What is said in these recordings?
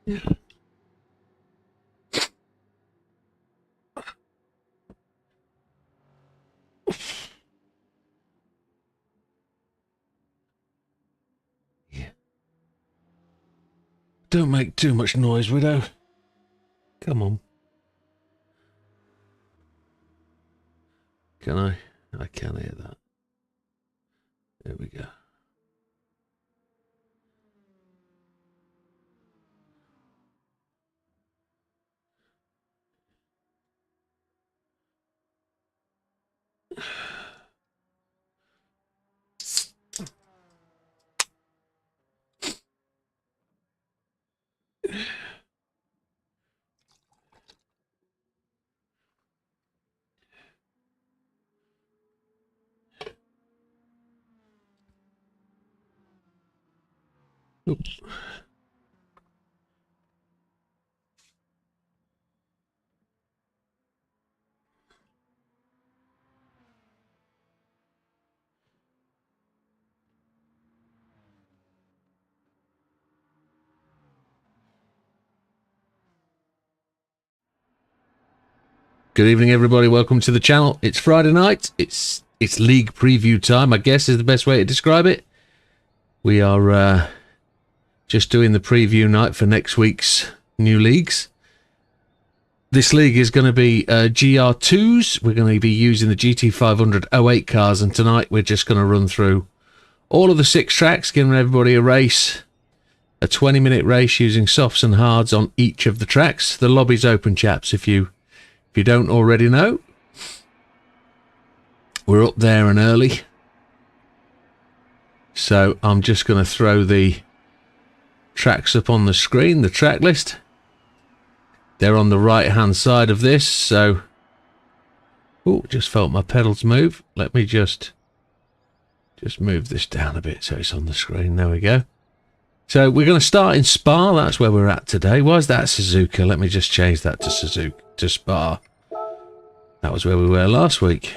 Don't make too much noise, Widow. Come on. Can I? I can hear that. There we go. Oops. Good evening, everybody. Welcome to the channel. It's Friday night. It's league preview time, I guess is the best way to describe it. We are just doing the preview night for next week's new leagues. This league is going to be Gr2s. We're going to be using the GT500 08 cars, and tonight we're just going to run through all of the 6 tracks, giving everybody a race, a 20-minute race using softs and hards on each of the tracks. The lobby's open, chaps, if you don't already know. We're up there and early. So I'm just going to throw the tracks up on the screen, the track list. They're on the right-hand side of this, so... Oh, just felt my pedals move. Let me just move this down a bit so it's on the screen. There we go. So we're going to start in Spa. That's where we're at today. Why is that Suzuka? Let me just change that to Suzuka, to Spa. That was where we were last week.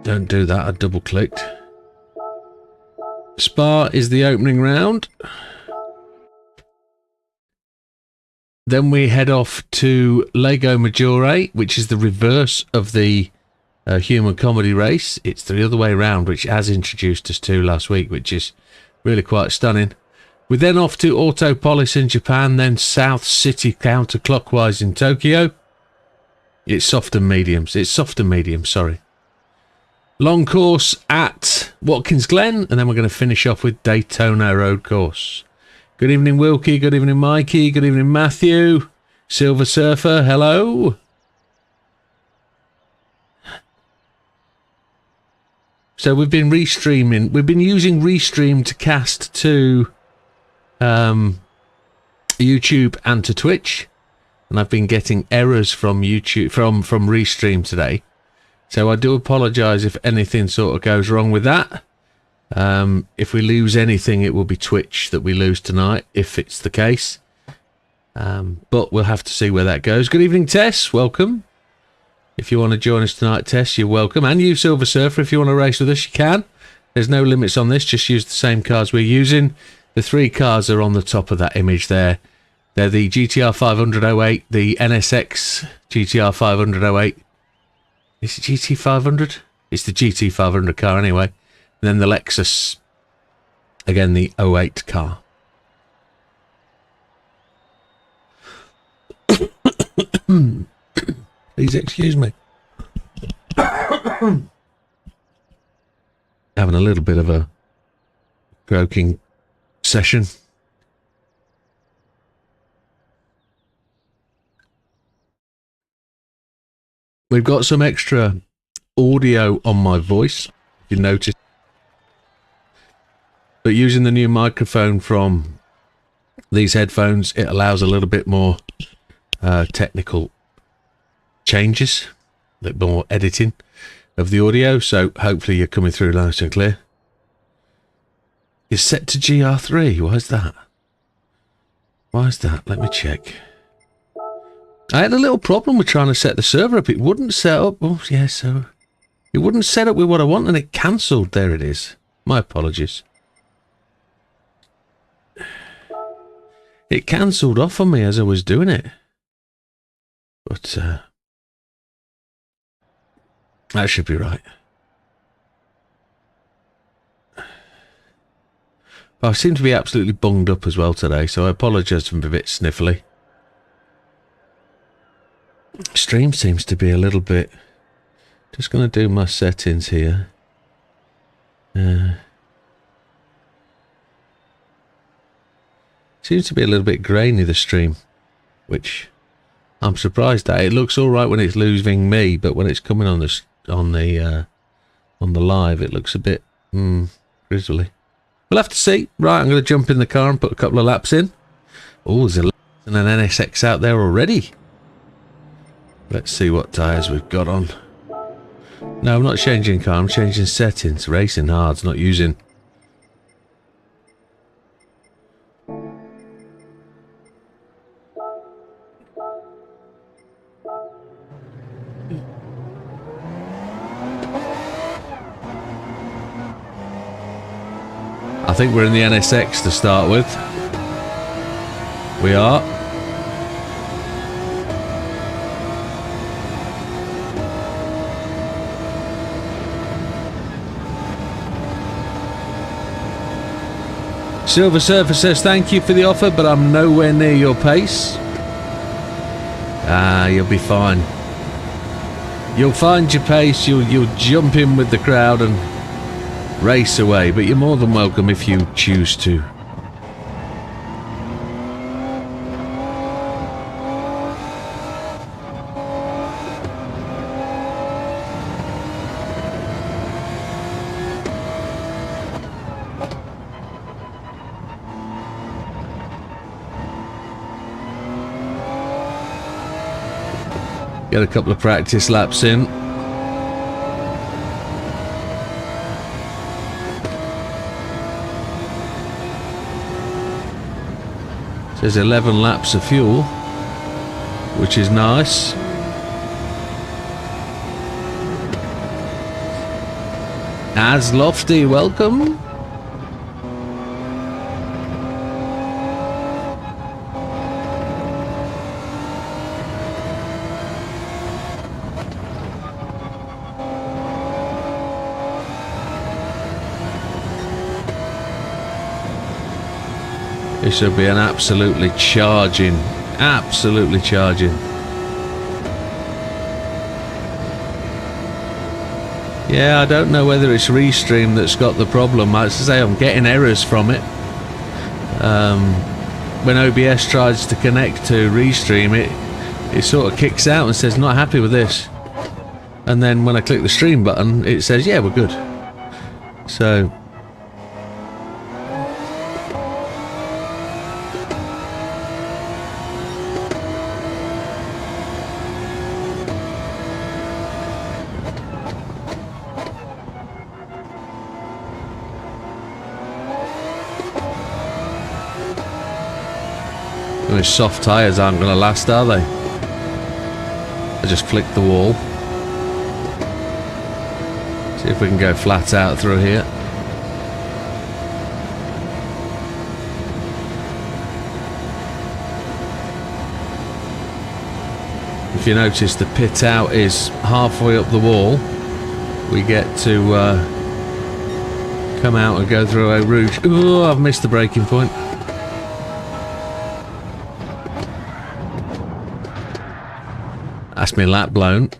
Don't do that. I double-clicked. Spa is the opening round. Then we head off to Lego Maggiore, which is the reverse of the human comedy race. It's the other way around, which has introduced us to last week, which is really quite stunning. We're then off to Autopolis in Japan, then South City counterclockwise in Tokyo. It's soft and mediums. It's soft and medium, sorry. Long course at Watkins Glen, and then we're going to finish off with Daytona Road Course. Good evening, Wilkie. Good evening, Mikey. Good evening, Matthew. Silver Surfer, hello. So we've been restreaming. We've been using Restream to cast to YouTube and to Twitch, and I've been getting errors from YouTube from Restream today. So I do apologise if anything sort of goes wrong with that. If we lose anything, it will be Twitch that we lose tonight, if it's the case. But we'll have to see where that goes. Good evening, Tess. Welcome. If you want to join us tonight, Tess, you're welcome. And you, Silver Surfer, if you want to race with us, you can. There's no limits on this. Just use the same cars we're using. The 3 cars are on the top of that image there. They're the GTR 500-08, the NSX GTR 500-08. Is it GT500? It's the GT500 car anyway. And then the Lexus, again, the 08 car. Please excuse me. Having a little bit of a croaking session. We've got some extra audio on my voice, if you notice. But using the new microphone from these headphones, it allows a little bit more technical changes, a bit more editing of the audio, so hopefully you're coming through nice and clear. It's set to GR3. Why is that? Why is that? Let me check. I had a little problem with trying to set the server up. It wouldn't set up. Oh, yeah, so it wouldn't set up with what I want, and it cancelled. There it is. My apologies. It cancelled off on me as I was doing it. But that should be right. But I seem to be absolutely bunged up as well today, so I apologise if I'm a bit sniffly. Stream seems to be a little bit... Just going to do my settings here. Seems to be a little bit grainy, the stream, which I'm surprised at. It looks all right when it's losing me, but when it's coming on the live, it looks a bit grizzly. We'll have to see. Right, I'm going to jump in the car and put a couple of laps in. Oh, there's an NSX out there already. Let's see what tyres we've got on. No, I'm not changing car. I'm changing settings. Racing hard's not using. I think we're in the NSX to start with. We are. Silver Surfer says thank you for the offer, but I'm nowhere near your pace. Ah, you'll be fine. You'll find your pace, you'll jump in with the crowd and race away, but you're more than welcome if you choose to. Get a couple of practice laps in. There's 11 laps of fuel, which is nice. As Lofty, welcome. This will be an absolutely charging. Yeah, I don't know whether it's Restream that's got the problem. As I say, I'm getting errors from it. When OBS tries to connect to Restream, it sort of kicks out and says not happy with this. And then when I click the stream button, it says yeah, we're good. So those soft tyres aren't going to last, are they? I just flicked the wall. See if we can go flat out through here. If you notice, the pit out is halfway up the wall. We get to come out and go through Eau Rouge. Oh, I've missed the braking point. That's my lap blown.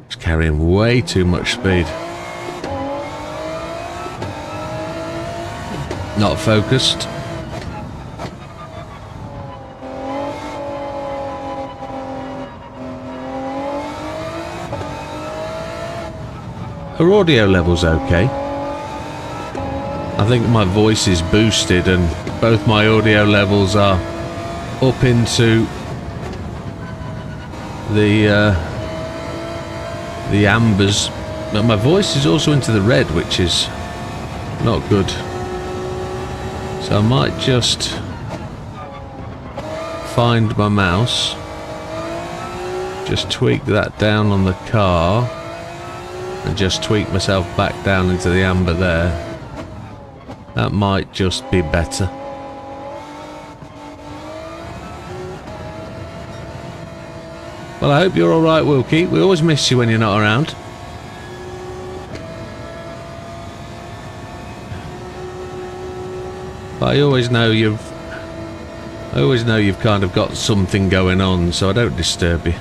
It's carrying way too much speed. Not focused. Her audio level's okay. I think my voice is boosted and both my audio levels are up into the ambers, but my voice is also into the red, which is not good. So I might just find my mouse, just tweak that down on the car. and just tweak myself back down into the amber there. That might just be better. Well, I hope you're alright, Wilkie. We always miss you when you're not around. But I always know you've kind of got something going on, so I don't disturb you.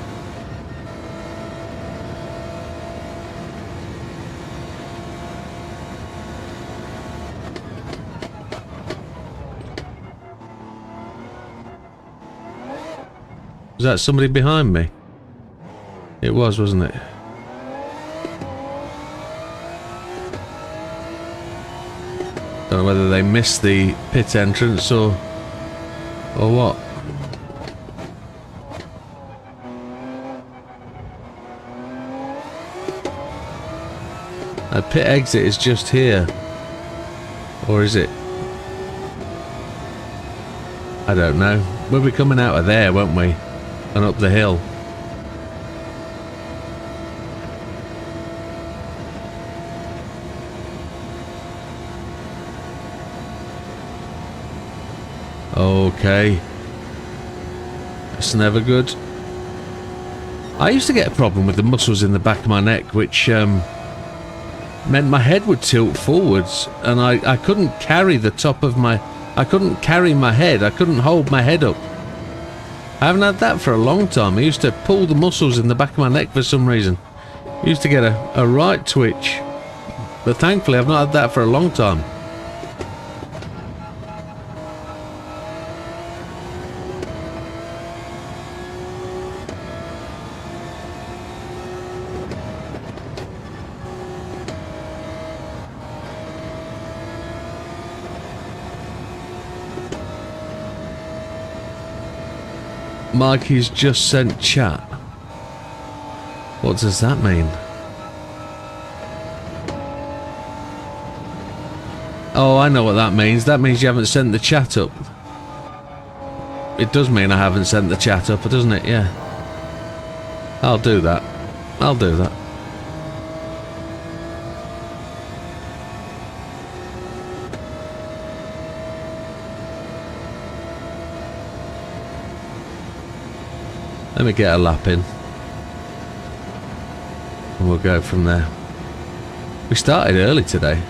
Was that somebody behind me? It was, wasn't it? Don't know whether they missed the pit entrance or what. A pit exit is just here. Or is it? I don't know. We'll be coming out of there, won't we? And up the hill. Okay. That's never good. I used to get a problem with the muscles in the back of my neck, which meant my head would tilt forwards, and I couldn't carry the top of my... I couldn't carry my head. I couldn't hold my head up. I haven't had that for a long time. I used to pull the muscles in the back of my neck for some reason. I used to get a right twitch. But thankfully I've not had that for a long time. Mikey's just sent chat. What does that mean? Oh, I know what that means. That means you haven't sent the chat up. It does mean I haven't sent the chat up, doesn't it? Yeah. I'll do that. I'll do that. Let me get a lap in. And we'll go from there. We started early today.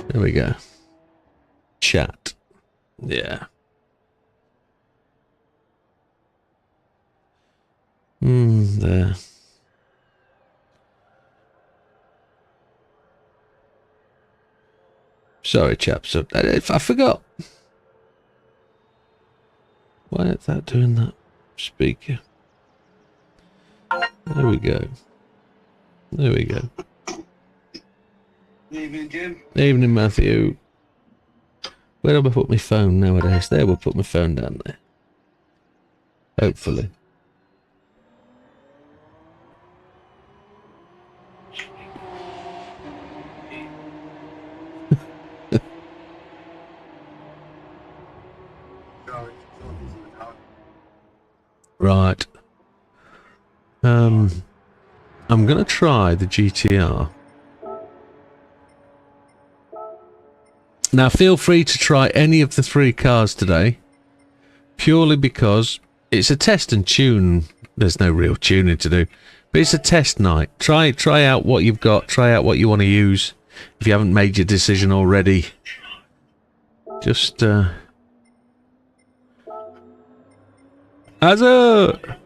There we go. Chat. Yeah. There. Sorry, chaps. I forgot. Why is that doing that? Speaker. There we go. There we go. Evening, Jim. Evening, Matthew. Where do I put my phone nowadays? There, we'll put my phone down there. Hopefully. Right. I'm gonna try the GTR. Now feel free to try any of the 3 cars today, purely because it's a test and tune. There's no real tuning to do, but it's a test night. Try out what you've got, try out what you want to use. If you haven't made your decision already, just Azza!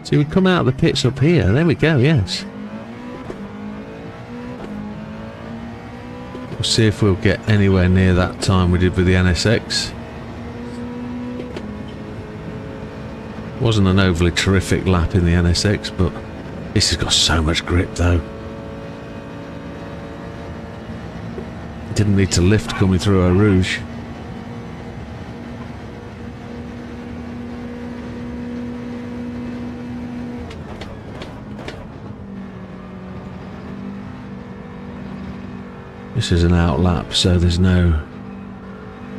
So we come out of the pits up here. There we go, yes. We'll see if we'll get anywhere near that time we did with the NSX. Wasn't an overly terrific lap in the NSX, but this has got so much grip though. Didn't need to lift coming through Eau Rouge. this is an out lap, so there's no...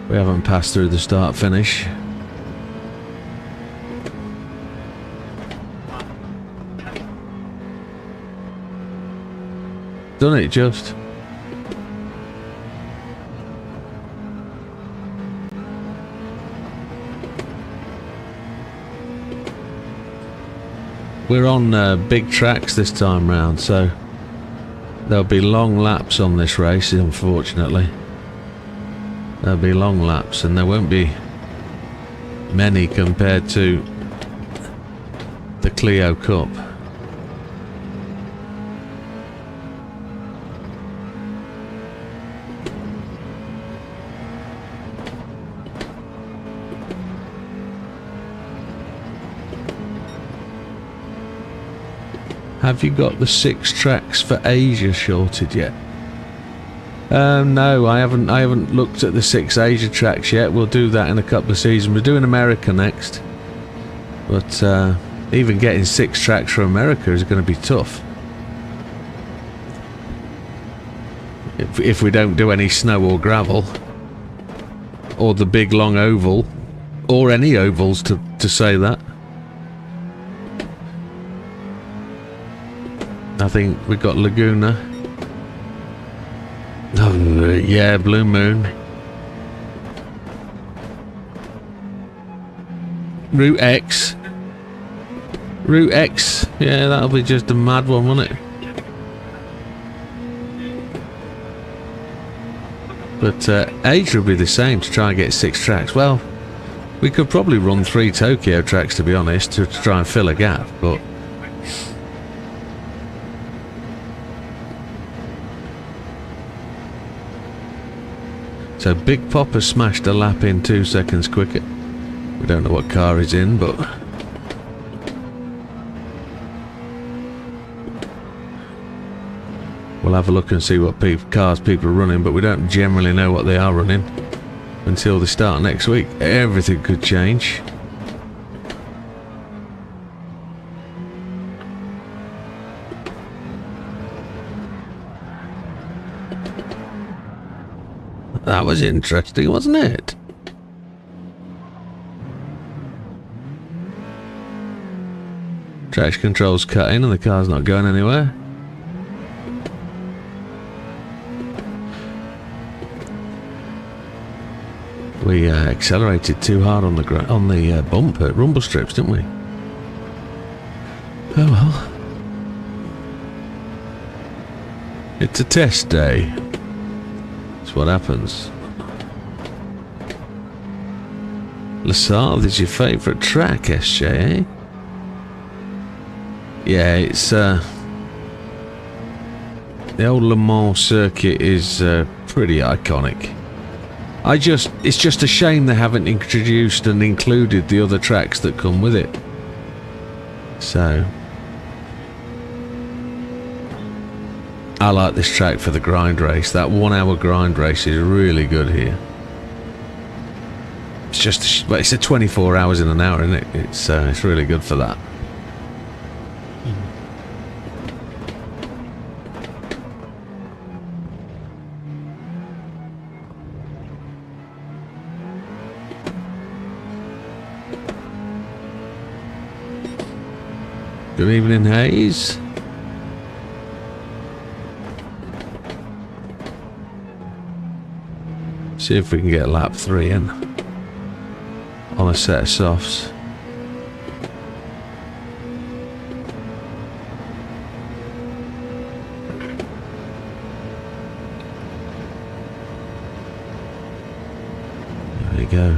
We haven't passed through the start finish. Done it just. We're on big tracks this time round, so there'll be long laps on this race, unfortunately. There'll be long laps, and there won't be many compared to the Clio Cup. Have you got the 6 tracks for Asia sorted yet? No, I haven't looked at the 6 Asia tracks yet. We'll do that in a couple of seasons. We're doing America next, but even getting 6 tracks for America is going to be tough. If we don't do any snow or gravel, or the big long oval, or any ovals to say that. I think we've got Laguna. Oh, yeah, Blue Moon. Route X. Route X. Yeah, that'll be just a mad one, won't it? But Asia will be the same to try and get 6 tracks. Well, we could probably run 3 Tokyo tracks, to be honest, to try and fill a gap, but... So Big Popper smashed a lap in 2 seconds quicker. We don't know what car he's in, but... We'll have a look and see what cars people are running, but we don't generally know what they are running until they start next week. Everything could change. That was interesting, wasn't it? Traction control's cut in and the car's not going anywhere. We accelerated too hard on the bump at rumble strips, didn't we? Oh well. It's a test day. That's what happens. LaSalle is your favourite track, SJ, eh? Yeah, it's the old Le Mans circuit is pretty iconic. It's just a shame they haven't introduced and included the other tracks that come with it. So I like this track for the grind race. That 1 hour grind race is really good here. It's just it's a 24 hours in an hour, isn't it? It's really good for that. Good evening, Hayes. See if we can get lap 3 in on a set of softs. There we go.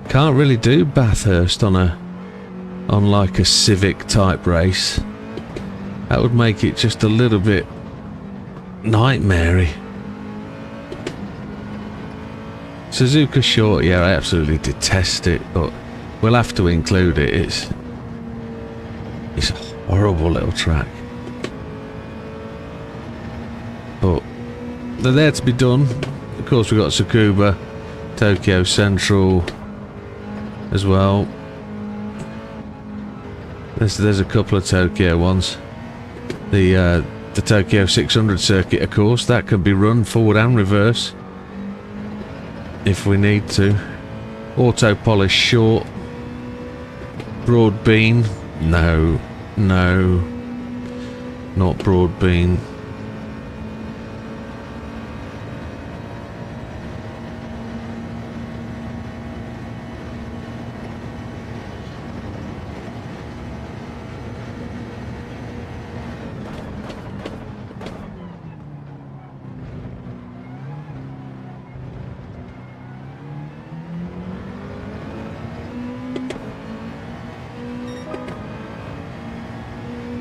Can't really do Bathurst on like a Civic type race. That would make it just a little bit nightmare-y. Suzuka Short, yeah, I absolutely detest it, but we'll have to include it. It's a horrible little track. But they're there to be done. Of course, we've got Tsukuba, Tokyo Central as well. There's a couple of Tokyo ones. The Tokyo 600 circuit, of course, that can be run forward and reverse if we need to. Auto Polish Short. Broad Bean. No, not Broad Bean.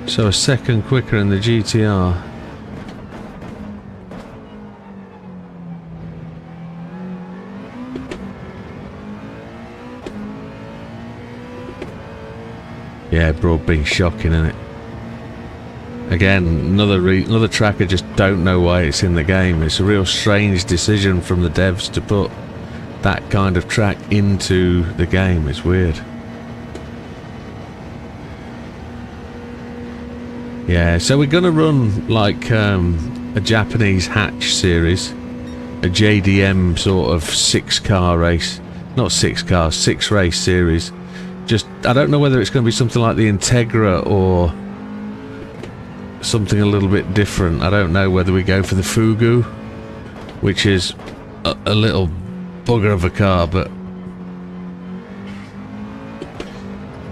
So a second quicker in the GTR. Yeah, Broadbean's shocking, isn't it? Again, another track I just don't know why it's in the game. It's a real strange decision from the devs to put that kind of track into the game. It's weird. Yeah, so we're going to run like a Japanese hatch series, a JDM sort of 6-car race. Not 6 cars, 6 race series. Just, I don't know whether it's going to be something like the Integra or something a little bit different. I don't know whether we go for the Fugu, which is a little bugger of a car, but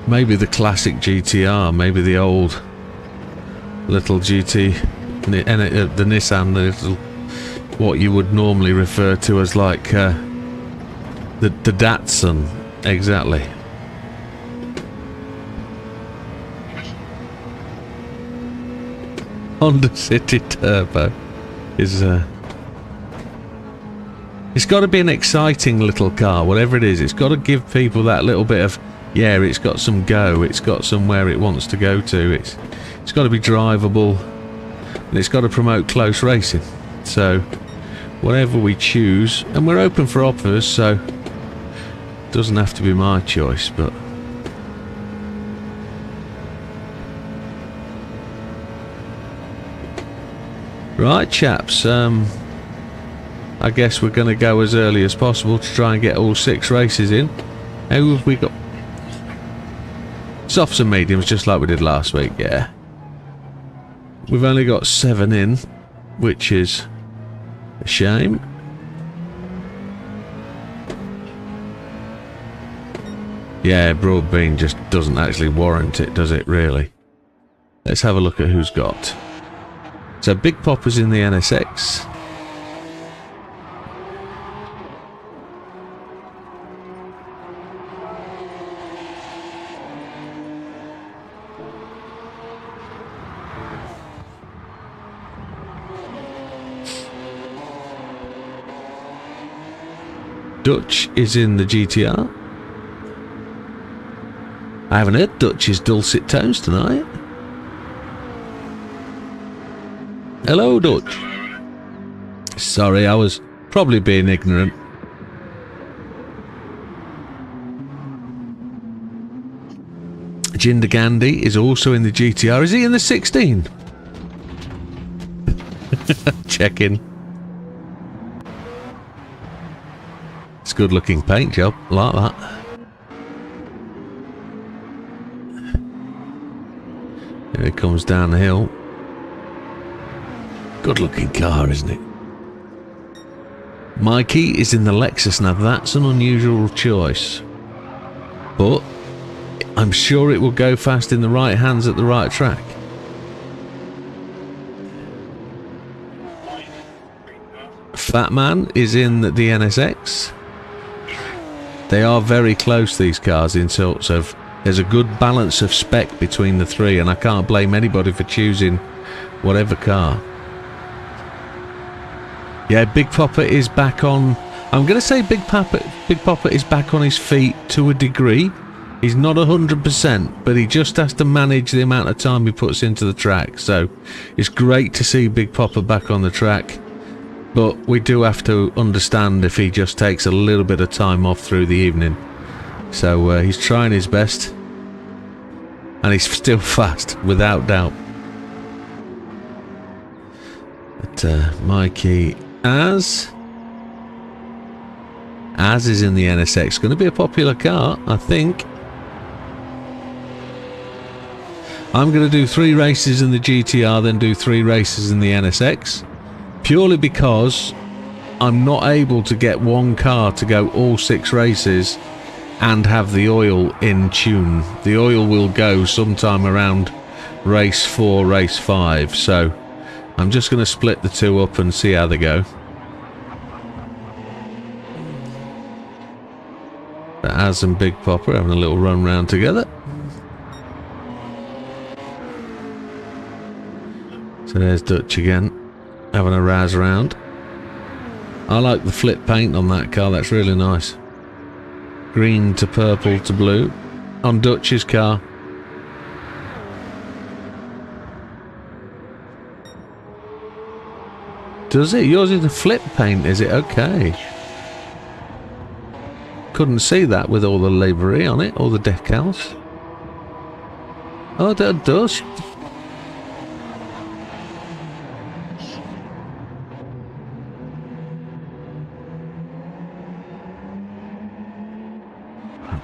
maybe the classic GTR, maybe the old little GT, the Nissan, the little, what you would normally refer to as like the Datsun, exactly. Honda City Turbo is it's got to be an exciting little car, whatever it is. It's got to give people that little bit of, yeah, it's got some go, it's got somewhere it wants to go to, it's got to be drivable, and it's got to promote close racing. So whatever we choose, and we're open for offers, so it doesn't have to be my choice, but right, chaps, I guess we're going to go as early as possible to try and get all 6 races in. How have we got? Softs and mediums, just like we did last week, yeah. We've only got 7 in, which is a shame. Yeah, Broadbean just doesn't actually warrant it, does it, really? Let's have a look at who's got. So Big Popper's in the NSX. Dutch is in the GTR. I haven't heard Dutch's dulcet tones tonight. Hello, Dutch. Sorry, I was probably being ignorant. Jinder Gandhi is also in the GTR. Is he in the 16? Checking. It's a good looking paint job, like that. Here it comes down the hill. Good looking car, isn't it? Mikey is in the Lexus. Now that's an unusual choice, but I'm sure it will go fast in the right hands at the right track. Fat Man is in the NSX. They are very close, these cars, in sorts of, there's a good balance of spec between the 3, and I can't blame anybody for choosing whatever car. Yeah, Big Popper is back on I'm going to say Big Papa is back on his feet to a degree. He's not 100%, but he just has to manage the amount of time he puts into the track. So it's great to see Big Papa back on the track. But we do have to understand if he just takes a little bit of time off through the evening. So he's trying his best. And he's still fast, without doubt. But Mikey Az is in the NSX. Going to be a popular car, I think. I'm going to do 3 races in the GTR, then do 3 races in the NSX. Purely because I'm not able to get one car to go all 6 races and have the oil in tune. The oil will go sometime around race 4, race 5. So I'm just going to split the 2 up and see how they go. But Az and Big Papa having a little run round together. So there's Dutch again, having a razz round. I like the flip paint on that car, that's really nice. Green to purple to blue on Dutch's car. Does it? Yours is a flip paint, is it? Okay. Couldn't see that with all the livery on it, all the decals. Oh, that does.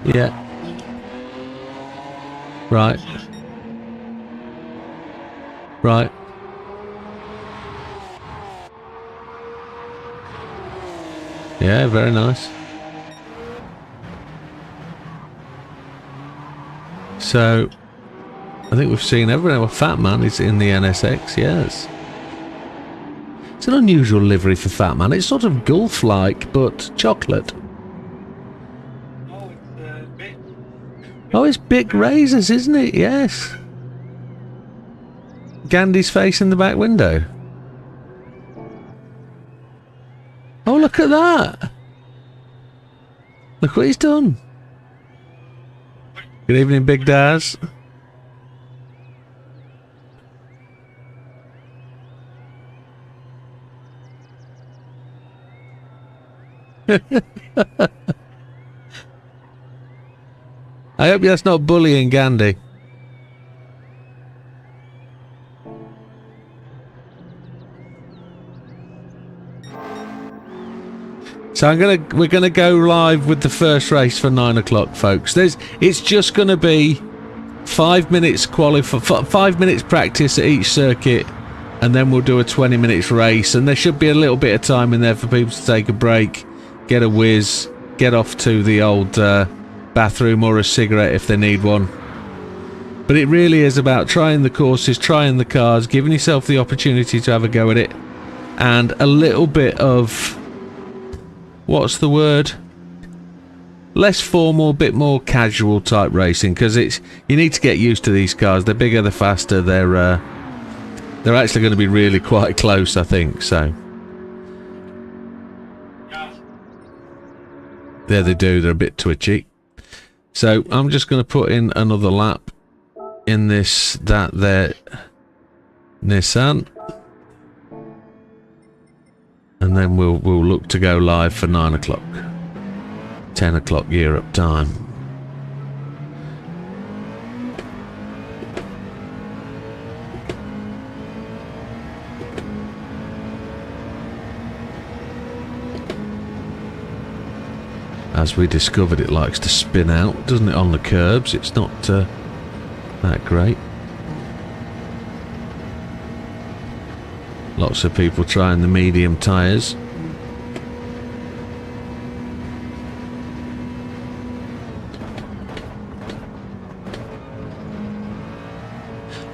Yeah. Right. Right. Yeah, very nice. So, I think we've seen everyone. Well, Fat Man is in the NSX, yes. It's an unusual livery for Fat Man. It's sort of Gulf-like, but chocolate. Oh, it's Bic Razors, isn't it? Yes. Gandhi's face in the back window. Oh, look at that. Look what he's done. Good evening, Big Daz. I hope that's not bullying Gandhi. So we're gonna go live with the first race for 9 o'clock, folks. It's just gonna be 5 minutes 5 minutes practice at each circuit, and then we'll do a 20 minutes race. And there should be a little bit of time in there for people to take a break, get a whiz, get off to the old bathroom or a cigarette if they need one. But it really is about trying the courses, trying the cars, giving yourself the opportunity to have a go at it, and a little bit of, what's the word, less formal, bit more casual type racing, because you need to get used to these cars. They're bigger, they're faster, they're actually going to be really quite close, I think. So there they do, they're a bit twitchy. So I'm just going to put in another lap in that Nissan, and then we'll look to go live for 9 o'clock, 10 o'clock Europe time. As we discovered, it likes to spin out, doesn't it, on the curbs? It's not that great. Lots of people trying the medium tyres.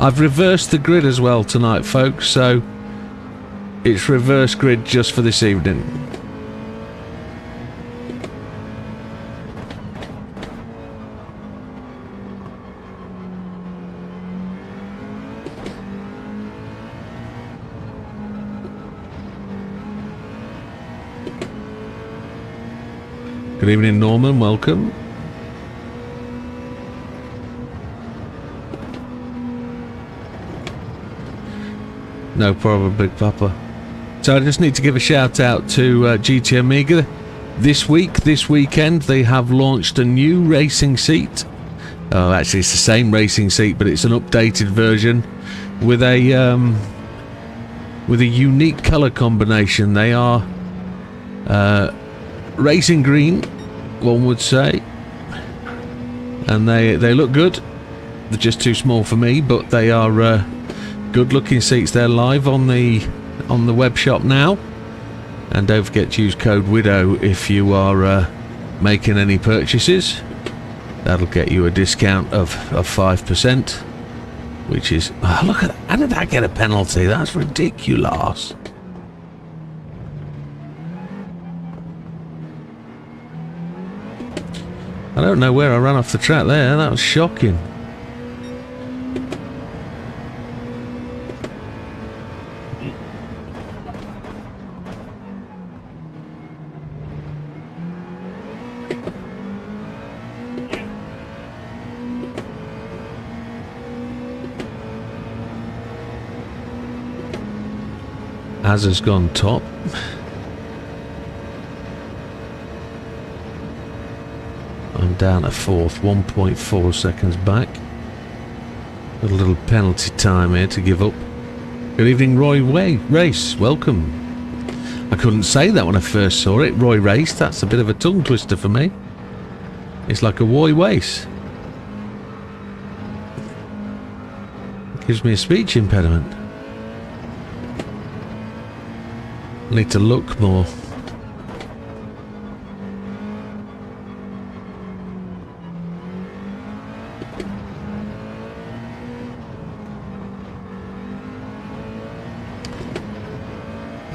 I've reversed the grid as well tonight, folks, so it's reverse grid just for this evening. Good evening, Norman. Welcome. No problem, Big Papa. So I just need to give a shout out to GT Amiga. This weekend, they have launched a new racing seat. Oh, actually, it's the same racing seat, but it's an updated version with a unique color combination. They are racing green, one would say, and they look good. They're just too small for me, but they are good-looking seats. They're live on the web shop now, and don't forget to use code WIDOW if you are making any purchases. That'll get you a discount of 5%, which is... Oh, look at that. How did that get a penalty? That's ridiculous. I don't know where I ran off the track there. That was shocking. Az has gone top. I'm down at fourth, 1.4 seconds back. Got a little penalty time here to give up. Good evening, Roy Race. Welcome. I couldn't say that when I first saw it. Roy Race, that's a bit of a tongue twister for me. It's like a Roy Wace. Gives me a speech impediment. Need to look more.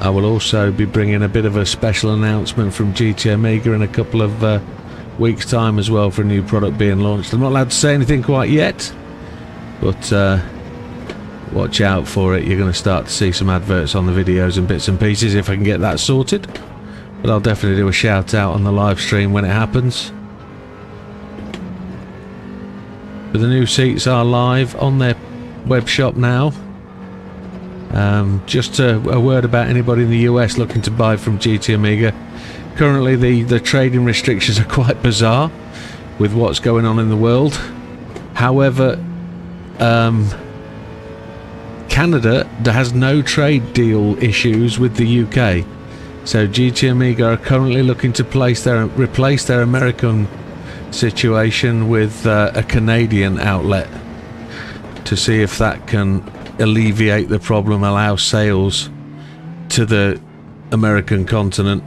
I will also be bringing a bit of a special announcement from GT Amiga in a couple of weeks' time as well for a new product being launched. I'm not allowed to say anything quite yet, but watch out for it. You're going to start to see some adverts on the videos and bits and pieces if I can get that sorted. But I'll definitely do a shout out on the live stream when it happens. But the new seats are live on their web shop now. Just a word about anybody in the US looking to buy from GT Amiga. Currently the trading restrictions are quite bizarre with what's going on in the world. However, Canada has no trade deal issues with the UK, so GT Amiga are currently looking to replace their American situation with a Canadian outlet to see if that can alleviate the problem, allow sales to the American continent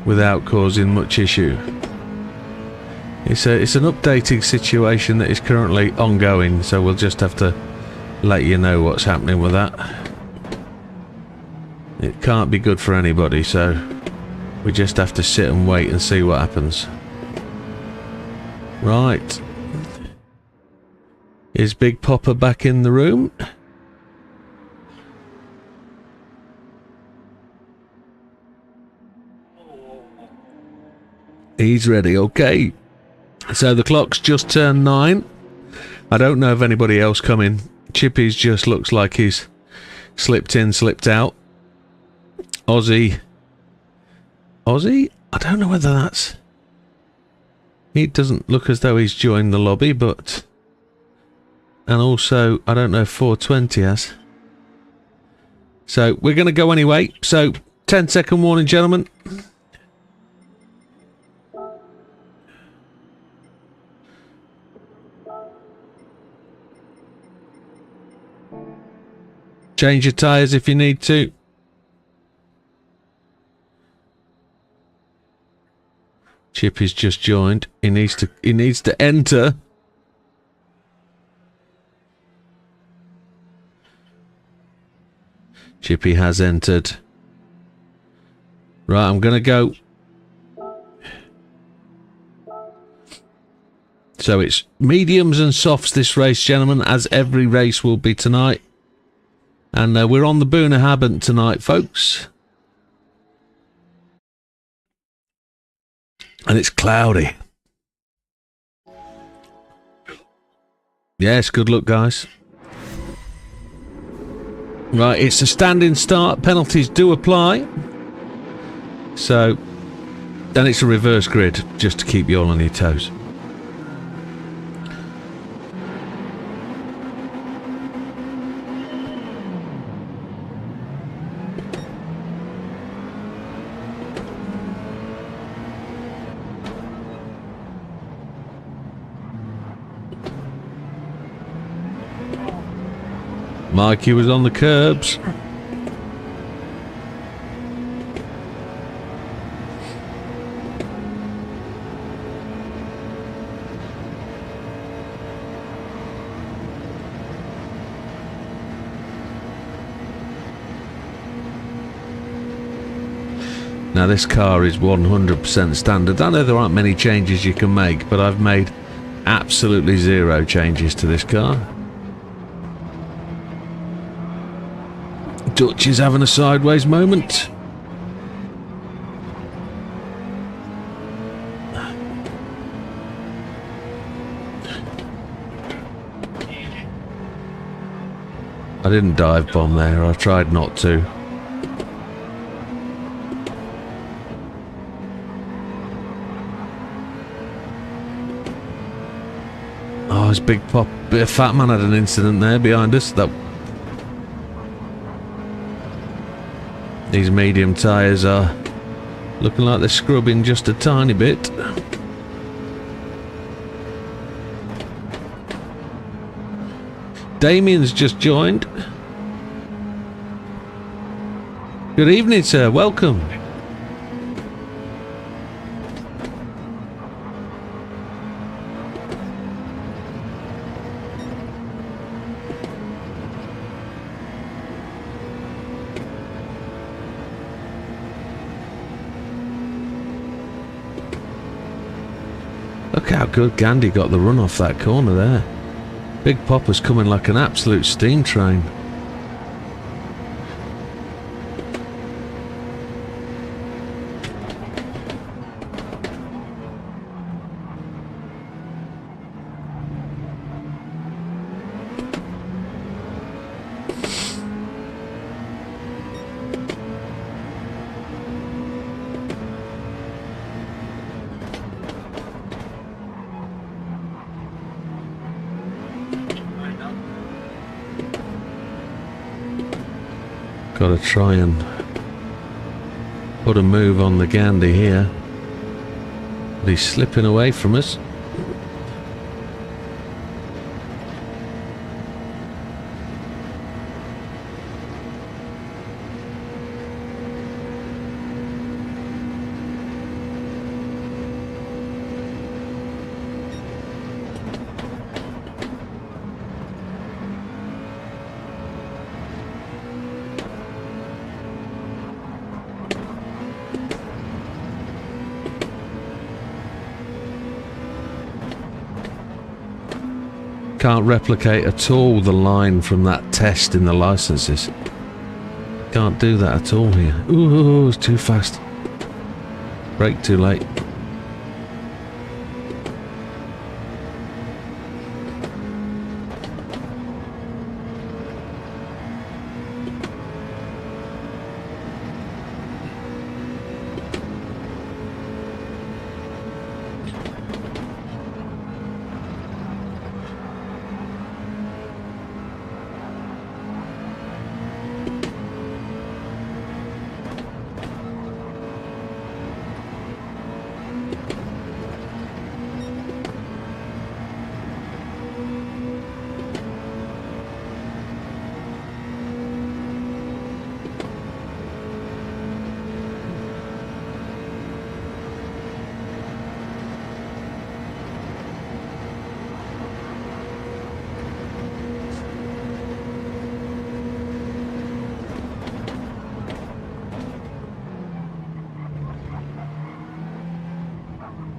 without causing much issue. It's an updating situation that is currently ongoing, so we'll just have to let you know what's happening with that. It can't be good for anybody, so we just have to sit and wait and see what happens. Right. Is Big Papa back in the room? He's ready, okay. So the clock's just turned 9. I don't know if anybody else coming. Chippy's just looks like he's slipped in, slipped out. Aussie? I don't know whether that's... He doesn't look as though he's joined the lobby, but... And also, I don't know if 420 has. So, we're going to go anyway. So, 10-second warning, gentlemen. Change your tyres if you need to. Chippy's just joined. He needs to enter. Chippy has entered. Right, I'm gonna go. So it's mediums and softs this race, gentlemen, as every race will be tonight. And we're on the Boona Habant tonight, folks. And it's cloudy. Yes, good luck, guys. Right, it's a standing start. Penalties do apply. So, then it's a reverse grid, just to keep you all on your toes. Mikey was on the curbs. Now this car is 100% standard. I know there aren't many changes you can make, but I've made absolutely zero changes to this car. Dutch is having a sideways moment. I didn't dive bomb there, I tried not to. Oh, his big pop, Fat Man had an incident there behind us. These medium tyres are looking like they're scrubbing just a tiny bit. Damien's just joined. Good evening, sir. Welcome. Look how good Gandhi got the run off that corner there. Big Popper's coming like an absolute steam train. Got to try and put a move on the Gandhi here. But he's slipping away from us. Can't replicate at all the line from that test in the licenses. Can't do that at all here. Ooh, it's too fast. Brake too late.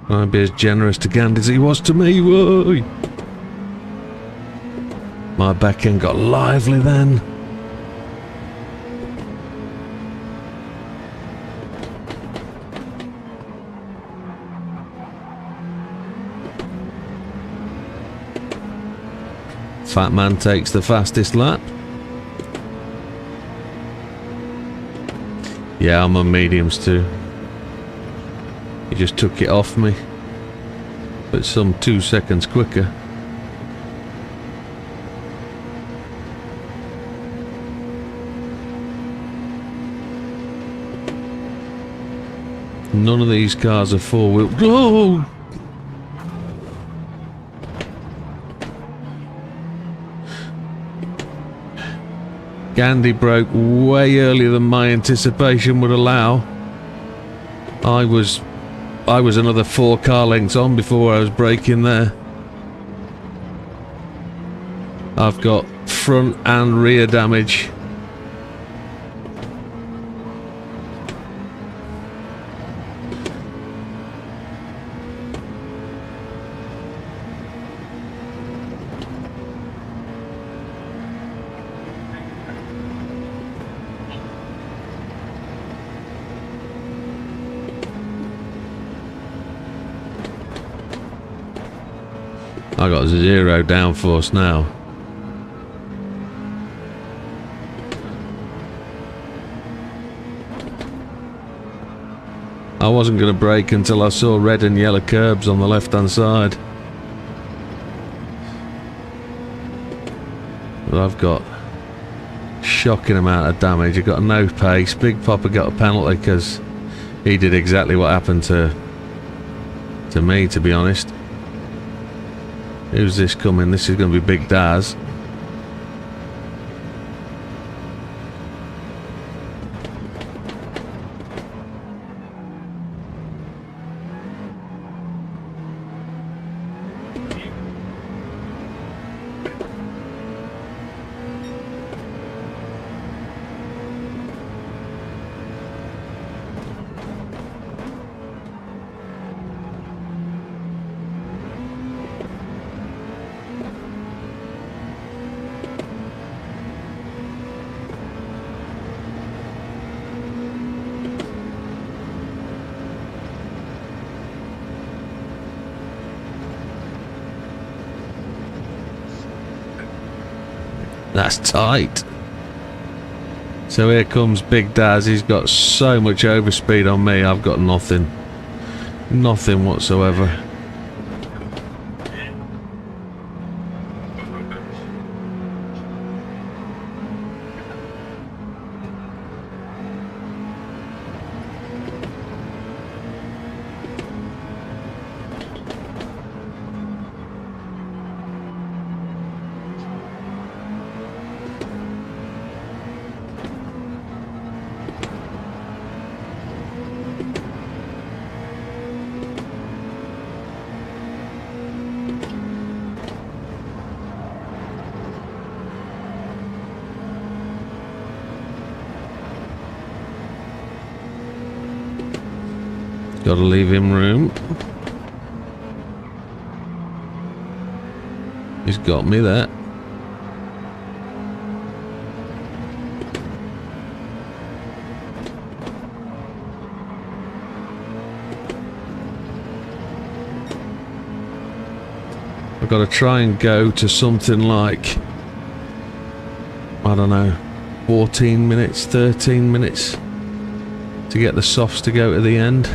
I'd be as generous to Gandhi as he was to me. Whoa. My back end got lively then. Fat man takes the fastest lap. Yeah, I'm on mediums too. He just took it off me, but some 2 seconds quicker. None of these cars are four-wheel. Oh! Gandhi broke way earlier than my anticipation would allow. I was another 4 car lengths on before I was braking there. I've got front and rear damage. I got 0 downforce now. I wasn't going to brake until I saw red and yellow curbs on the left hand side. But I've got shocking amount of damage. I got no pace. Big Papa got a penalty because he did exactly what happened to me, to be honest. Who's this coming? This is going to be Big Daz. That's tight. So here comes Big Daz. He's got so much overspeed on me. I've got nothing. Nothing whatsoever. Gotta leave him room. He's got me there. I've got to try and go to something like, I don't know, 14 minutes, 13 minutes to get the softs to go to the end.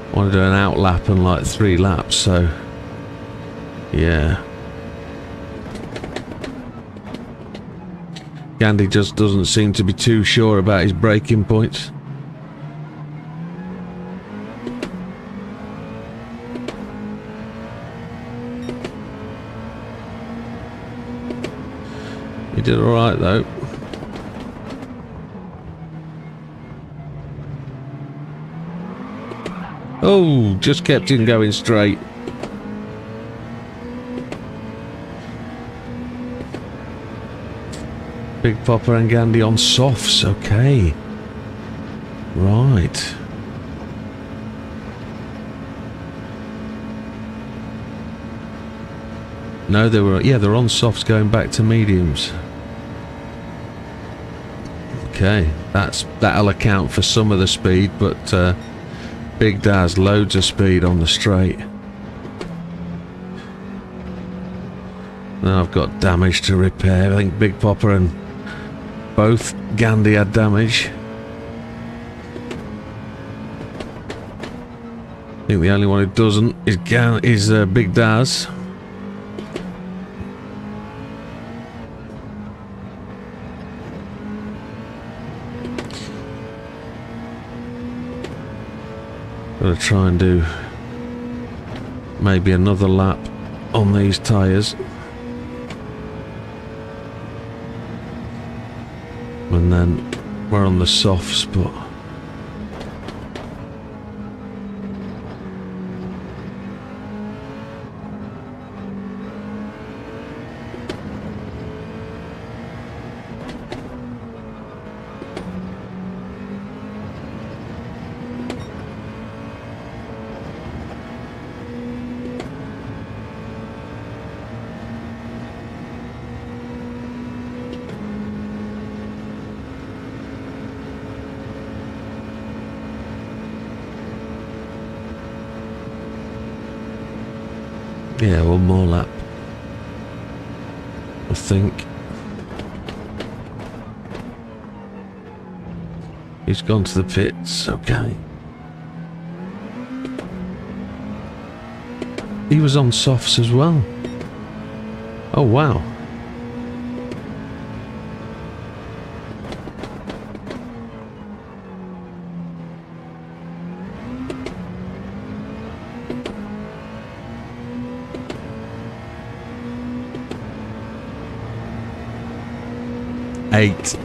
I want to do an out lap and like 3 laps, so yeah. Gandhi just doesn't seem to be too sure about his braking points. He did alright though. Oh, just kept him going straight. Big Papa and Gandhi on softs, okay. Right. No, they were, yeah, they're on softs going back to mediums. Okay, that'll account for some of the speed, but Big Daz, loads of speed on the straight. Now I've got damage to repair. I think Big Popper and both Gandhi had damage. I think the only one who doesn't is Big Daz. Gotta try and do maybe another lap on these tyres. And then we're on the softs, but yeah, one more lap, I think. He's gone to the pits, okay. He was on softs as well. Oh wow. Eight.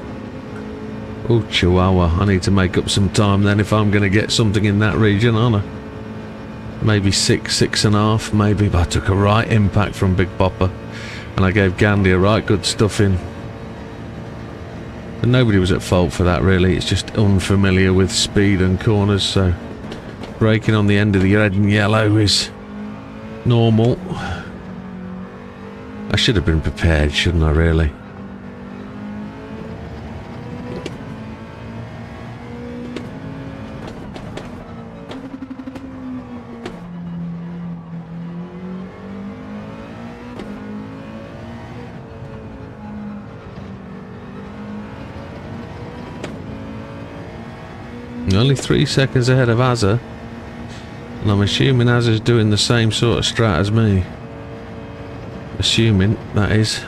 Oh, Chihuahua. I need to make up some time then if I'm going to get something in that region, aren't I? Maybe 6.5, maybe. But I took a right impact from Big Popper. And I gave Gandhi a right good stuffing. And nobody was at fault for that, really. It's just unfamiliar with speed and corners, so braking on the end of the red and yellow is normal. I should have been prepared, shouldn't I, really? Only 3 seconds ahead of Azza, and I'm assuming Azza's doing the same sort of strat as me. Assuming, that is.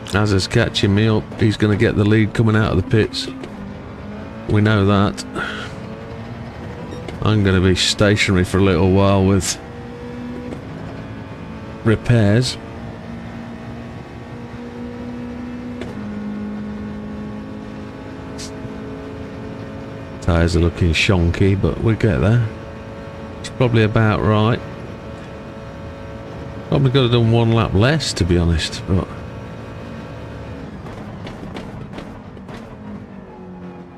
Azza's catching me up. He's going to get the lead coming out of the pits. We know that. I'm going to be stationary for a little while with repairs. Tyres are looking shonky, but we'll get there. It's probably about right. Probably could have done one lap less, to be honest, but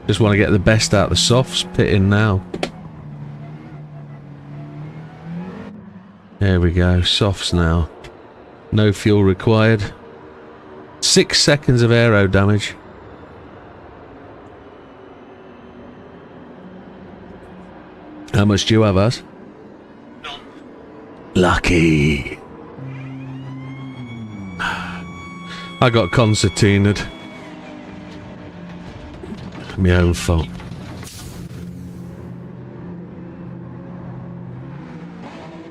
just want to get the best out of the softs. Pitting now. There we go, softs now. No fuel required. 6 seconds of aero damage. How much do you have, Az? None. Lucky. I got concertinaed. My own fault.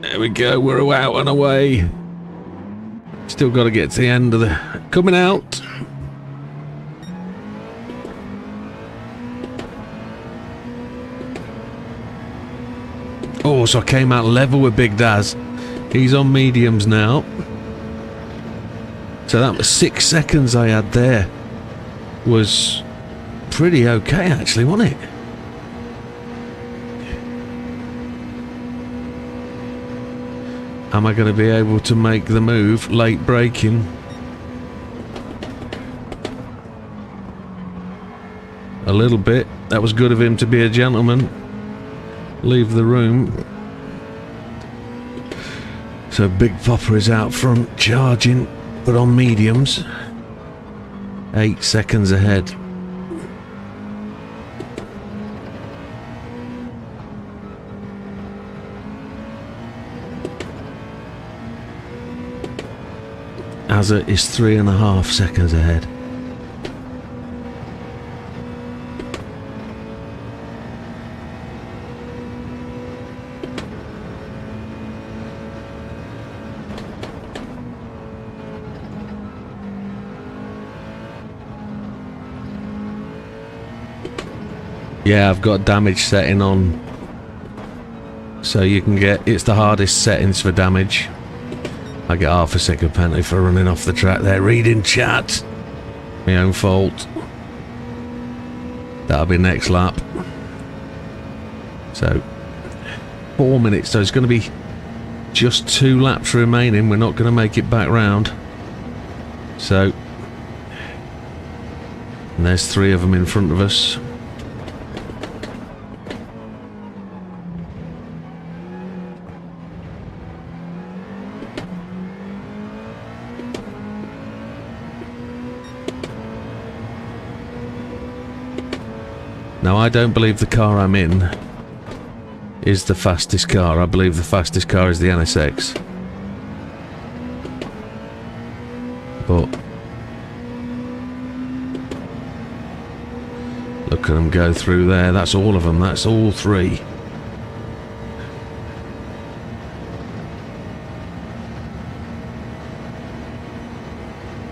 There we go, we're out and away. Still got to get to the end of the... Coming out. Oh, so I came out level with Big Daz. He's on mediums now. So that was 6 seconds I had there. Was pretty okay, actually, wasn't it? Am I going to be able to make the move? Late braking. A little bit. That was good of him to be a gentleman. leave the room. So Big Popper is out front charging, but on mediums. 8 seconds ahead. Azza is 3.5 seconds ahead. Yeah, I've got damage setting on, so you can get, it's the hardest settings for damage. I get half a second penalty for running off the track there. Reading chat. My own fault. That'll be next lap. So 4 minutes, so it's going to be just 2 laps remaining. We're not going to make it back round. So, and there's 3 of them in front of us. Now, I don't believe the car I'm in is the fastest car. I believe the fastest car is the NSX. But look at them go through there. That's all of them. That's all 3.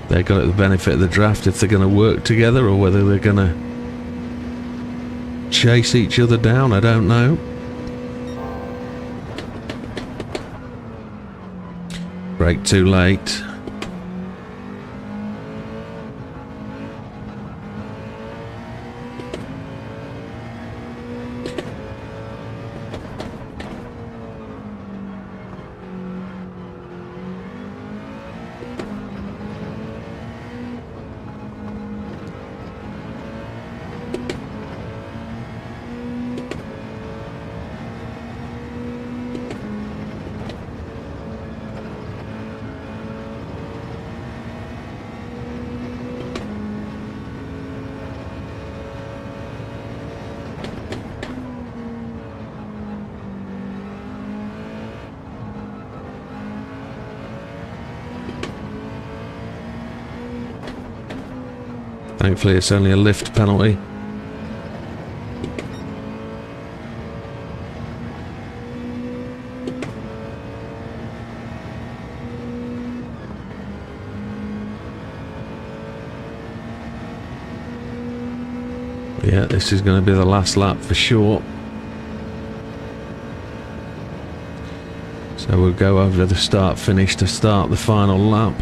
They got the benefit of the draft if they're going to work together, or whether they're going to chase each other down, I don't know. Brake too late. Thankfully it's only a lift penalty. Yeah, this is going to be the last lap for sure. So we'll go over the start finish to start the final lap.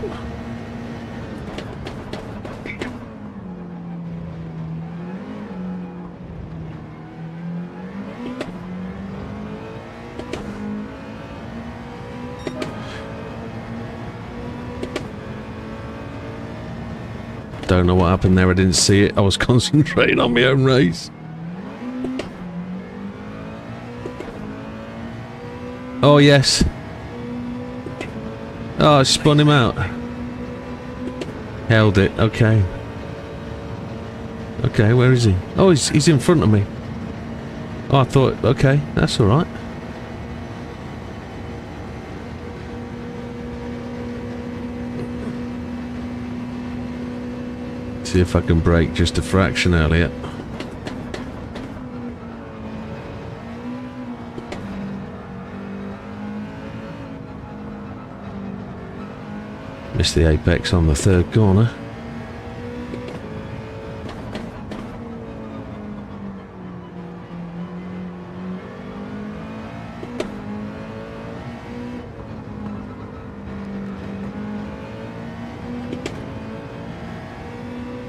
Don't know what happened there, I didn't see it. I was concentrating on my own race. Oh yes. Oh, I spun him out. Held it, okay. Okay, where is he? Oh, he's in front of me. Oh, I thought, okay, that's alright. See if I can brake just a fraction earlier. Missed the apex on the 3rd corner.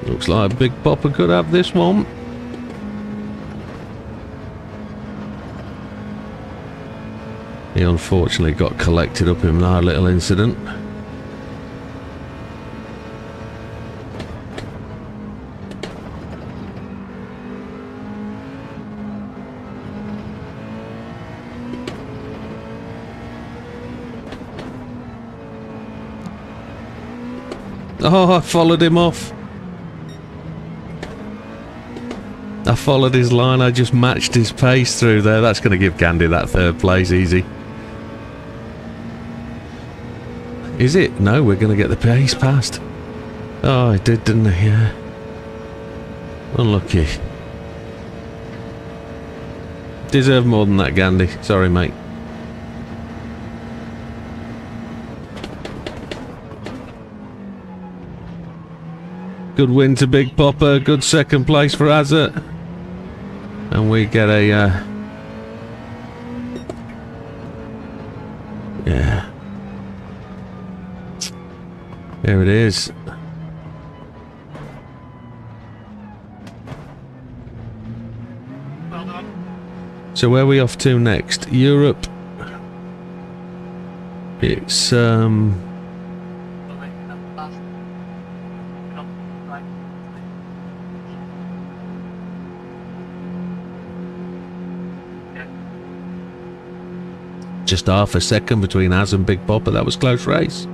Looks like Big Popper could have this one. He unfortunately got collected up in our little incident. Oh, I followed him off. I followed his line. I just matched his pace through there. That's going to give Gandhi that third place easy. Is it? No, we're going to get the pace past. Oh, I did, didn't I? Yeah. Unlucky. Deserve more than that, Gandhi. Sorry, mate. Good win to Big Popper. Good second place for Azza. And we get a... yeah. There it is. So where are we off to next? Europe. It's just half a second between Az and Big Popper. That was a close race.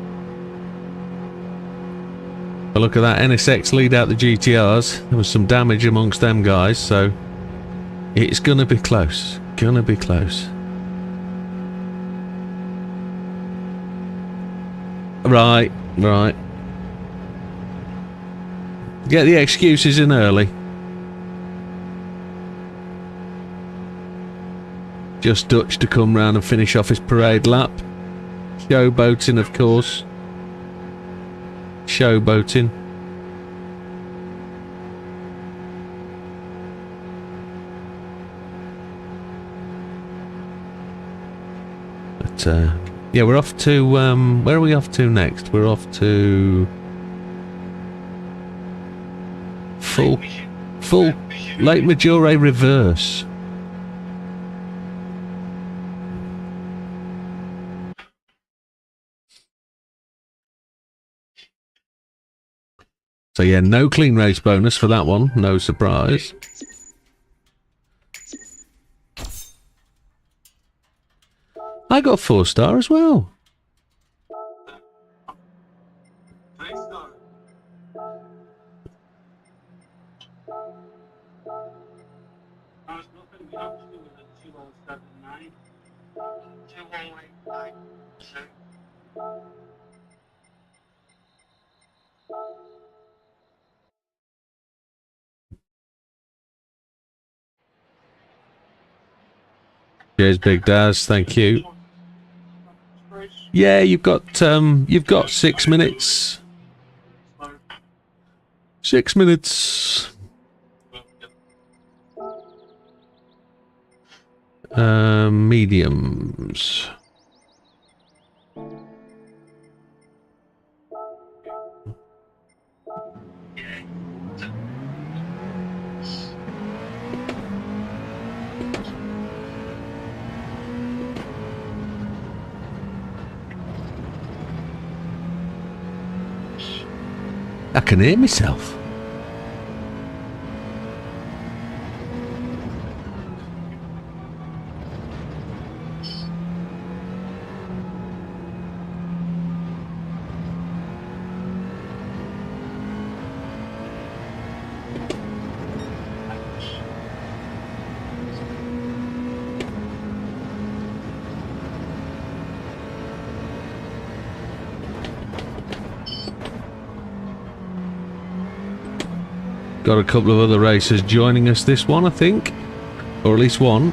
But look at that, NSX lead out the GTRs. There was some damage amongst them guys, so it's gonna be close. Gonna be close. Right, right. Get the excuses in early. Just Dutch to come round and finish off his parade lap. Showboating, of course. Showboating. But, yeah, we're off to, where are we off to next? We're off to... Full Lake Maggiore reverse. So yeah, no clean race bonus for that one, no surprise. I got a 4-star as well. Cheers, Big Daz. Thank you. Yeah, you've got 6 minutes. 6 minutes. Mediums. I can hear myself. Got a couple of other racers joining us this one, I think. Or at least one.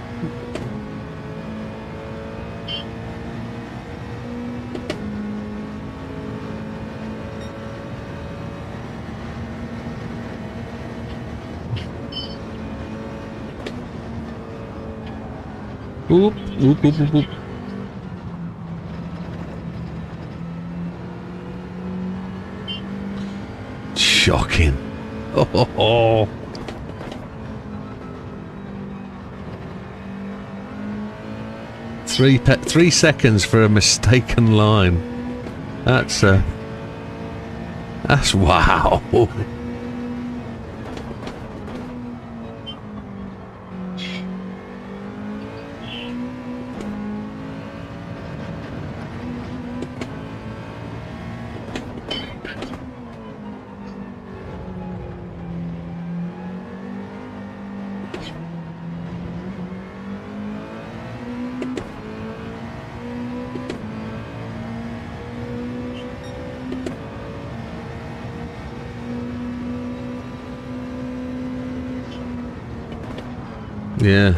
Oop, oop, oop, oop, oop. Shocking. Oh. 3 seconds for a mistaken line. That's wow. Yeah.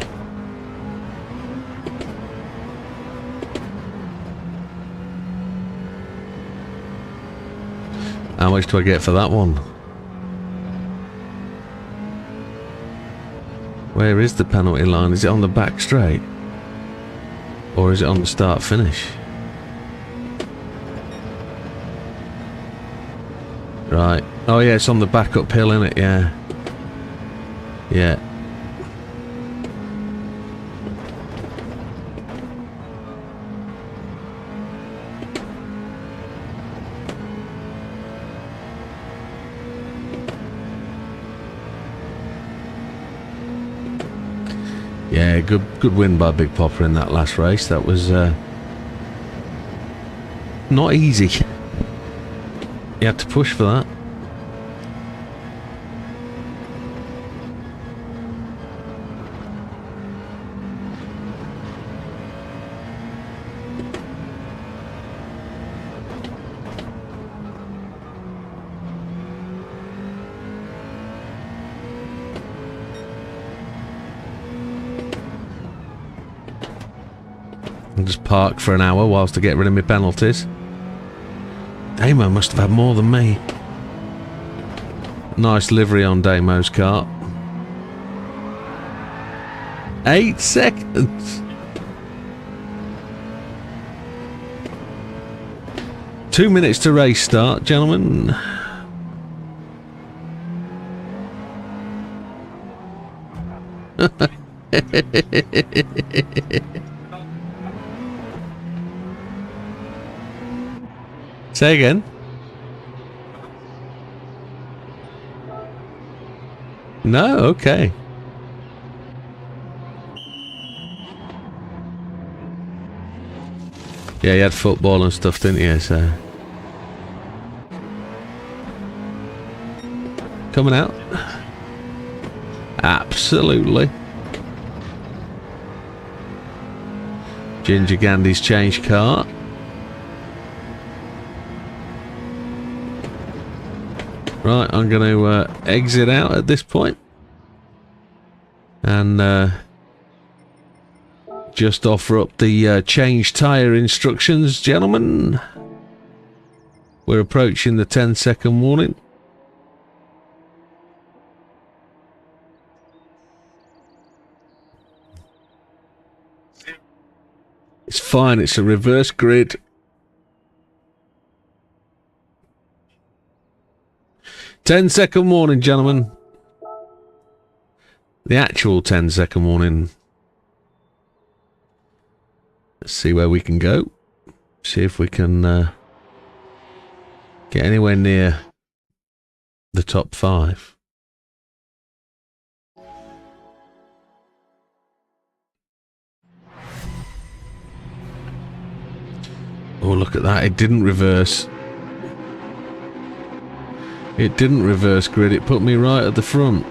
How much do I get for that one? Where is the penalty line? Is it on the back straight? Or is it on the start finish? Right. Oh yeah, it's on the back uphill, isn't it? Yeah. Yeah. Yeah, good win by Big Popper in that last race. That was not easy. You had to push for that. I'll just park for an hour whilst I get rid of my penalties. Damo must have had more than me. Nice livery on Damo's car. 8 seconds. 2 minutes to race start, gentlemen. Say again. No, okay. Yeah, you had football and stuff, didn't you? So coming out. Absolutely. Ginger Gandy's changed car. Right, I'm going to exit out at this point and just offer up the change tyre instructions, gentlemen. We're approaching the 10-second warning. It's fine, it's a reverse grid. Ten-second warning, gentlemen. The actual 10-second warning. Let's see where we can go. See if we can get anywhere near the top 5. Oh, look at that. It didn't reverse. It didn't reverse grid. It put me right at the front.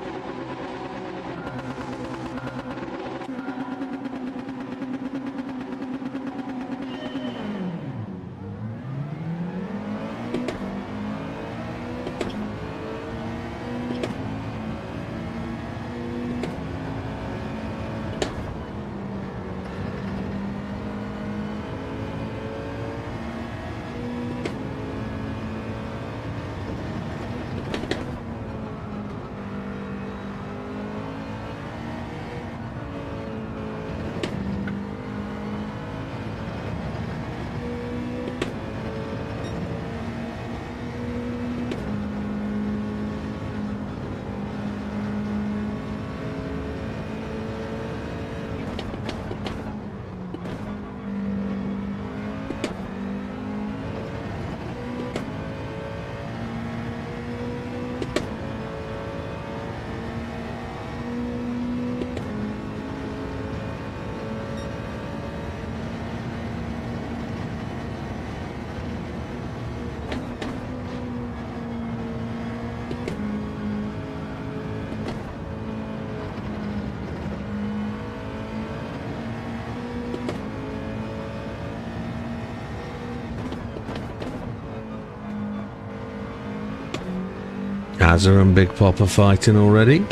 Azza and Big Pop are fighting already.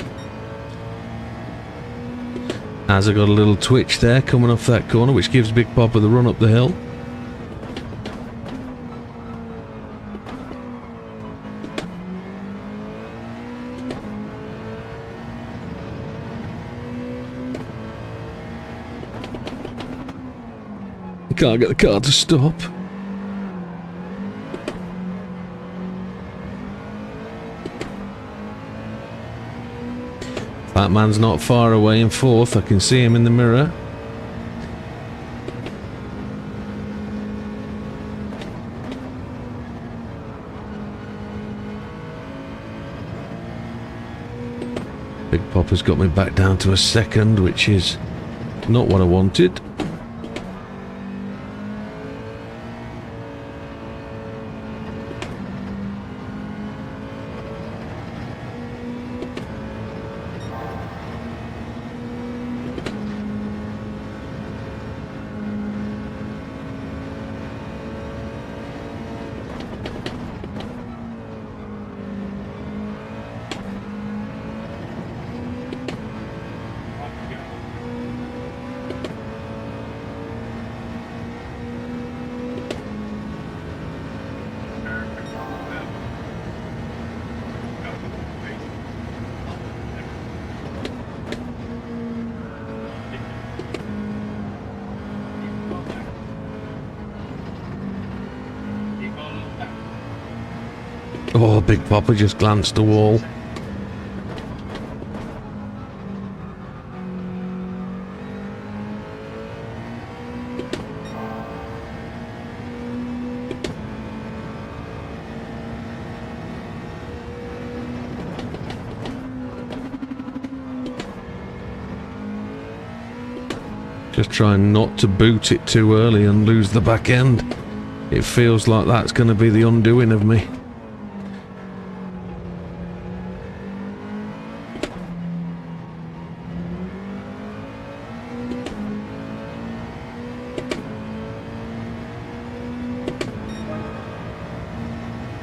As I got a little twitch there coming off that corner, which gives Big Papa the run up the hill. Can't get the car to stop. That man's not far away in fourth. I can see him in the mirror. Big Papa's got me back down to a second, which is not what I wanted. Oh, Big Papa just glanced the wall. Just trying not to boot it too early and lose the back end. It feels like that's going to be the undoing of me.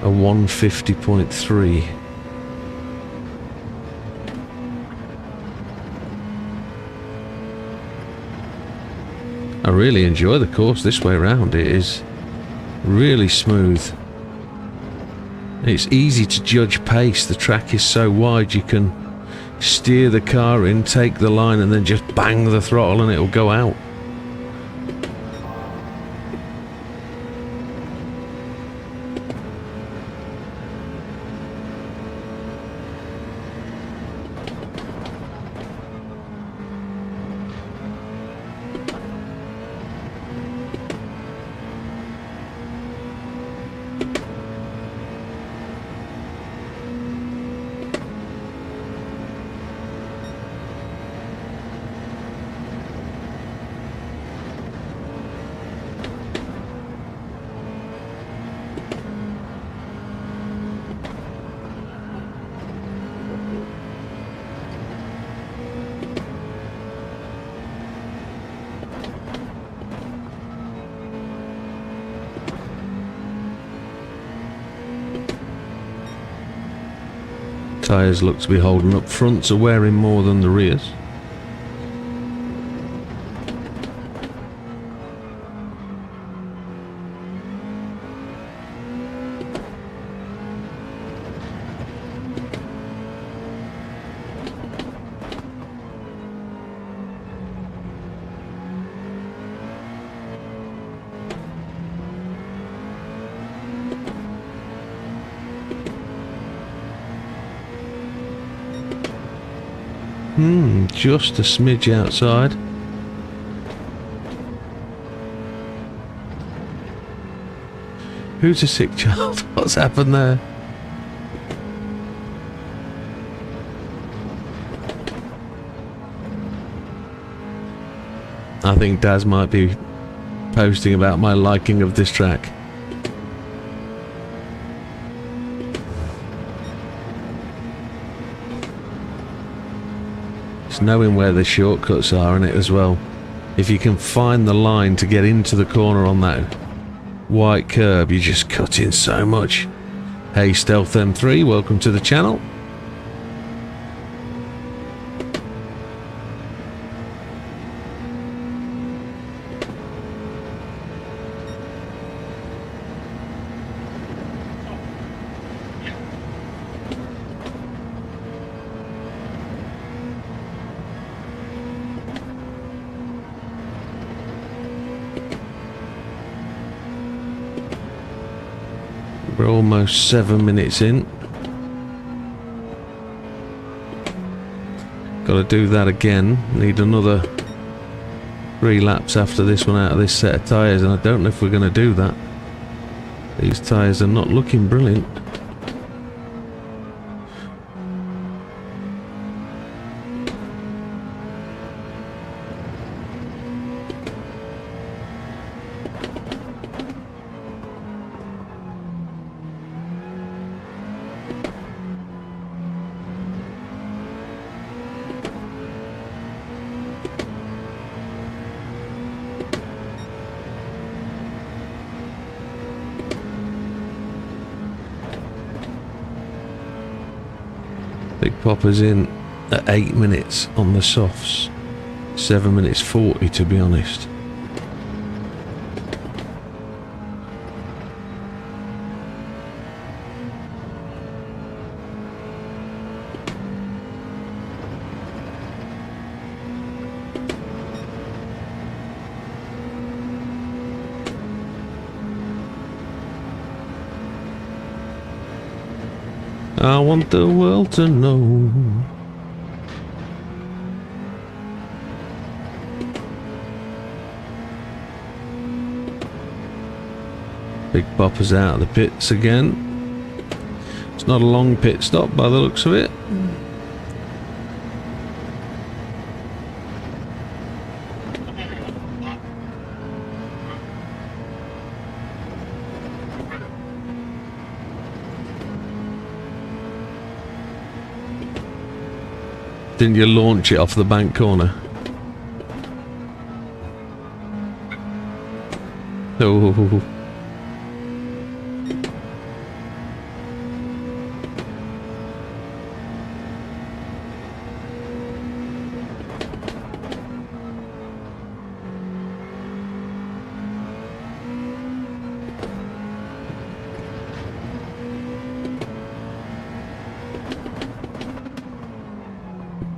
A 150.3. I really enjoy the course this way around. It is really smooth. It's easy to judge pace. The track is so wide you can steer the car in, take the line and then just bang the throttle and it'll go out. Tyres look to be holding up. Fronts are wearing more than the rears. Just a smidge outside. Who's a sick child? What's happened there? I think Daz might be posting about my liking of this track. It's knowing where the shortcuts are in it as well. If you can find the line to get into the corner on that white curb, you just cut in so much. Hey Stealth M3, welcome to the channel. We're almost 7 minutes in. Got to do that again. Need another 3 laps after this one out of this set of tyres, and I don't know if we're going to do that. These tyres are not looking brilliant. Big Popper's in at 8 minutes on the softs. 7 minutes 40 to be honest. I want the world to know. Big Popper's out of the pits again. It's not a long pit stop by the looks of it. Didn't you launch it off the bank corner? Oh.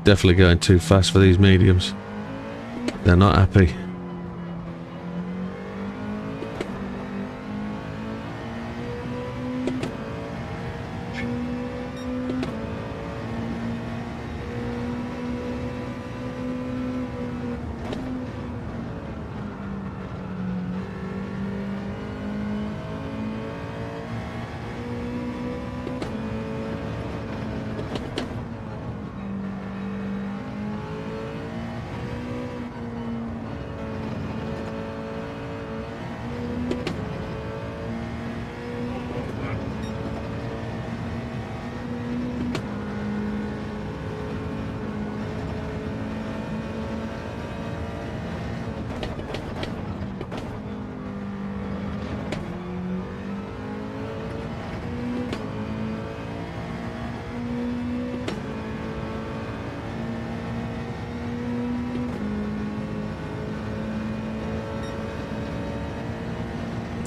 Definitely going too fast for these mediums. They're not happy.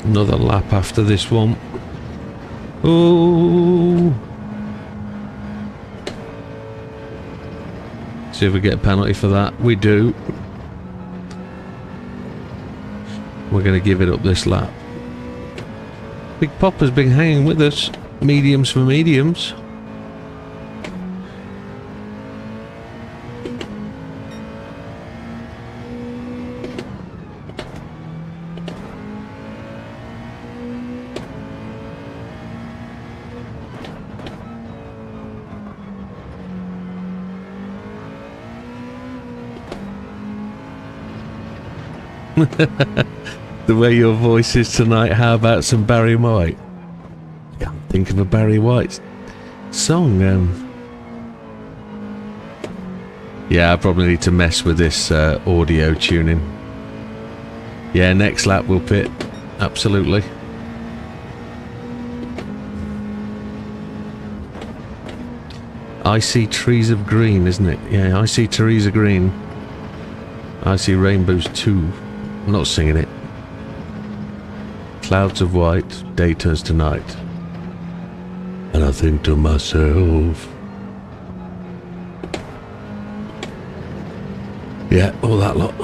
Another lap after this one. Oh! See if we get a penalty for that. We do. We're going to give it up this lap. Big Popper's been hanging with us. Mediums for mediums. The way your voice is tonight, how about some Barry White? Can't think of a Barry White song. Yeah, I probably need to mess with this audio tuning. Yeah, next lap we'll pit. Absolutely. I see trees of green, isn't it? Yeah, I see trees of green. I see rainbows too. I'm not singing it. Clouds of white, day turns to night. And I think to myself, yeah, all that lot.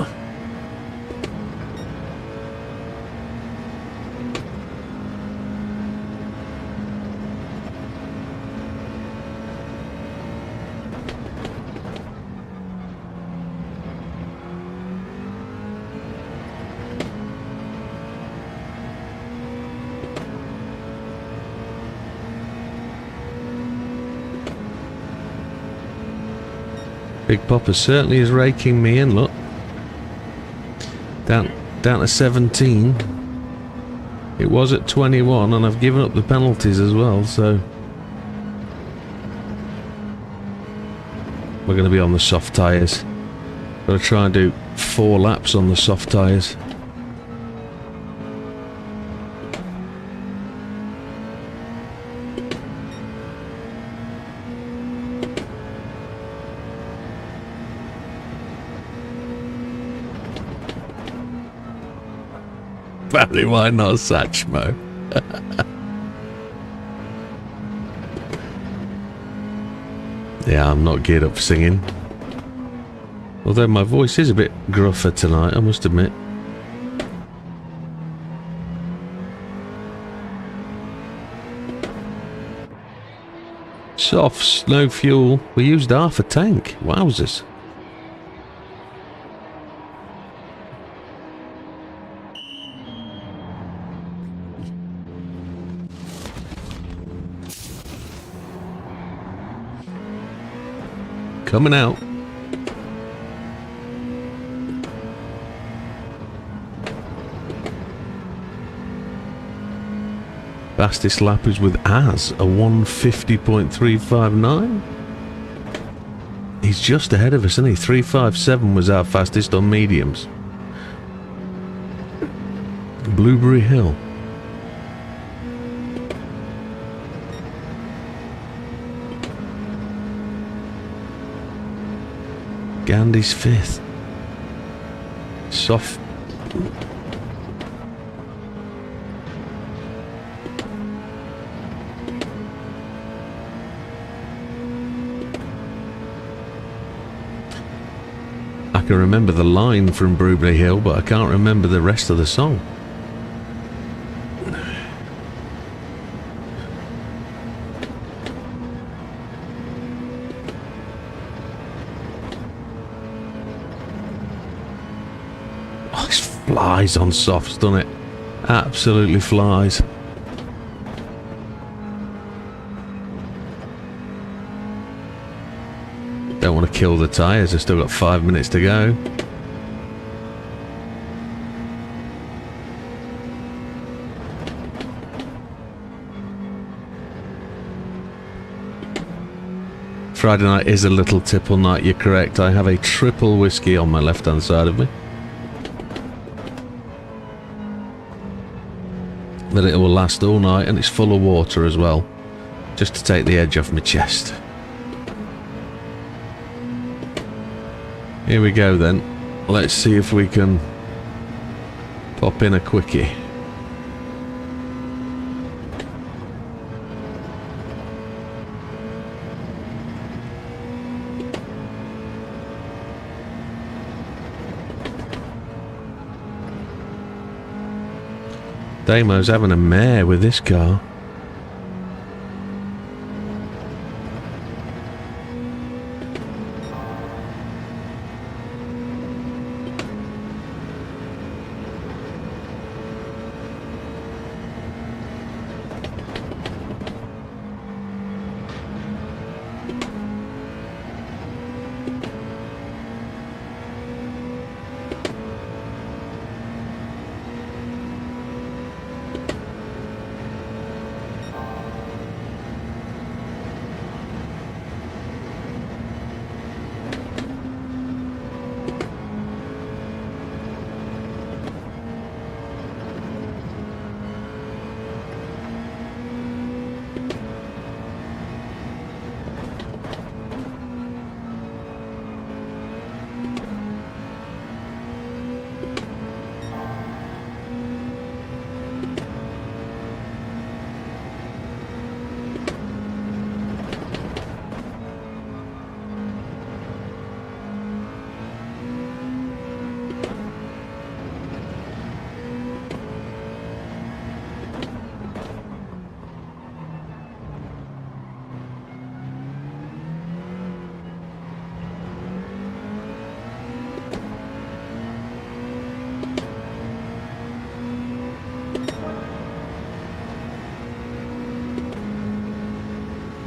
Big Popper certainly is raking me in, look. Down to 17. It was at 21 and I've given up the penalties as well, so we're going to be on the soft tyres. Got to try and do 4 laps on the soft tyres. Barry, why not Satchmo? Yeah, I'm not geared up for singing. Although my voice is a bit gruffer tonight, I must admit. Softs, no fuel. We used half a tank. Wowzers. Coming out. Fastest lap is with Az, a 150.359. He's just ahead of us, isn't he? 357 was our fastest on mediums. Blueberry Hill. Gandhi's 5th. Soft. I can remember the line from Blueberry Hill, but I can't remember the rest of the song. Flies on softs, doesn't it? Absolutely flies. Don't want to kill the tyres, I've still got 5 minutes to go. Friday night is a little tipple night, you're correct. I have a triple whiskey on my left hand side of me. That it will last all night, and it's full of water as well, just to take the edge off my chest. Here we go then. Let's see if we can pop in a quickie. Damo's having a mare with this car.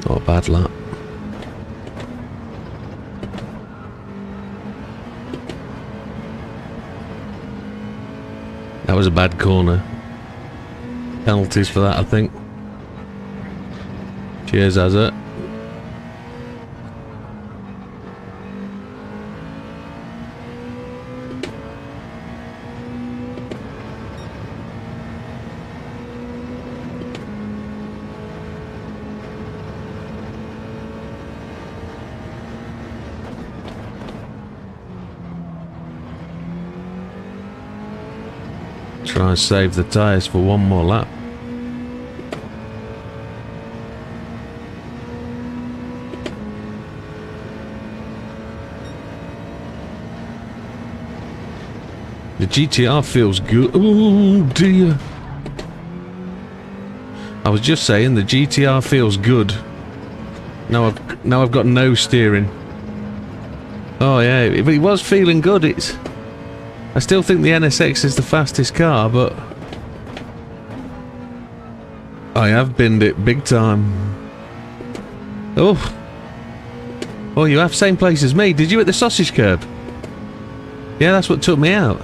Not a bad lap. That was a bad corner. Penalties for that, I think. Cheers, Hazard. Try and save the tyres for one more lap. The GTR feels good. Oh dear. I was just saying the GTR feels good. Now I've got no steering. Oh yeah, it was feeling good. I still think the NSX is the fastest car, but I have binned it big time. Oh. Oh, you have same place as me. Did you at the sausage curb? Yeah, that's what took me out.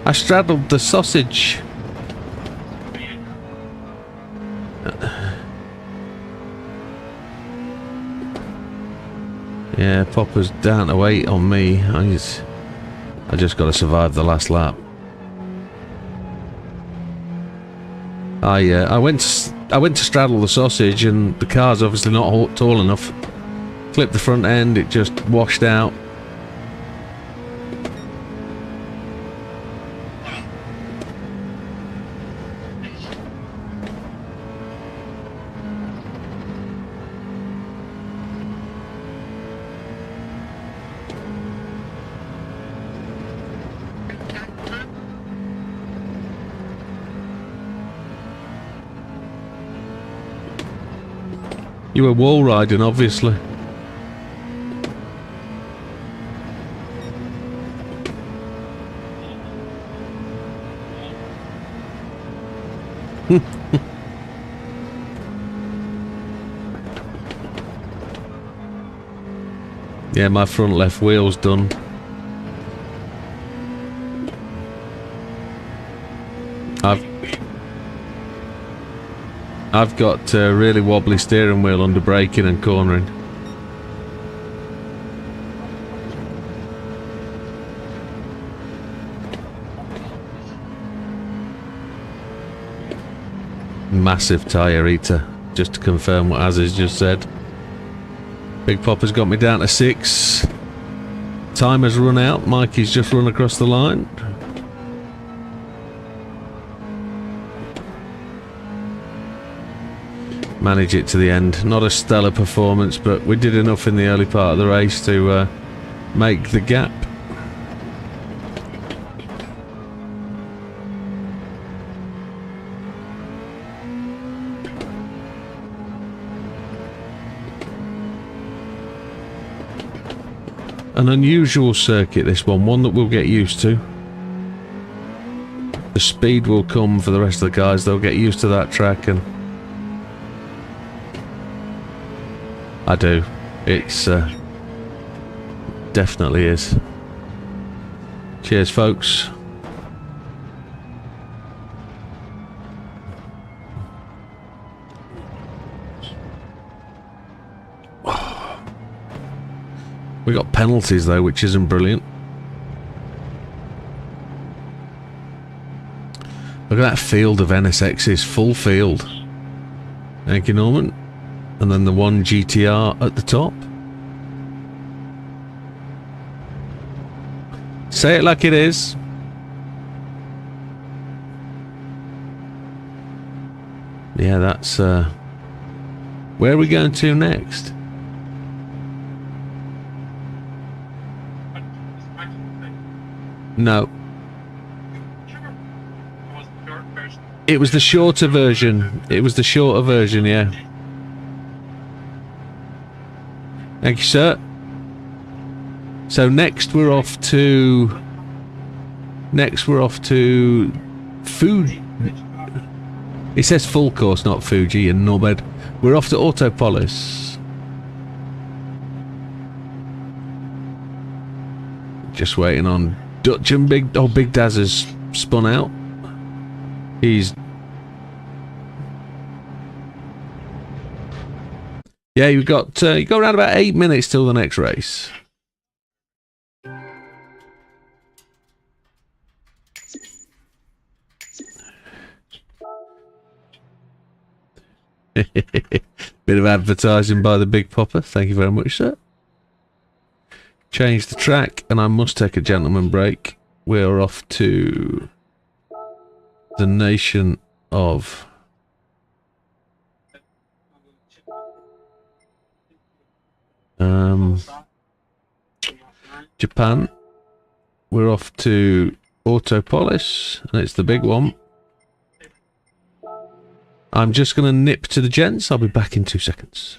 I straddled the sausage. Yeah, Popper's down to 8 on me. I just got to survive the last lap. I went to straddle the sausage, and the car's obviously not tall enough. Flipped the front end, it just washed out. You were wall riding, obviously. Yeah, my front left wheel's done. I've got a really wobbly steering wheel under braking and cornering. Massive tyre eater, just to confirm what Az's just said. Big Popper's got me down to 6. Timer's run out, Mikey's just run across the line. Manage it to the end. Not a stellar performance, but we did enough in the early part of the race to make the gap. An unusual circuit, this one that we'll get used to. The speed will come for the rest of the guys, they'll get used to that track, and I do. It's definitely is. Cheers, folks. We got penalties though, which isn't brilliant. Look at that field of NSXs, full field. Thank you, Norman. And then the one GTR at the top. Say it like it is. Yeah, that's where are we going to next? No. It was the shorter version. It was the shorter version, yeah. Thank you, sir. So next we're off to food. It says full course, not Fuji and Norbed. We're off to Autopolis. Just waiting on Dutch and Big Daz has spun out. He's... Yeah, you got around about 8 minutes till the next race. Bit of advertising by the Big Popper. Thank you very much, sir. Change the track, and I must take a gentleman break. We're off to the nation of Japan. We're off to Autopolis, and it's the big one. I'm just going to nip to the gents. I'll be back in 2 seconds.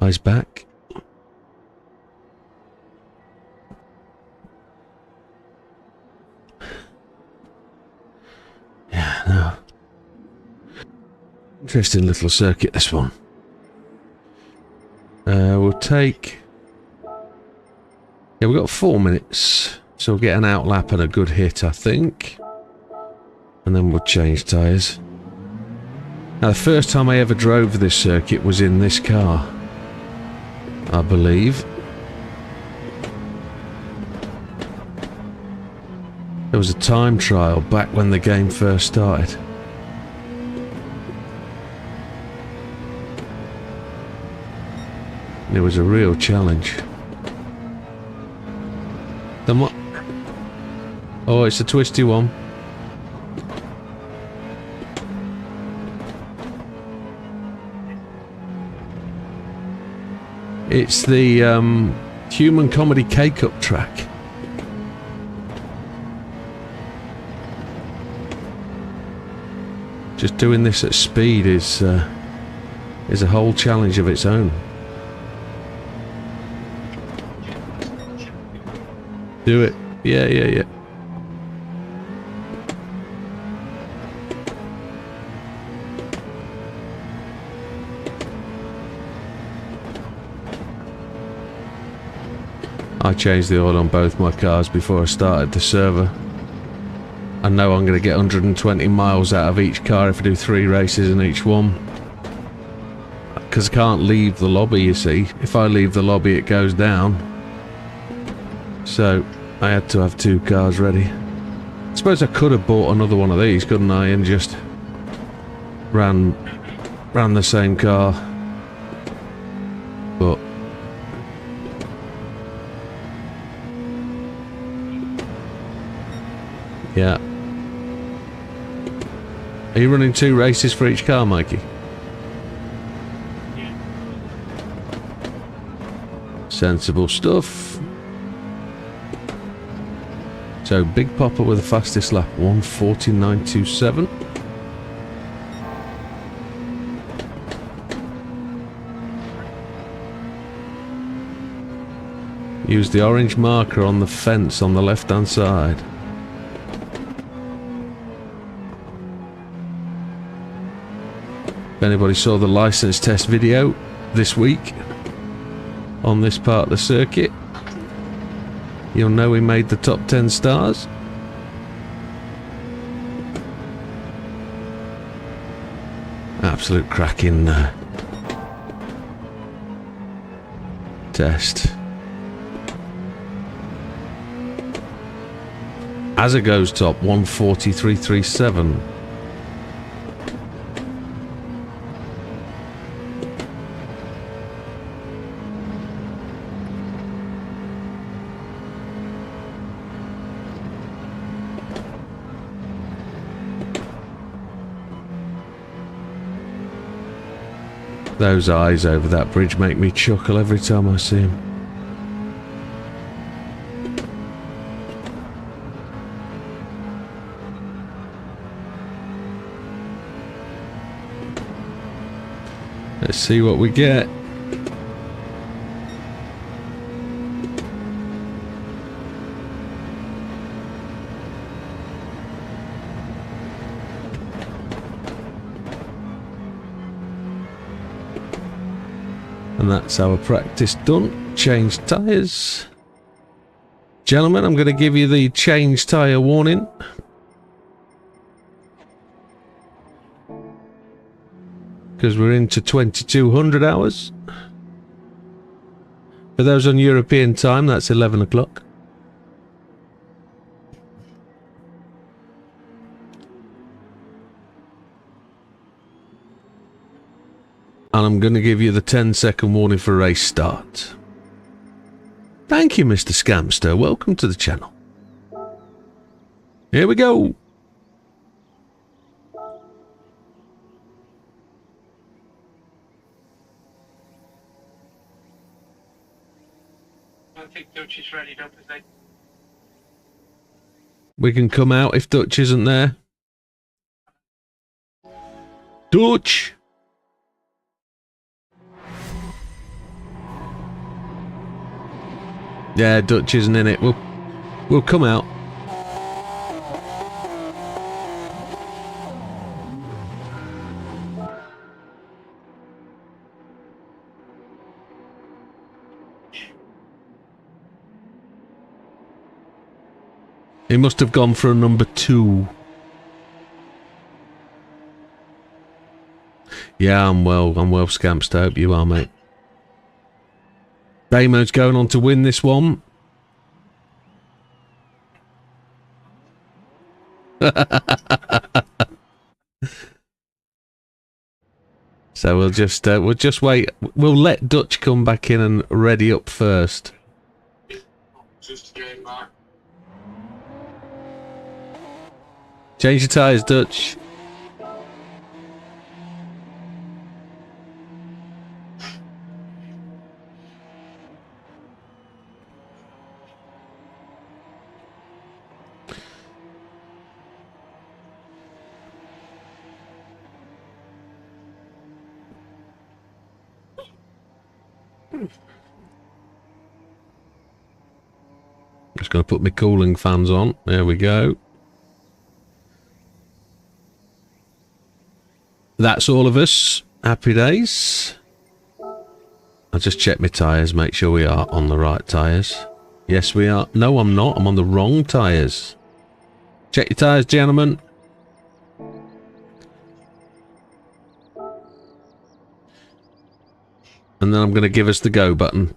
Eyes back. Yeah, no. Interesting little circuit, this one. We'll take... Yeah, we've got 4 minutes. So we'll get an outlap and a good hit, I think. And then we'll change tyres. Now, the first time I ever drove this circuit was in this car, I believe. There was a time trial back when the game first started. And it was a real challenge. Oh, it's a twisty one. It's the Human Comedy K-Cup track. Just doing this at speed is a whole challenge of its own. Do it. Yeah, yeah, yeah. I changed the oil on both my cars before I started the server. I know I'm going to get 120 miles out of each car if I do 3 races in each one. because I can't leave the lobby, you see. If I leave the lobby, it goes down. So I had to have 2 cars ready. I suppose I could have bought another one of these, couldn't I, and just ran the same car. But yeah. Are you running 2 races for each car, Mikey? Yeah. Sensible stuff. So, Big Popper with the fastest lap, 1:49.27. Use the orange marker on the fence on the left-hand side. If anybody saw the license test video this week on this part of the circuit, you'll know we made the top 10 stars. Absolute cracking test. As it goes top, 1:43.37. Those eyes over that bridge make me chuckle every time I see them. Let's see what we get. And that's our practice done. Change tyres. Gentlemen, I'm going to give you the change tyre warning. Because we're into 2200 hours. For those on European time, that's 11 o'clock. And I'm going to give you the 10-second warning for race start. Thank you, Mr. Scamster. Welcome to the channel. Here we go. I think Dutch is ready, don't you think? We can come out if Dutch isn't there. Dutch! Yeah, Dutch isn't in it. We'll come out. He must have gone for a number 2. Yeah, I'm well scamped. I hope you are, mate. Damo's going on to win this one. So we'll just wait. We'll let Dutch come back in and ready up first. Just getting back. Change your tyres, Dutch. Just going to put my cooling fans on. There we go. That's all of us. Happy days. I'll just check my tyres, make sure we are on the right tyres. Yes, we are. No, I'm not. I'm on the wrong tyres. Check your tyres, gentlemen. and then I'm going to give us the go button.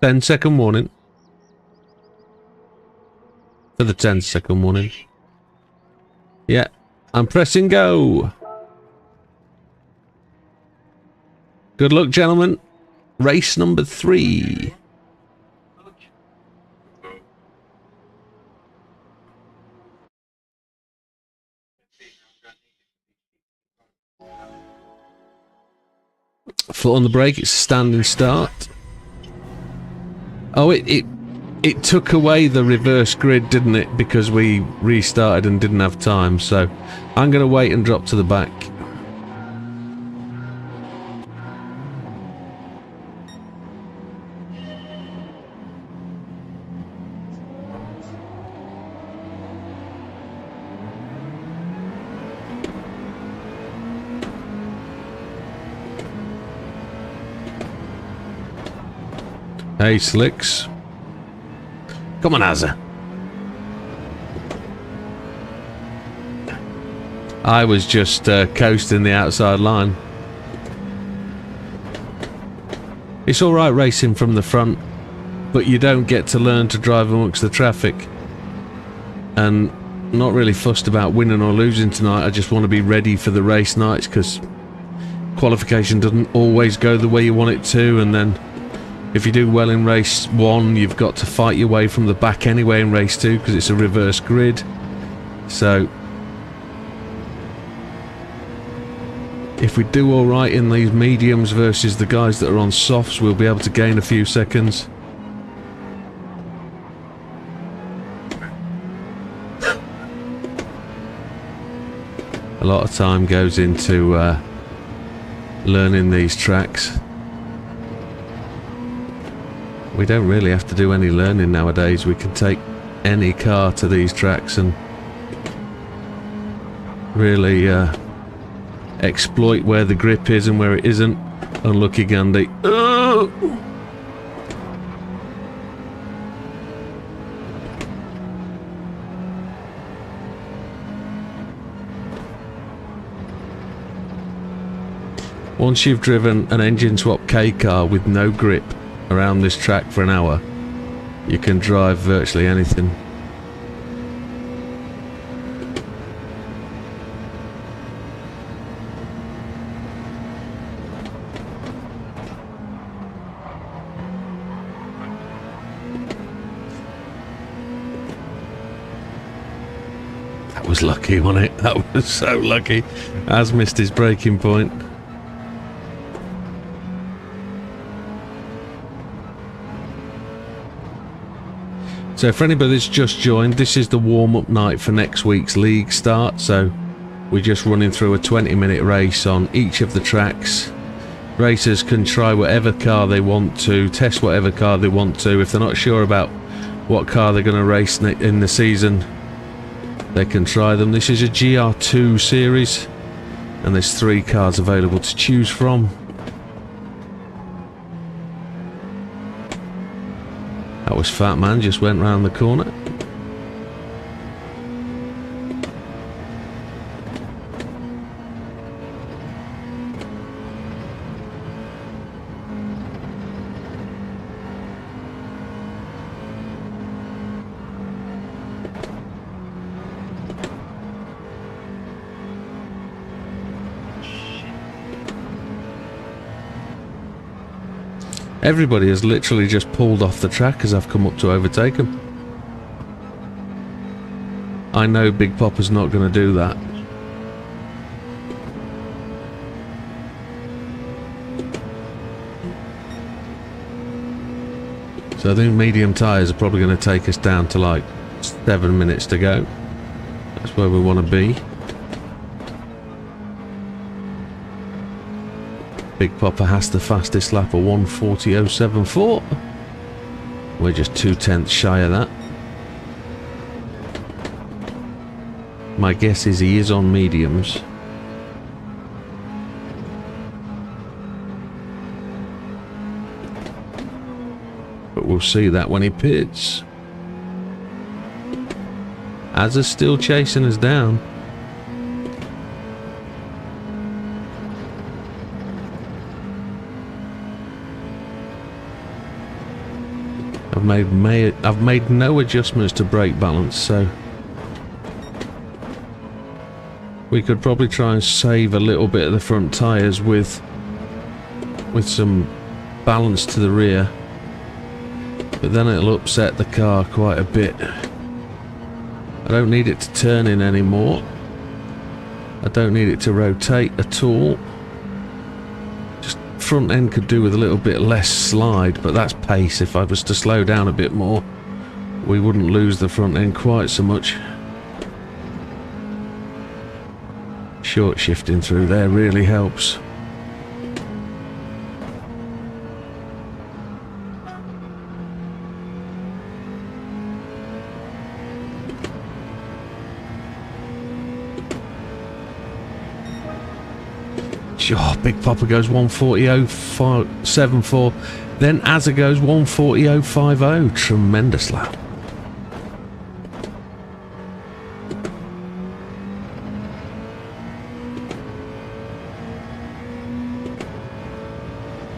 10-second warning. For the 10-second warning. Yeah, I'm pressing go. Good luck, gentlemen. Race number 3. Foot on the brake, it's a standing start. Oh, it took away the reverse grid, didn't it? Because we restarted and didn't have time, so I'm going to wait and drop to the back. Hey, Slicks. Come on, Azza. I was just coasting the outside line. It's alright racing from the front, but you don't get to learn to drive amongst the traffic. And not really fussed about winning or losing tonight. I just want to be ready for the race nights, because qualification doesn't always go the way you want it to, and then if you do well in race 1, you've got to fight your way from the back anyway in race 2 because it's a reverse grid. So if we do alright in these mediums versus the guys that are on softs, we'll be able to gain a few seconds. A lot of time goes into learning these tracks. We don't really have to do any learning nowadays. We can take any car to these tracks and really exploit where the grip is and where it isn't. Unlucky Gandhi. Oh! Once you've driven an engine swap K car with no grip around this track for an hour, you can drive virtually anything. That was lucky, wasn't it? That was so lucky. Az missed his braking point. So for anybody that's just joined, this is the warm-up night for next week's league start. So we're just running through a 20-minute race on each of the tracks. Racers can try whatever car they want to, test whatever car they want to. If they're not sure about what car they're going to race in the season, they can try them. This is a Gr2 series, and there's 3 cars available to choose from. That was Fat Man, just went round the corner. Everybody has literally just pulled off the track as I've come up to overtake them. I know Big Popper's not going to do that. So I think medium tyres are probably going to take us down to like 7 minutes to go. That's where we want to be. Big Popper has the fastest lap of 1:40.074. We're just 2/10 shy of that. My guess is he is on mediums. But we'll see that when he pits. Azza's still chasing us down. I've made no adjustments to brake balance, so we could probably try and save a little bit of the front tyres with some balance to the rear, but then it'll upset the car quite a bit. I don't need it to turn in anymore. I don't need it to rotate at all. Just front end could do with a little bit less slide, but that's pace. If I was to slow down a bit more, we wouldn't lose the front end quite so much. Short shifting through there really helps. Oh, Big Papa goes 140.074. Then Azza goes 140.050. Tremendous lap.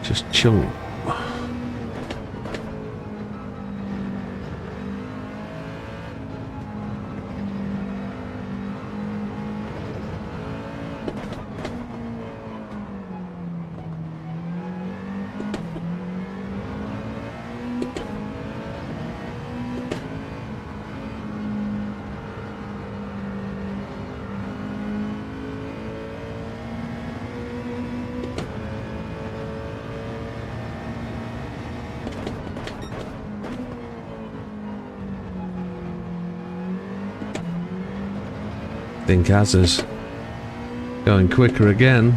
Just chunk. I think Azza's going quicker again.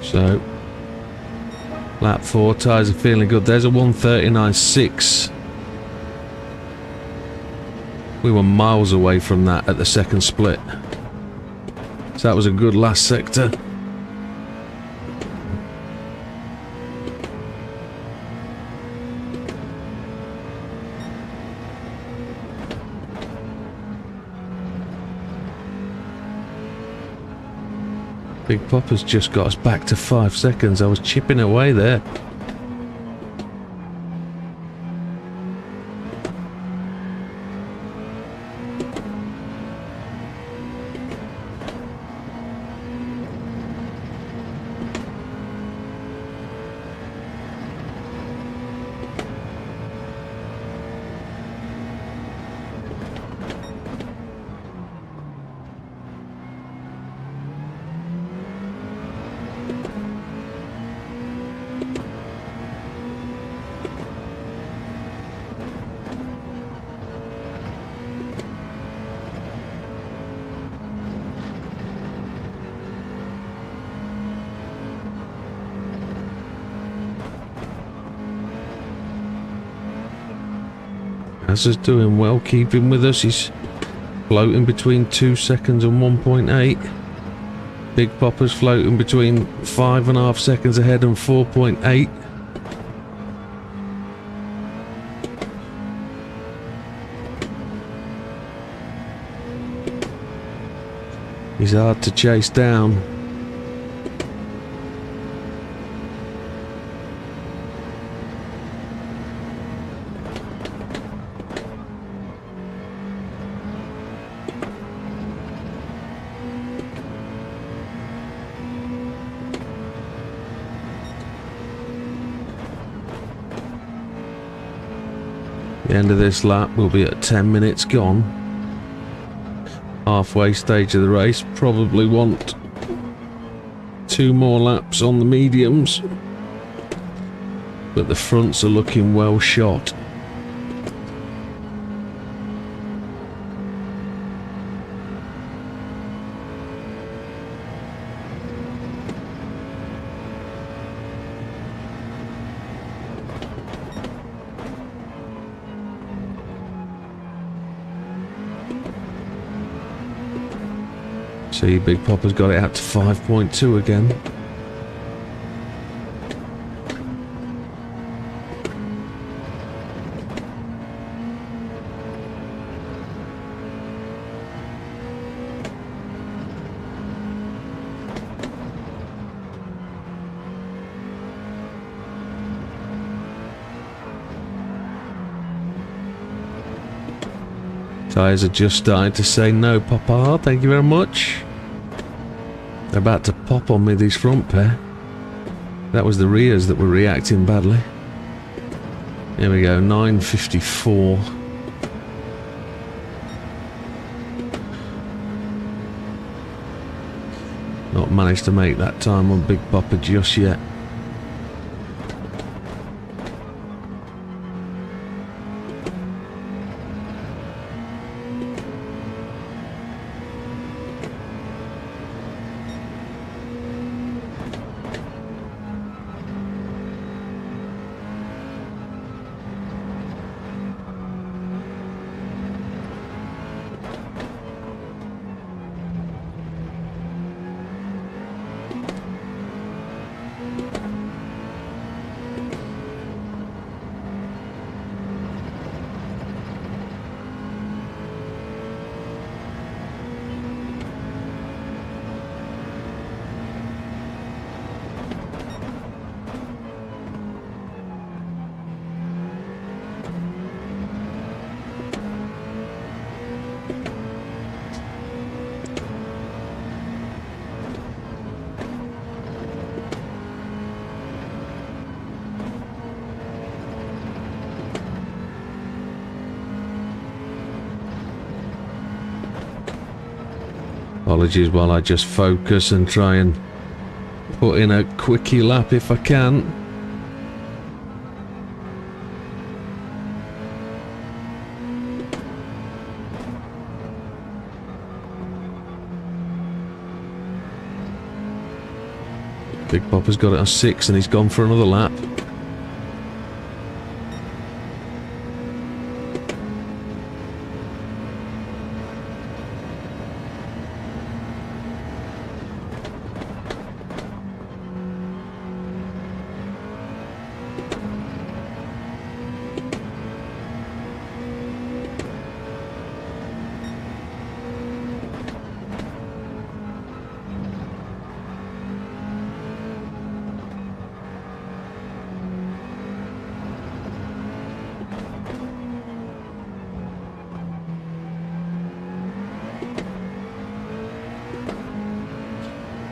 So, lap 4, tyres are feeling good. There's a 139.6. We were miles away from that at the second split. So that was a good last sector. Big Papa's just got us back to 5 seconds. I was chipping away there. Azza's doing well, keeping with us. He's floating between 2 seconds and 1.8. Big Papa's floating between 5.5 seconds ahead and 4.8. He's hard to chase down. The end of this lap will be at 10 minutes gone. Halfway stage of the race. Probably want 2 more laps on the mediums, but the fronts are looking well shot. See, Big Popper's got it out to 5.2 again. Tyres are just starting to say no, Papa, thank you very much. They're about to pop on me, these front pair. That was the rears that were reacting badly. Here we go, 9.54. Not managed to make that time on Big Popper just yet. Apologies while I just focus and try and put in a quickie lap if I can. Big Popper's got it on 6 and he's gone for another lap.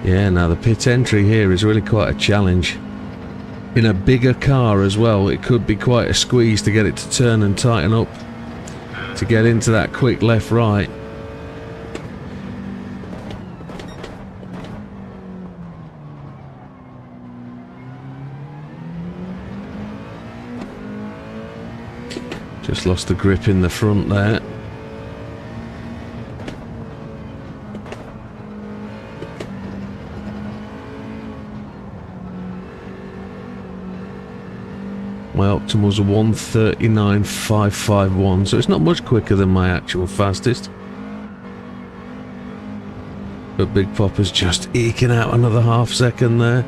Yeah, now the pit entry here is really quite a challenge. In a bigger car as well, it could be quite a squeeze to get it to turn and tighten up to get into that quick left-right. Just lost the grip in the front there. My optimal's a 1:39.551, so it's not much quicker than my actual fastest. But Big Popper's just eking out another half second there.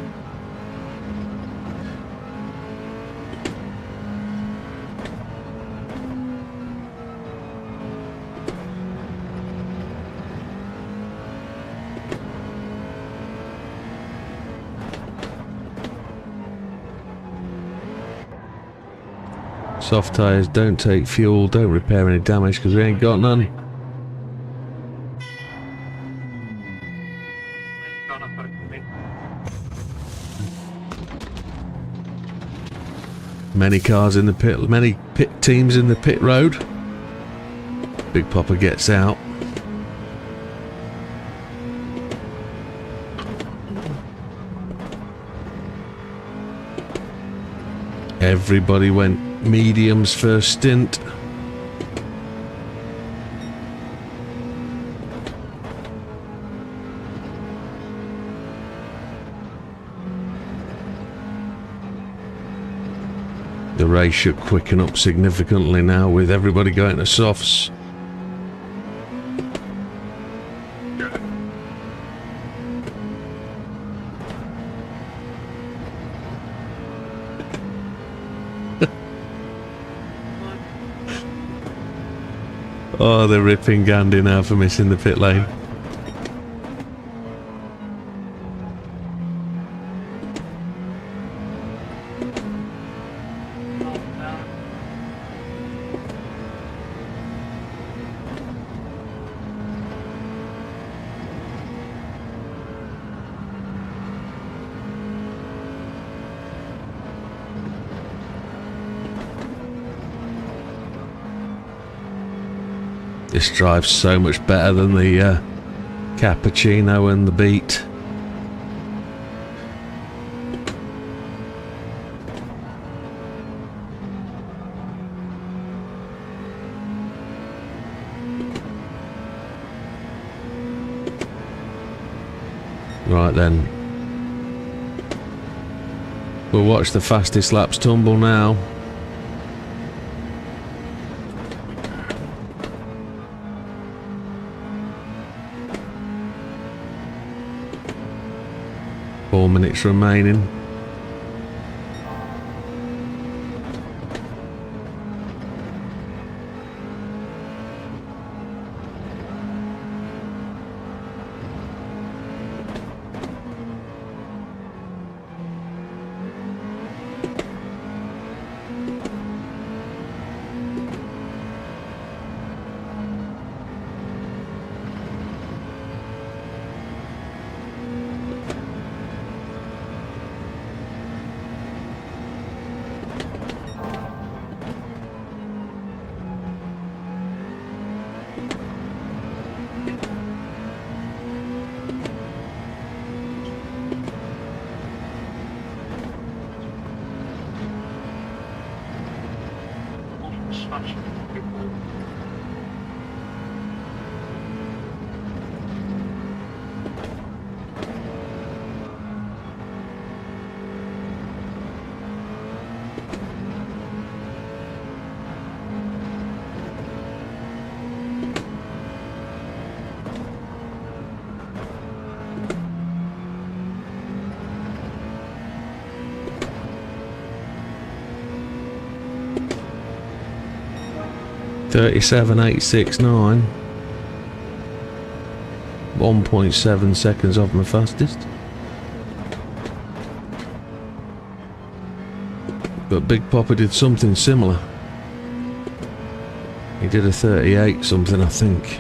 Soft tyres don't take fuel, don't repair any damage because we ain't got none. Many cars in the pit, many pit teams in the pit road. Big Popper gets out. Everybody went mediums first stint. The race should quicken up significantly now with everybody going to softs. Oh, they're ripping Gandhi now for missing the pit lane. This drives so much better than the cappuccino and the beat. Right then. We'll watch the fastest laps tumble now. Four minutes remaining. Smash. 37.869. 1.7 seconds off my fastest. But Big Papa did something similar. He did a 38 something, I think.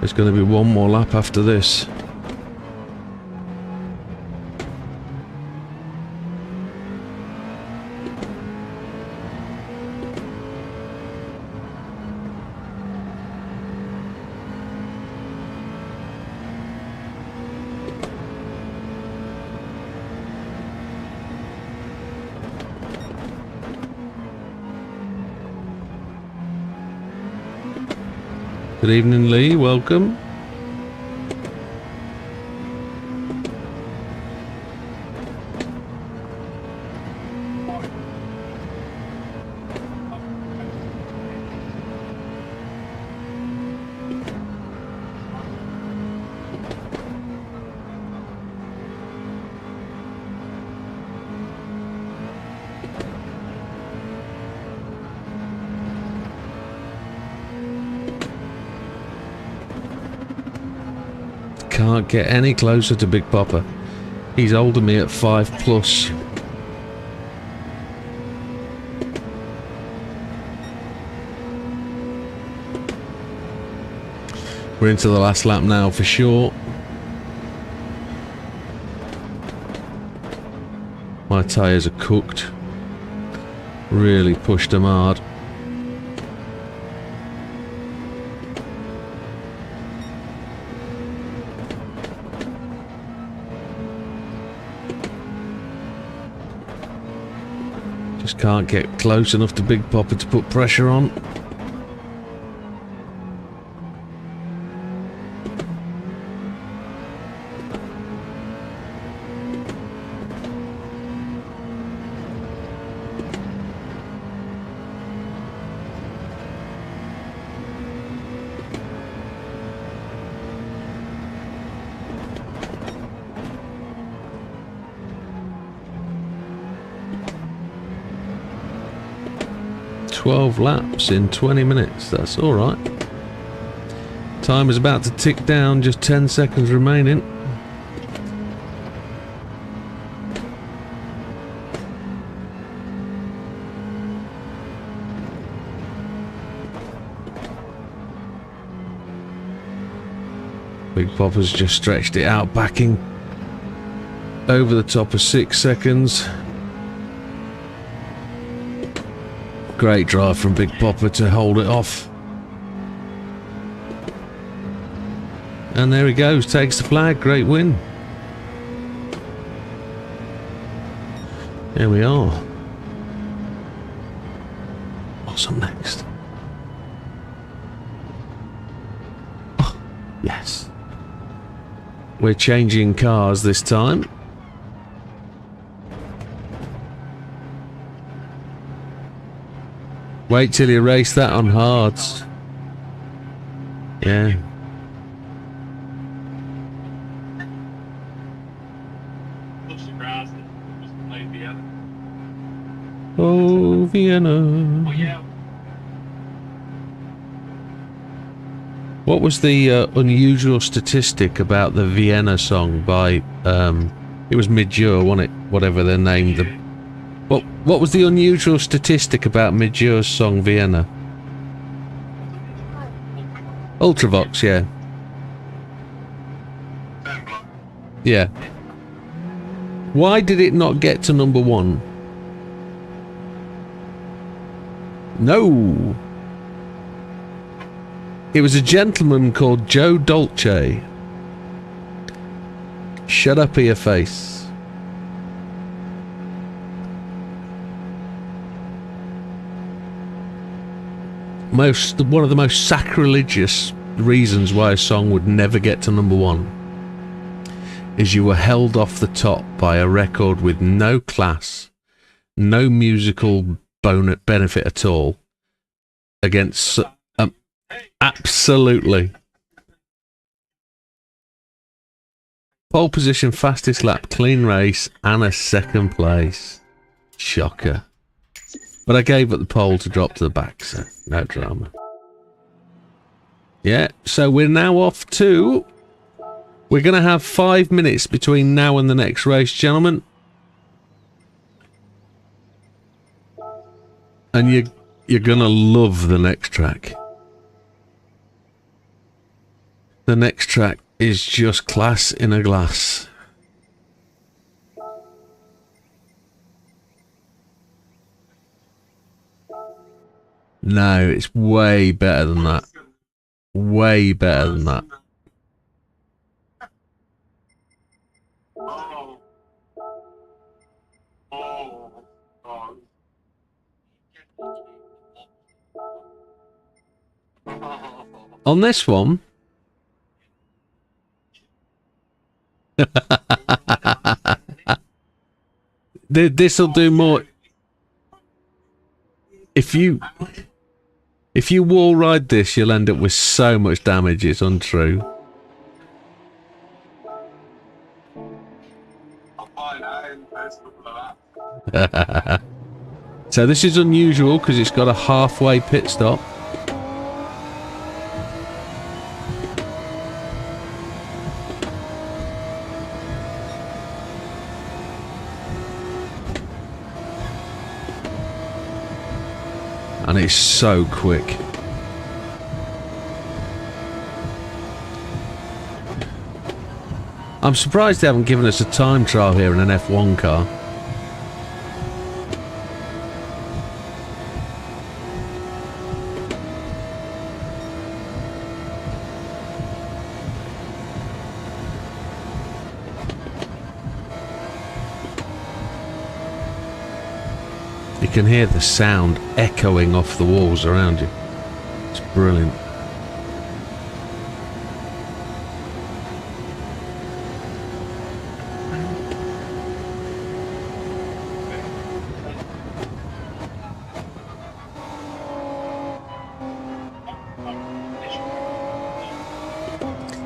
There's going to be one more lap after this. Good evening, Lee. Welcome. Can't get any closer to Big Papa. He's older me at 5+. We're into the last lap now for sure. My tyres are cooked. Really pushed them hard. Just can't get close enough to Big Papa to put pressure on. 12 laps in 20 minutes. That's alright. Time is about to tick down, just 10 seconds remaining. Big Popper's just stretched it out, backing over the top of 6 seconds. Great drive from Big Popper to hold it off. And there he goes, takes the flag, great win. Here we are. What's up next? Oh, yes. We're changing cars this time. Wait till you race that on hards. Yeah. Oh, Vienna. Oh, yeah. What was the unusual statistic about the Vienna song by, it was Midjour, wasn't it? Whatever they named them. What was the unusual statistic about Midjour's song Vienna? Ultravox, yeah. Yeah. Why did it not get to number 1? No. It was a gentleman called Joe Dolce. Shut up, your face. One of the most sacrilegious reasons why a song would never get to number 1 is you were held off the top by a record with no class, no musical benefit at all, against absolutely pole position, fastest lap, clean race, and a 2nd place. Shocker. But I gave up the pole to drop to the back, so no drama. Yeah, so we're now off to... We're going to have 5 minutes between now and the next race, gentlemen. And you're going to love the next track. The next track is just class in a glass. No, it's way better than that. Way better than that. Oh. Oh. Oh. On this one... This'll do more... If you wall ride this, you'll end up with so much damage, it's untrue. So this is unusual because it's got a halfway pit stop. And it's so quick. I'm surprised they haven't given us a time trial here in an F1 car. You can hear the sound echoing off the walls around you. It's brilliant.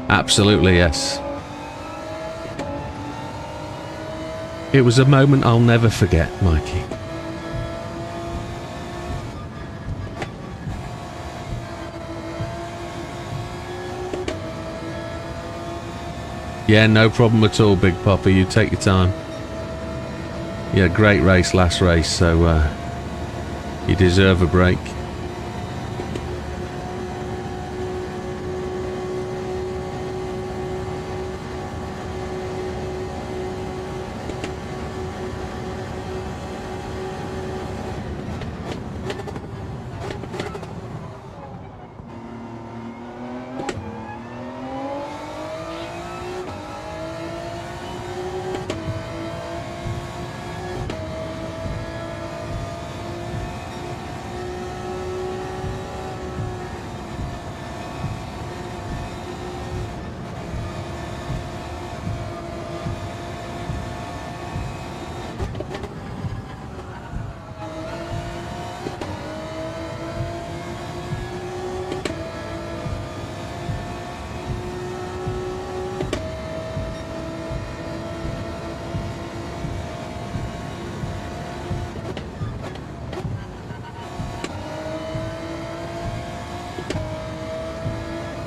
Absolutely, yes. It was a moment I'll never forget, Mikey. Yeah, no problem at all, Big Papa. You take your time. Yeah, great race last race, so you deserve a break.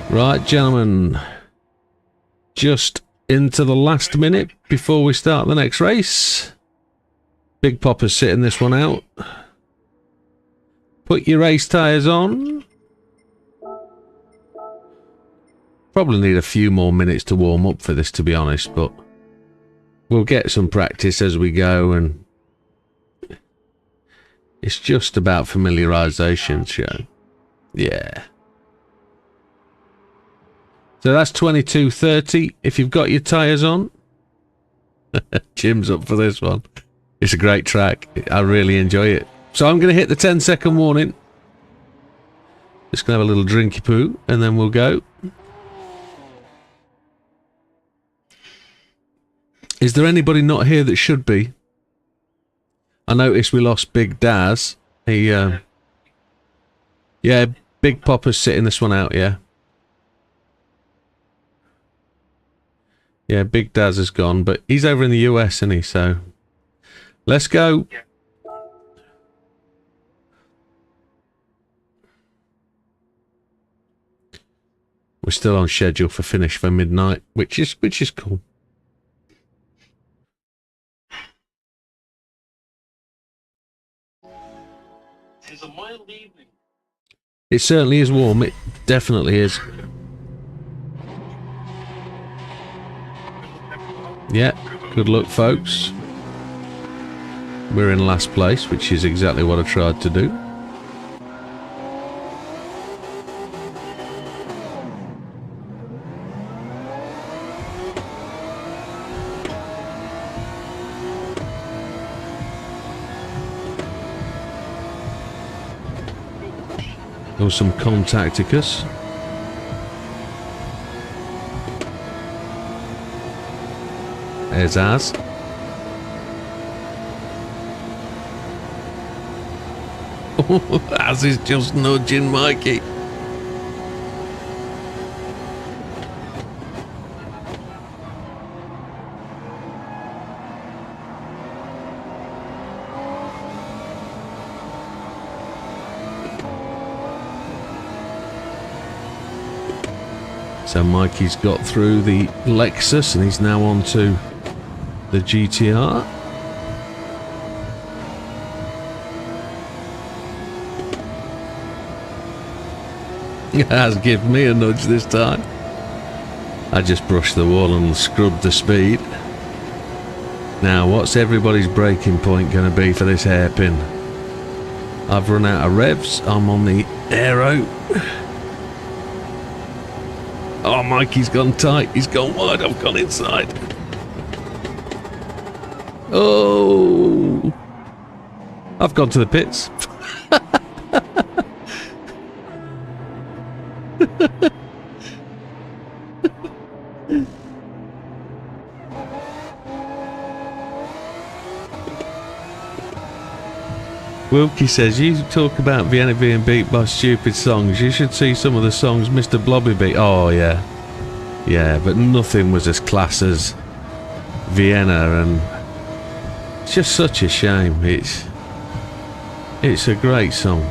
Right, gentlemen, just into the last minute before we start the next race. Big Papa's sitting this one out. Put your race tyres on. Probably need a few more minutes to warm up for this, to be honest, but we'll get some practice as we go, and it's just about familiarisation, show. Yeah. So that's 22:30 if you've got your tyres on. Jim's up for this one. It's a great track. I really enjoy it. So I'm going to hit the 10-second warning. Just going to have a little drinky poo and then we'll go. Is there anybody not here that should be? I noticed we lost Big Daz. He, yeah, Big Papa's sitting this one out, yeah. Yeah, Big Daz has gone, but he's over in the US, isn't he? So, let's go. Yeah. We're still on schedule for finish for midnight, which is cool. It is a mild evening. It certainly is warm. It definitely is. Yeah, good luck, folks. We're in last place, which is exactly what I tried to do. There was some Contacticus. There's Az. Az is just nudging Mikey. So Mikey's got through the Lexus and he's now on to the GTR. He has given me a nudge this time. I just brushed the wall and scrubbed the speed. Now, what's everybody's braking point going to be for this hairpin? I've run out of revs. I'm on the aero. Oh, Mikey's gone tight. He's gone wide. I've gone inside. Oh, I've gone to the pits. Wilkie says, you talk about Vienna being beat by stupid songs. You should see some of the songs Mr. Blobby beat. Oh, yeah. Yeah, but nothing was as class as Vienna, and it's just such a shame. It's a great song.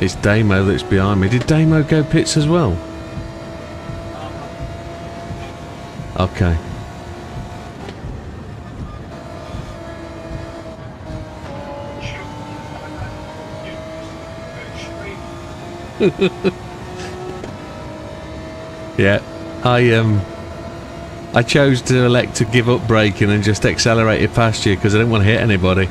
It's Damo that's behind me. Did Damo go pits as well? Okay. Yeah, I chose to elect to give up braking and just accelerate it past you because I didn't want to hit anybody.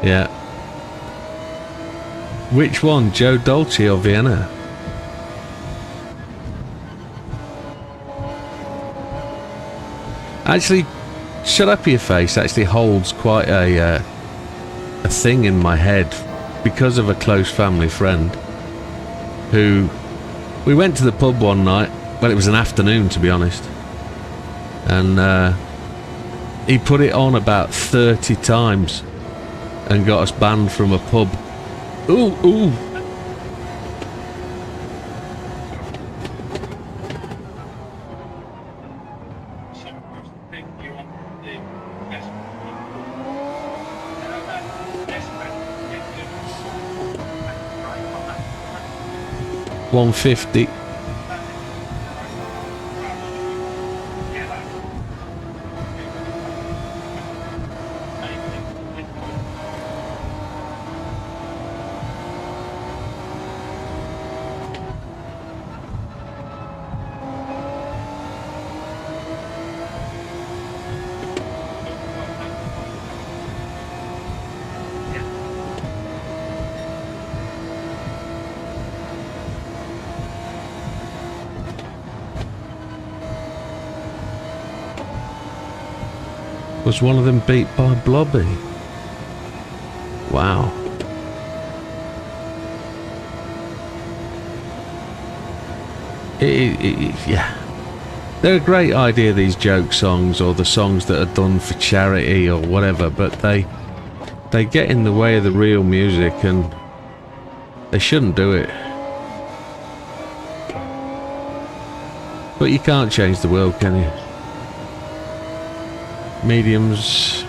Yeah. Which one, Joe Dolce or Vienna? Actually, Shut Up Your Face actually holds quite a thing in my head because of a close family friend who we went to the pub one night. Well, it was an afternoon, to be honest, and he put it on about 30 times and got us banned from a pub. Ooh, ooh. $150. Was one of them beat by Blobby? Wow. Yeah. They're a great idea, these joke songs, or the songs that are done for charity or whatever, but they get in the way of the real music, and they shouldn't do it. But you can't change the world, can you? Mediums.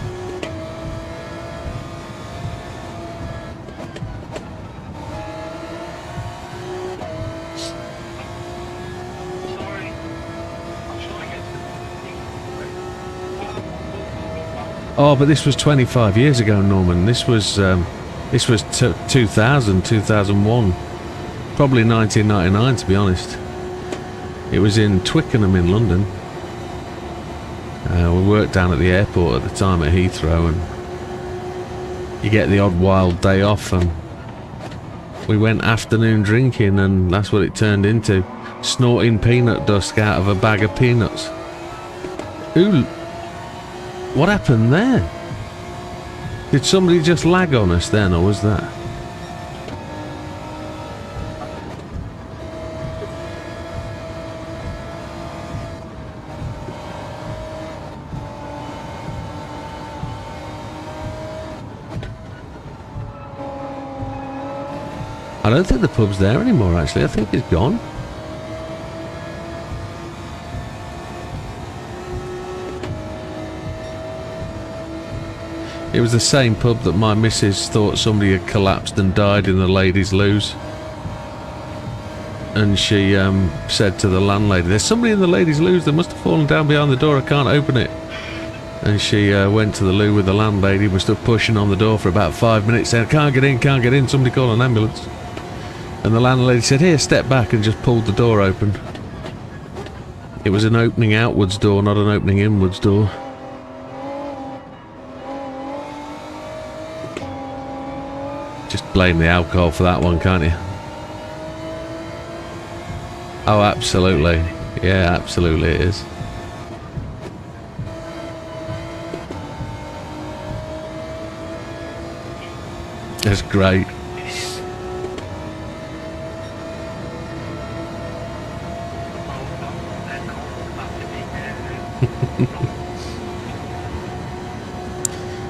Oh, but this was 25 years ago, Norman. This was 2000, 2001, probably 1999, to be honest. It was in Twickenham in London. We worked down at the airport at the time at Heathrow, and you get the odd wild day off, and we went afternoon drinking, and that's what it turned into. Snorting peanut dust out of a bag of peanuts. Ooh, what happened there? Did somebody just lag on us then, or was that? I don't think the pub's there anymore, actually. I think it's gone. It was the same pub that my missus thought somebody had collapsed and died in the ladies' loos. And she said to the landlady, "There's somebody in the ladies' loos. They must have fallen down behind the door. I can't open it." And she went to the loo with the landlady. We stood pushing on the door for about 5 minutes, saying, can't get in, somebody call an ambulance. And the landlady said, "Here, step back," and just pulled the door open. It was an opening outwards door, not an opening inwards door. Just blame the alcohol for that one, can't you? Oh, absolutely. Yeah, absolutely it is. That's great.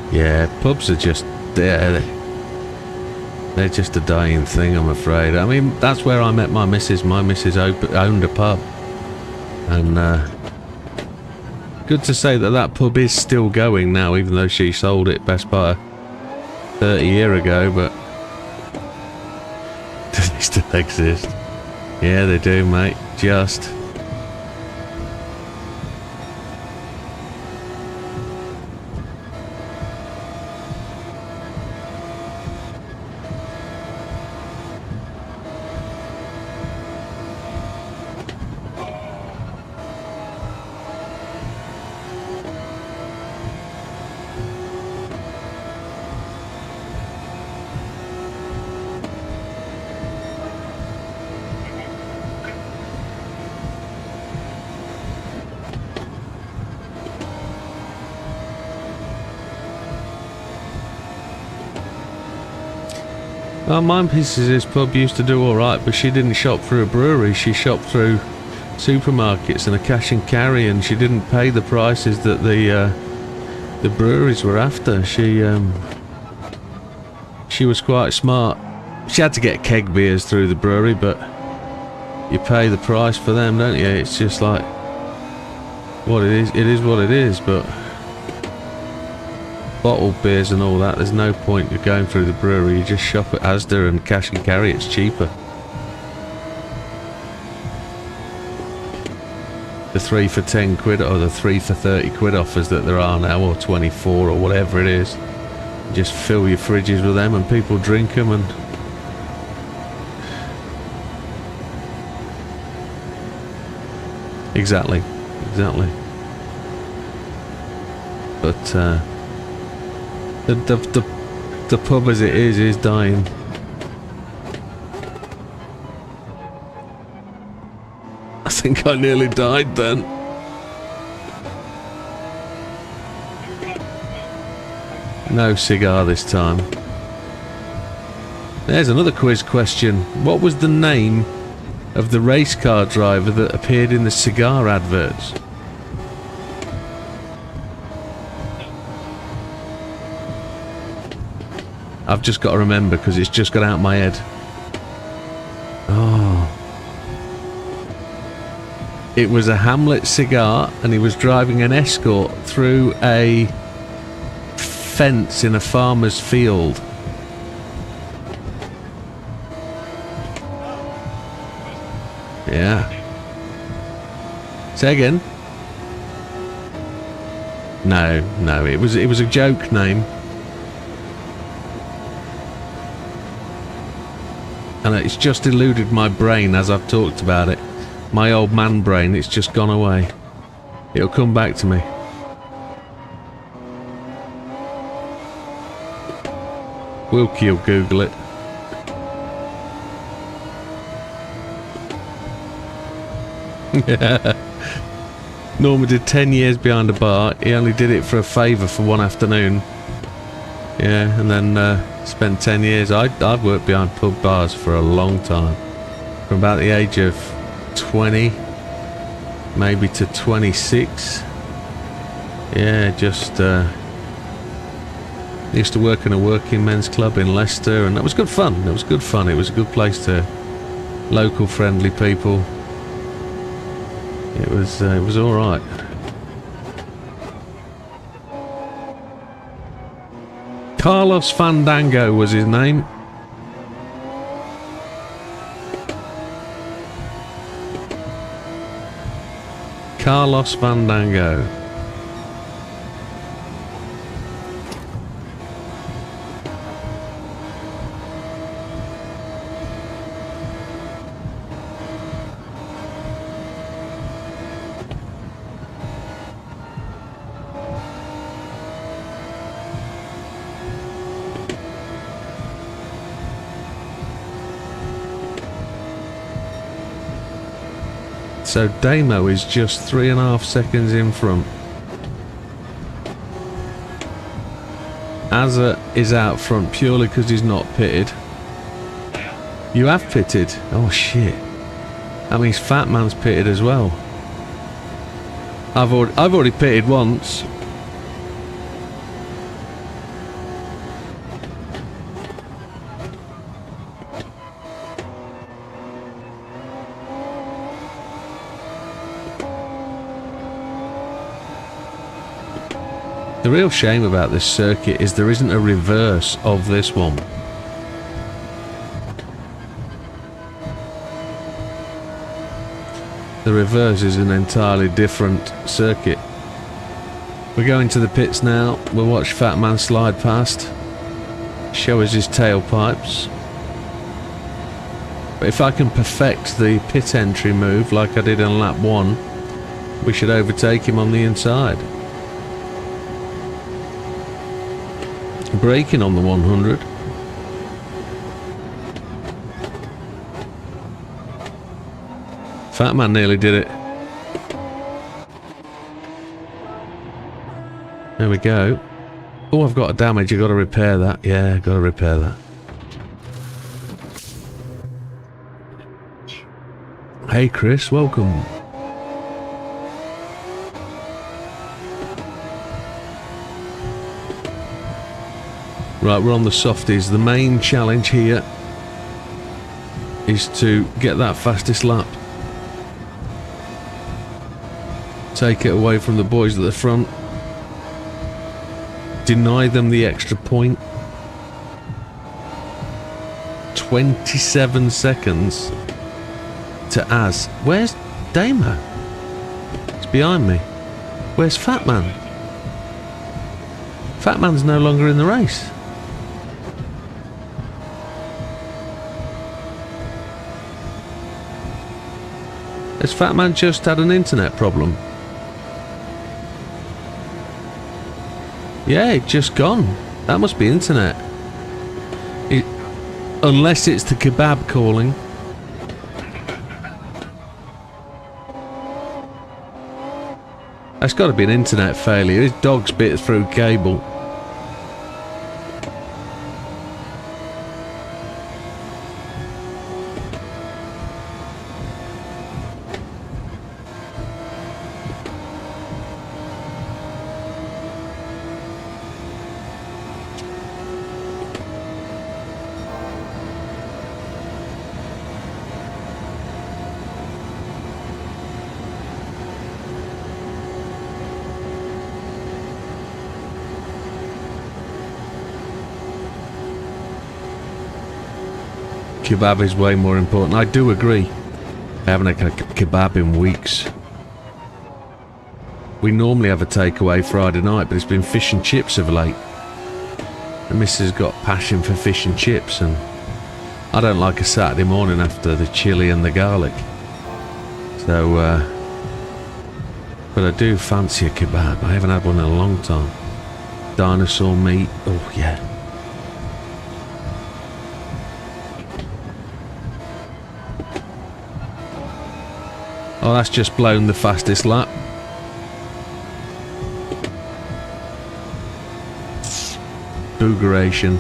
Yeah, pubs are just there. They're just a dying thing, I'm afraid. I mean, that's where I met my missus. My missus owned a pub. And good to say that that pub is still going now, even though she sold it best part 30 years ago, but they still exist. Yeah, they do, mate. Just. Well, my missus's pub used to do alright, but she didn't shop through a brewery. She shopped through supermarkets and a cash and carry, and she didn't pay the prices that the breweries were after. She was quite smart. She had to get keg beers through the brewery, but you pay the price for them, don't you? It's just like what it is. It is what it is, but bottled beers and all that, there's no point of going through the brewery. You just shop at Asda and cash and carry, it's cheaper. The 3 for 10 quid or the 3 for 30 quid offers that there are now, or 24 or whatever it is. You just fill your fridges with them and people drink them, and exactly. But the pub as it is dying. I think I nearly died then. No cigar this time. There's another quiz question. What was the name of the race car driver that appeared in the cigar adverts? I've just got to remember because it's just got out my head. Oh. It was a Hamlet cigar and he was driving an Escort through a fence in a farmer's field. Yeah. Say again? No, it was a joke name. And it's just eluded my brain as I've talked about it. My old man brain, it's just gone away. It'll come back to me. Wilkie'll Google it. Norman did 10 years behind a bar. He only did it for a favour for one afternoon. Yeah, and then spent 10 years. I've worked behind pub bars for a long time. From about the age of 20, maybe to 26. Yeah, just used to work in a working men's club in Leicester, and that was good fun. It was good fun. It was a good place to local friendly people. It was all right. Carlos Fandango was his name. Carlos Fandango. So Damo is just 3.5 seconds in front. Azza is out front purely because he's not pitted. You have pitted? Oh shit. That means Fat Man's pitted as well. I've already pitted once. The real shame about this circuit is there isn't a reverse of this one. The reverse is an entirely different circuit. We're going to the pits now. We'll watch Fat Man slide past, show us his tailpipes. But if I can perfect the pit entry move like I did on lap 1, we should overtake him on the inside. Braking on the 100. Fat Man nearly did it. There we go. Oh, I've got a damage. I've got to repair that. Yeah, I've got to repair that. Hey Chris, welcome. Right, we're on the softies. The main challenge here is to get that fastest lap. Take it away from the boys at the front. Deny them the extra point. 27 seconds to Az. Where's Damo? It's behind me. Where's Fat Man? Fat Man's no longer in the race. Has Fat Man just had an internet problem? Yeah, it's just gone. That must be internet. Unless it's the kebab calling. That's got to be an internet failure. His dog's bit through cable. Kebab is way more important. I do agree. I haven't had a kebab in weeks. We normally have a takeaway Friday night, but it's been fish and chips of late. The missus got passion for fish and chips, and I don't like a Saturday morning after the chili and the garlic. So, but I do fancy a kebab. I haven't had one in a long time. Dinosaur meat. Oh, yeah. Oh, that's just blown the fastest lap. Boogeration.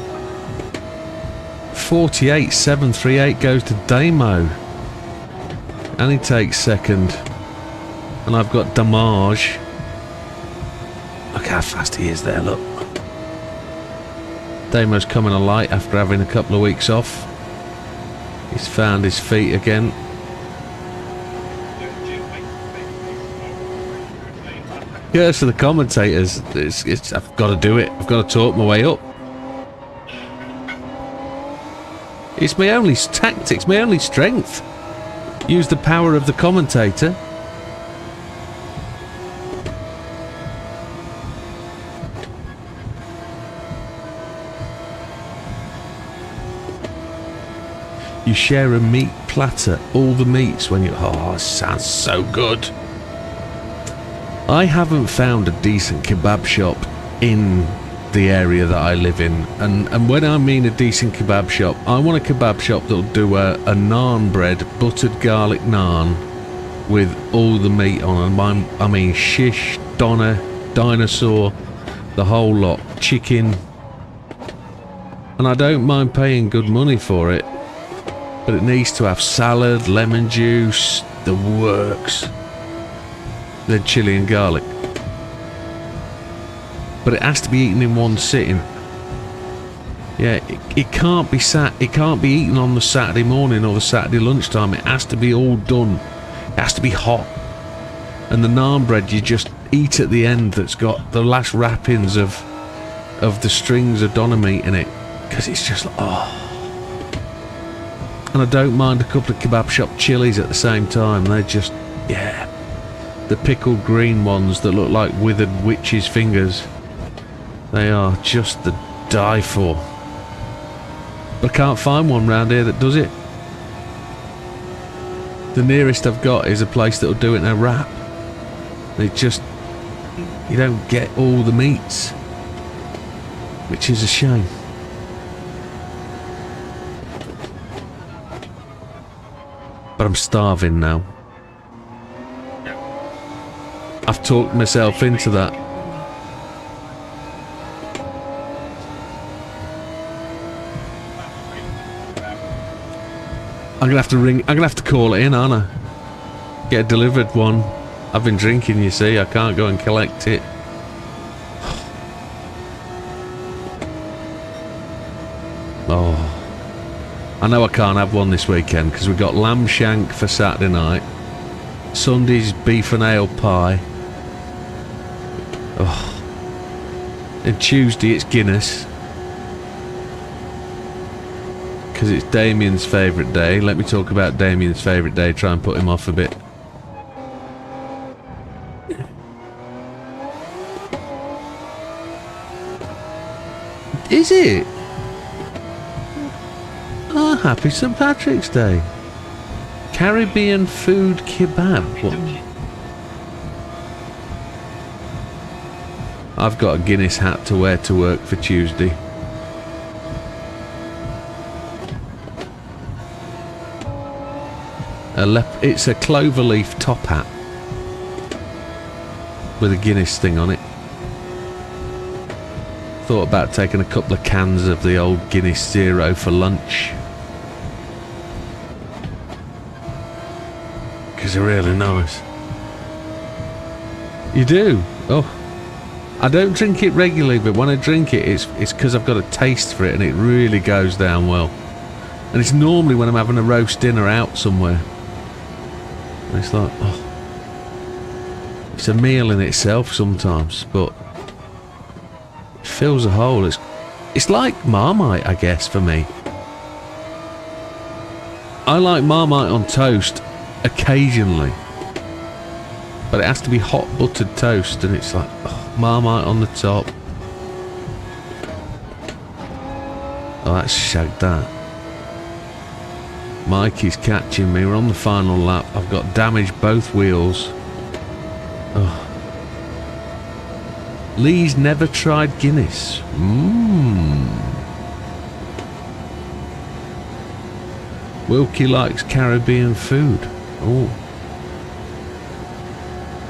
48.738 goes to Damo. And he takes second. And I've got Damage. Look how fast he is there, look. Damo's coming alight after having a couple of weeks off. He's found his feet again. Curse for the commentators. I've got to do it. I've got to talk my way up. It's my only tactics, my only strength. Use the power of the commentator. You share a meat platter, all the meats when you... Oh, it sounds so good. I haven't found a decent kebab shop in the area that I live in, and when I mean a decent kebab shop, I want a kebab shop that'll do a naan bread, buttered garlic naan with all the meat on them. I mean shish, doner, dinosaur, the whole lot, chicken, and I don't mind paying good money for it, but it needs to have salad, lemon juice, the works. Then chili and garlic. But it has to be eaten in one sitting. Yeah, it can't be eaten on the Saturday morning or the Saturday lunchtime. It has to be all done. It has to be hot. And the naan bread you just eat at the end that's got the last wrappings of the strings of doner meat in it. Because it's just like, oh. And I don't mind a couple of kebab shop chilies at the same time. They're just, yeah. The pickled green ones that look like withered witches' fingers. They are just the die for. But I can't find one round here that does it. The nearest I've got is a place that'll do it in a wrap. It just, you don't get all the meats, which is a shame. But I'm starving now. I've talked myself into that. I'm gonna have to ring. I'm gonna have to call it in, aren't I? Get a delivered one. I've been drinking, you see. I can't go and collect it. Oh, I know I can't have one this weekend because we've got lamb shank for Saturday night. Sunday's beef and ale pie. Oh. And Tuesday it's Guinness. Because it's Damien's favourite day. Let me talk about Damien's favourite day, try and put him off a bit. Is it? Oh, happy St. Patrick's Day. Caribbean food kebab. What? I've got a Guinness hat to wear to work for Tuesday. It's a cloverleaf top hat with a Guinness thing on it. Thought about taking a couple of cans of the old Guinness Zero for lunch. Because they're really nice. You do? Oh. I don't drink it regularly, but when I drink it, it's because I've got a taste for it and it really goes down well. And it's normally when I'm having a roast dinner out somewhere. And it's like, oh. It's a meal in itself sometimes, but it fills a hole. It's like Marmite, I guess, for me. I like Marmite on toast occasionally. But it has to be hot buttered toast, and it's like, oh, Marmite on the top. Oh, that's shagged that. Mikey's catching me. We're on the final lap. I've got damaged both wheels. Oh. Lee's never tried Guinness. Wilkie likes Caribbean food. Oh.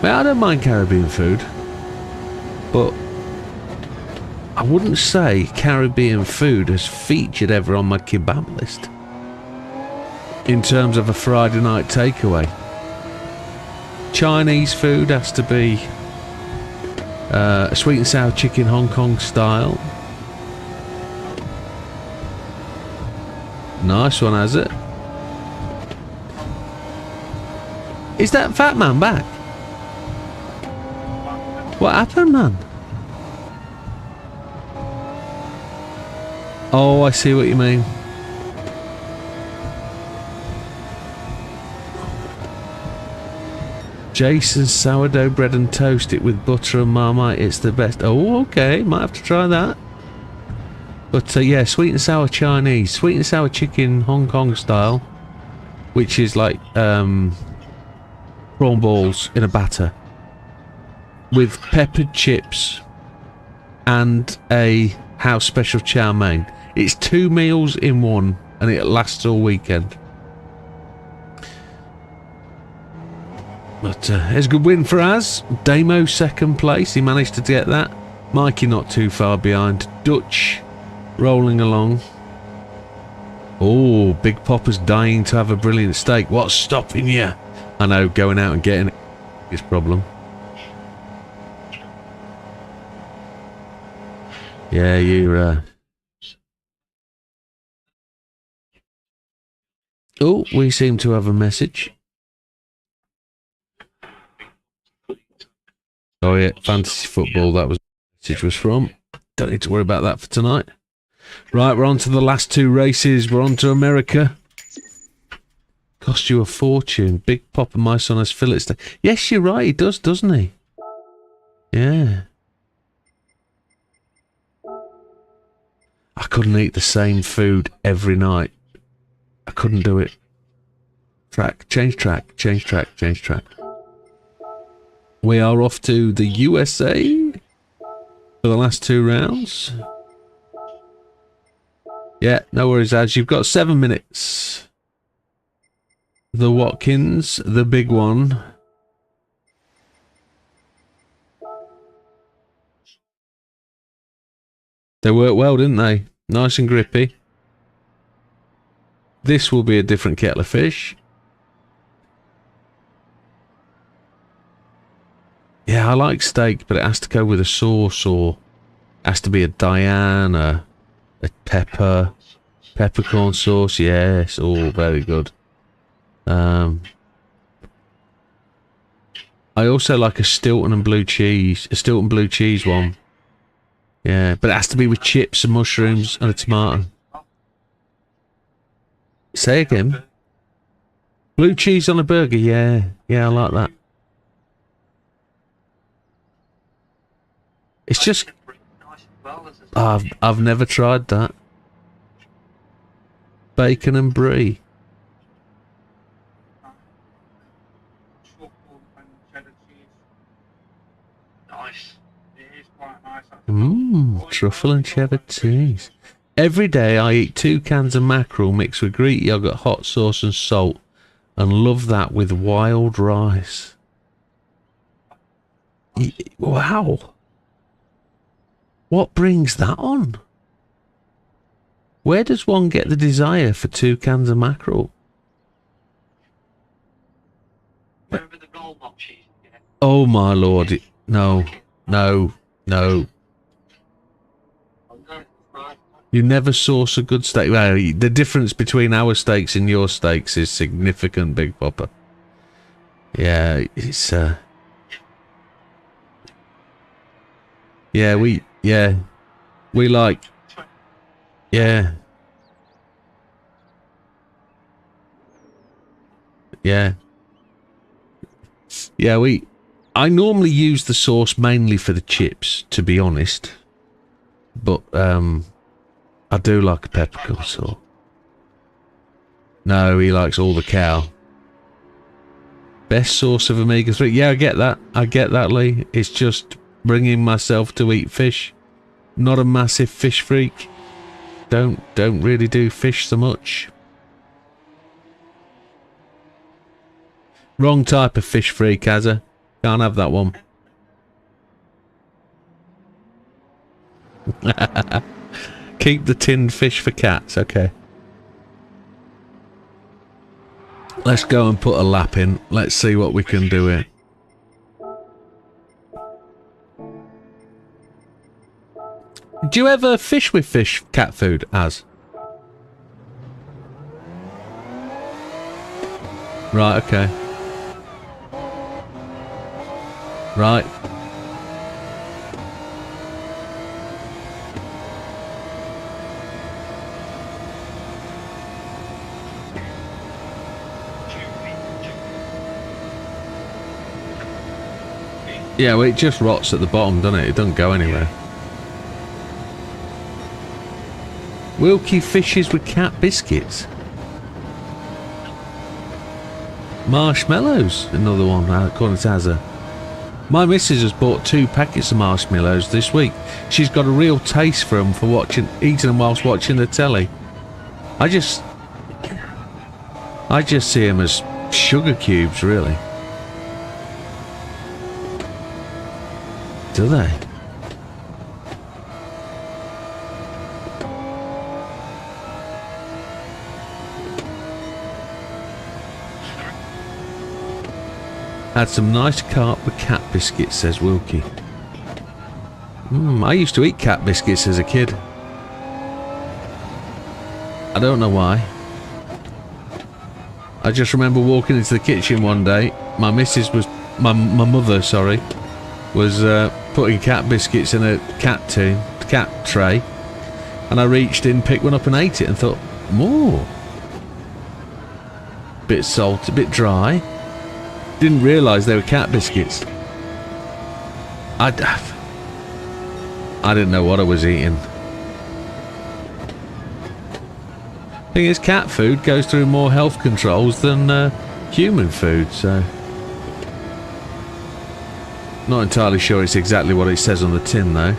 Well, I don't mind Caribbean food, but I wouldn't say Caribbean food has featured ever on my kebab list in terms of a Friday night takeaway. Chinese food has to be sweet and sour chicken Hong Kong style. Nice one, has it? Is that fat man back? What happened, man? Oh, I see what you mean. Jason's sourdough bread and toast it with butter and Marmite. It's the best. Oh, okay. Might have to try that. But yeah, sweet and sour Chinese. Sweet and sour chicken Hong Kong style. Which is like prawn balls in a batter. With peppered chips and a house special chow mein. It's 2 meals in one and it lasts all weekend. But it's a good win for us. Damo second place, he managed to get that. Mikey not too far behind. Dutch rolling along. Oh, Big Popper's dying to have a brilliant steak. What's stopping you? I know, going out and getting it is problem. Yeah, you're... Oh, we seem to have a message. Oh yeah, fantasy football, that was the message was from. Don't need to worry about that for tonight. Right, we're on to the last two races. We're on to America. Cost you a fortune. Big Papa, my son has fillet steak. Yes, you're right, he does, doesn't he? Yeah. I couldn't eat the same food every night. I couldn't do it. Track, change track, change track, change track. We are off to the USA for the last two rounds. Yeah, no worries, Az. You've got 7 minutes. The Watkins, the big one. They worked well, didn't they? Nice and grippy. This will be a different kettle of fish. Yeah, I like steak, but it has to go with a sauce, or has to be a Diane, a peppercorn sauce. Yes, all very good. I also like a Stilton and blue cheese, one. Yeah, but it has to be with chips and mushrooms and a tomato. Say again. Blue cheese on a burger, yeah. Yeah, I like that. It's just... I've never tried that. Bacon and brie. Mmm, truffle and cheddar cheese. Every day I eat 2 cans of mackerel mixed with Greek yogurt, hot sauce and salt, and love that with wild rice. Wow. What brings that on? Where does one get the desire for 2 cans of mackerel? Remember the roll mop cheese? Yeah. Oh my lord. No. No. No. You never sauce a good steak. Well, the difference between our steaks and your steaks is significant, Big Papa. Yeah, it's yeah, we like, yeah. Yeah. Yeah, I normally use the sauce mainly for the chips, to be honest. But, I do like a peppercorn sauce. No, he likes all the cow. Best source of omega-3. Yeah, I get that. I get that, Lee. It's just bringing myself to eat fish. Not a massive fish freak. Don't really do fish so much. Wrong type of fish freak, Azza. Can't have that one. Keep the tinned fish for cats, okay. Let's go and put a lap in. Let's see what we can do here. Do you ever fish with cat food, Az? Right, okay. Right. Yeah, well, it just rots at the bottom, doesn't it? It doesn't go anywhere. Wilkie fishes with cat biscuits. Marshmallows, another one, according to Azza. My missus has bought 2 packets of marshmallows this week. She's got a real taste for them, for eating them whilst watching the telly. I just see them as sugar cubes, really. Do they? Had some nice carp with cat biscuits, says Wilkie. I used to eat cat biscuits as a kid. I don't know why. I just remember walking into the kitchen one day. My mother, was putting cat biscuits in a cat tray, and I reached in, picked one up and ate it and thought, more. Bit salty, a bit dry. Didn't realise they were cat biscuits. I didn't know what I was eating. Thing is, cat food goes through more health controls than human food, so not entirely sure it's exactly what it says on the tin though.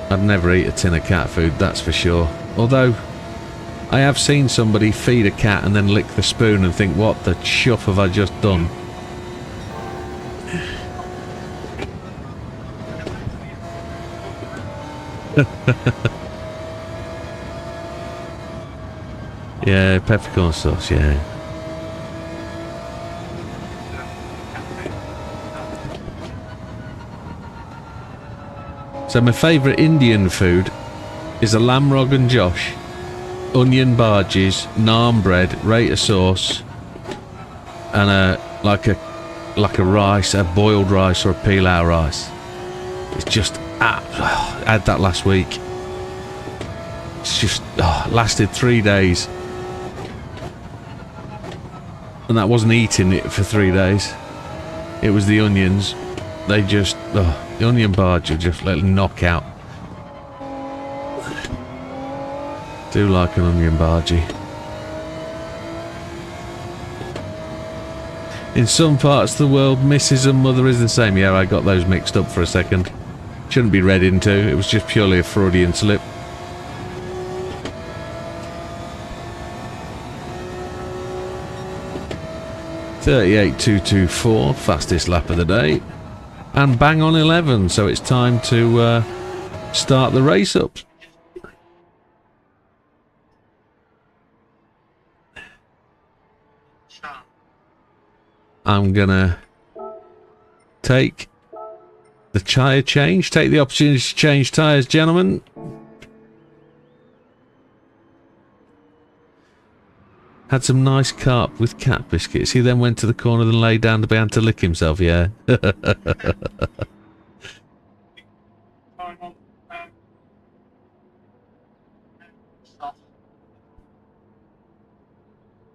I'd never eat a tin of cat food, that's for sure. Although I have seen somebody feed a cat and then lick the spoon and think, what the chuff have I just done? Yeah, peppercorn sauce, yeah. So my favourite Indian food is a lamb rogan josh, onion bhajis, naan bread, raita sauce, and like a rice, a boiled rice or a pilau rice. It's just I had that last week. It's just lasted 3 days, and that wasn't eating it for 3 days. It was the onions. They just the onion bhaji just let them knock out. Do like an onion bhaji. In some parts of the world, Mrs. and Mother is the same. Yeah, I got those mixed up for a second. Shouldn't be read into. It was just purely a Freudian slip. .38.224, fastest lap of the day. And bang on 11, so it's time to start the race up. I'm gonna take the tyre change, take the opportunity to change tyres, gentlemen. Had some nice carp with cat biscuits. He then went to the corner and lay down to be able to lick himself, yeah.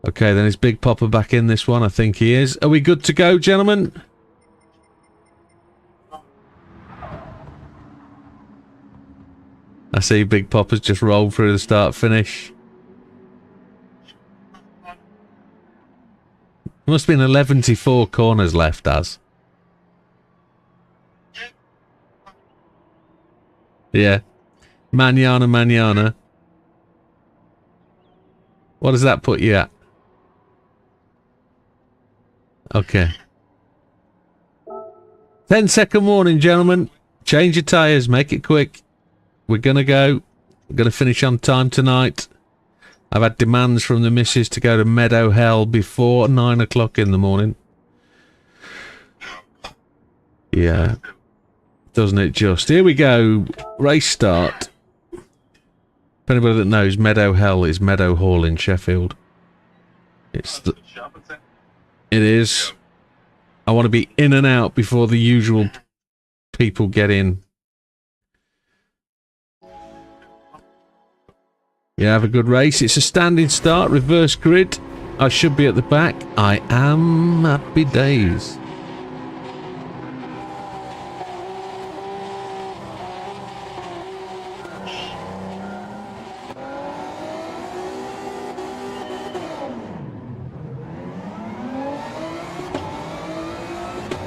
Okay, then is Big Popper back in this one? I think he is. Are we good to go, gentlemen? I see Big Popper's just rolled through the start-finish. There must have been 114 corners left, as. Yeah. Manana. What does that put you at? Okay. 10-second warning, gentlemen. Change your tyres. Make it quick. We're gonna go. We're gonna finish on time tonight. I've had demands from the missus to go to Meadow Hell before 9 o'clock in the morning. Yeah. Doesn't it just? Here we go. Race start. For anybody that knows, Meadow Hell is Meadow Hall in Sheffield. It's the... It is. I want to be in and out before the usual people get in. Yeah, have a good race. It's a standing start, reverse grid. I should be at the back. I am. Happy days.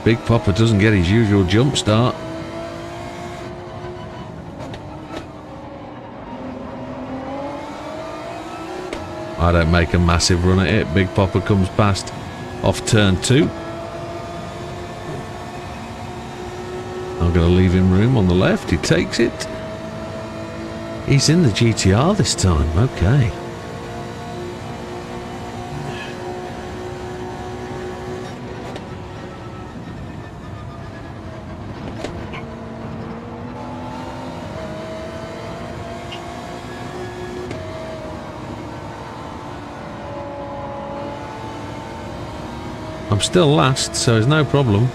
Big Popper doesn't get his usual jump start. I don't make a massive run at it. Big Popper comes past off turn 2. I'm going to leave him room on the left. He takes it. He's in the GTR this time. Okay. I'm still last, so there's no problem.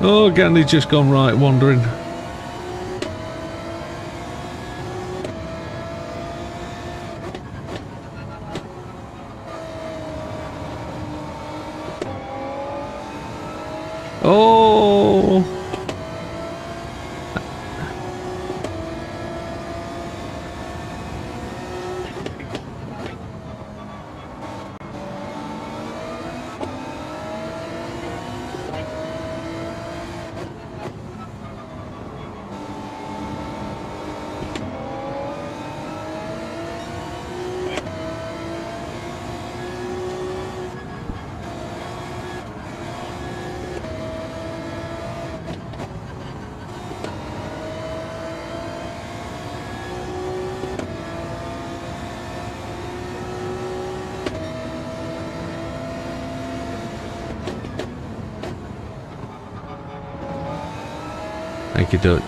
Oh, Gandhi's just gone right, wandering. Oh! Thank you, Dutch.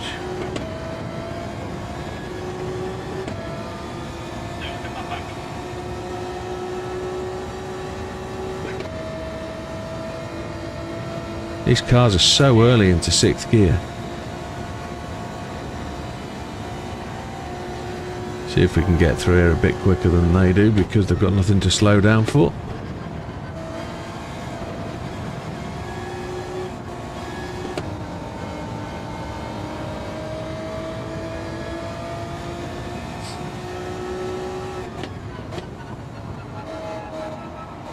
These cars are so early into 6th gear. See if we can get through here a bit quicker than they do, because they've got nothing to slow down for.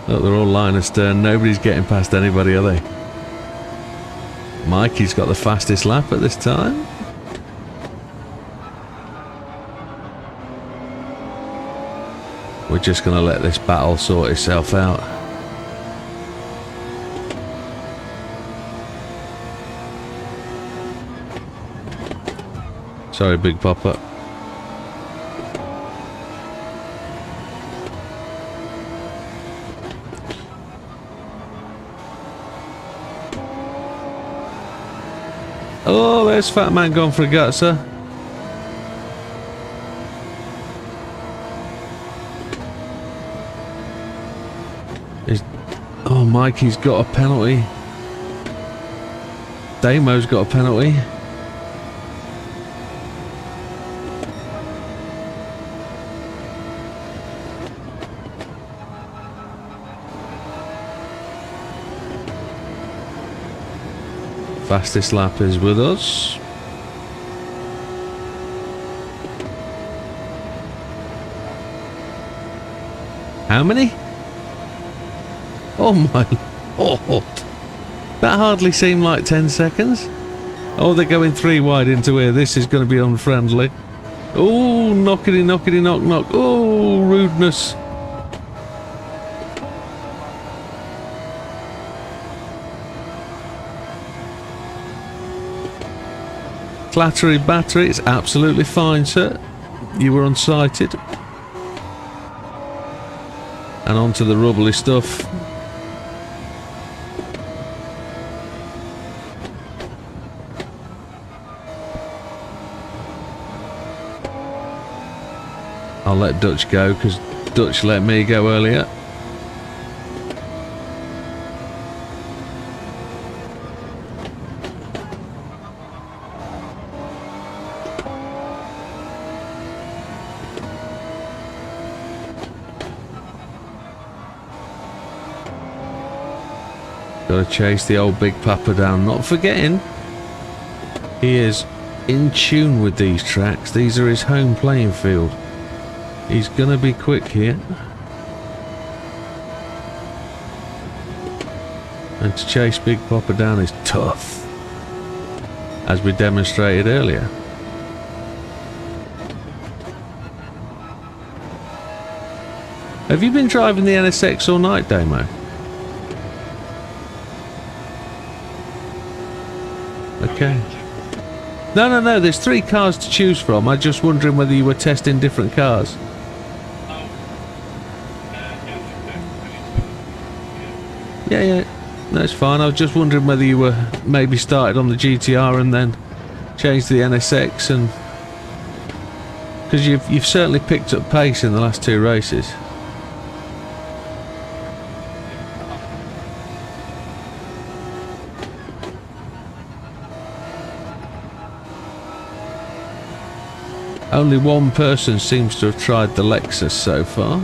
Look, they're all line astern. Nobody's getting past anybody, are they? Mikey's got the fastest lap at this time. We're just going to let this battle sort itself out. Sorry, Big Papa. Oh, there's Fat Man gone for a Gr2. Oh, Mikey's got a penalty. Damo's got a penalty. Fastest lap is with us. How many? Oh my lord. That hardly seemed like 10 seconds. Oh, they're going 3 wide into here. This is going to be unfriendly. Oh, knockety, knockety, knock, knock. Oh, rudeness. Clattery battery, it's absolutely fine, sir. You were unsighted. And onto the rubbly stuff. I'll let Dutch go because Dutch let me go earlier. Gotta chase the old Big Papa down, not forgetting he is in tune with these tracks. These are his home playing field. He's gonna be quick here. And to chase Big Papa down is tough, as we demonstrated earlier. Have you been driving the NSX all night, Damo? Okay. No, there's 3 cars to choose from. I'm just wondering whether you were testing different cars. Yeah, that's fine. I was just wondering whether you were maybe started on the GTR and then changed to the NSX, and because you've certainly picked up pace in the last 2 races. Only one person seems to have tried the Lexus so far.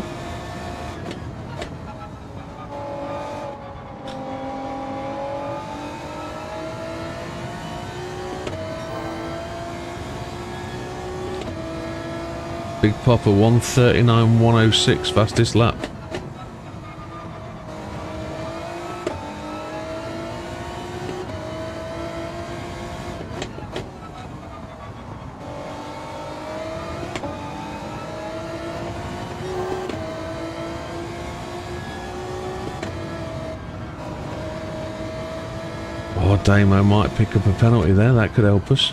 Big Popper 1:39.106 fastest lap. Oh, Damo might pick up a penalty there, that could help us.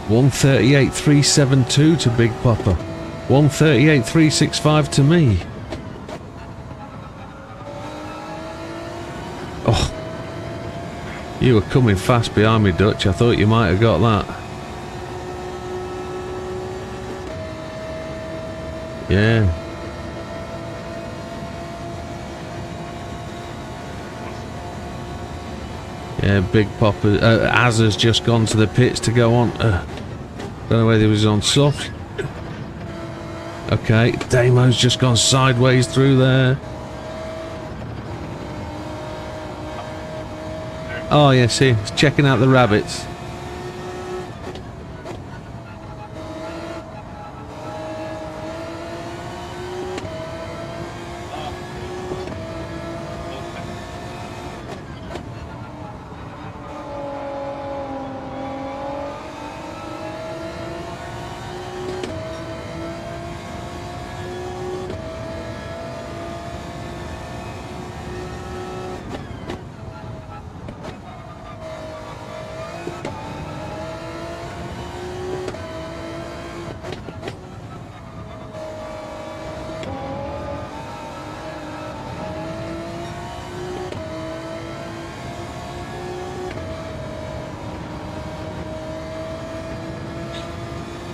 $1:38.372 to Big Popper. 1:38.365 to me. Oh, you were coming fast behind me, Dutch. I thought you might have got that. Yeah. Yeah, Big Popper. Az has just gone to the pits to go on. Don't know whether he was on soft. Okay, Damo's just gone sideways through there. Oh, yeah, see, he's checking out the rabbits.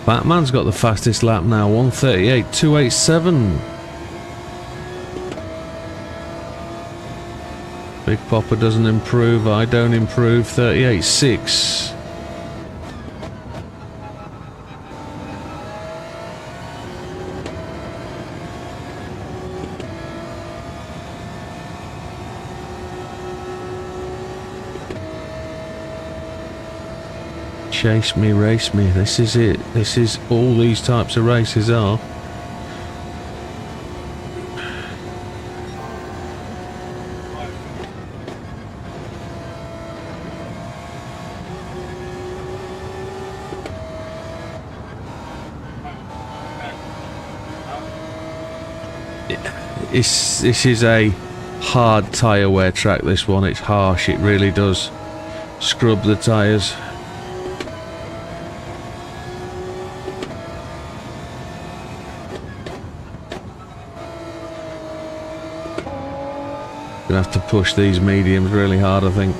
Batman's got the fastest lap now, 1:38.287. Big Popper doesn't improve, I don't improve, 38.6. Chase me, race me, this is it. This is all these types of races are. This is a hard tyre wear track, this one. It's harsh, it really does scrub the tyres. Gonna have to push these mediums really hard, I think.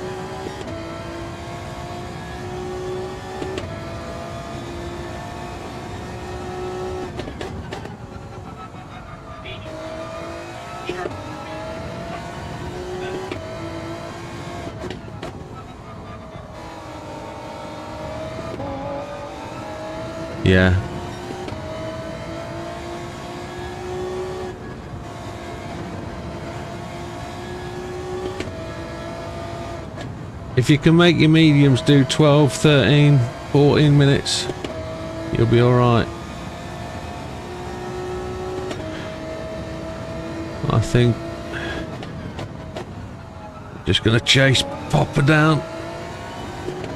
Yeah. If you can make your mediums do 12, 13, 14 minutes, you'll be alright. I think just gonna chase Popper down.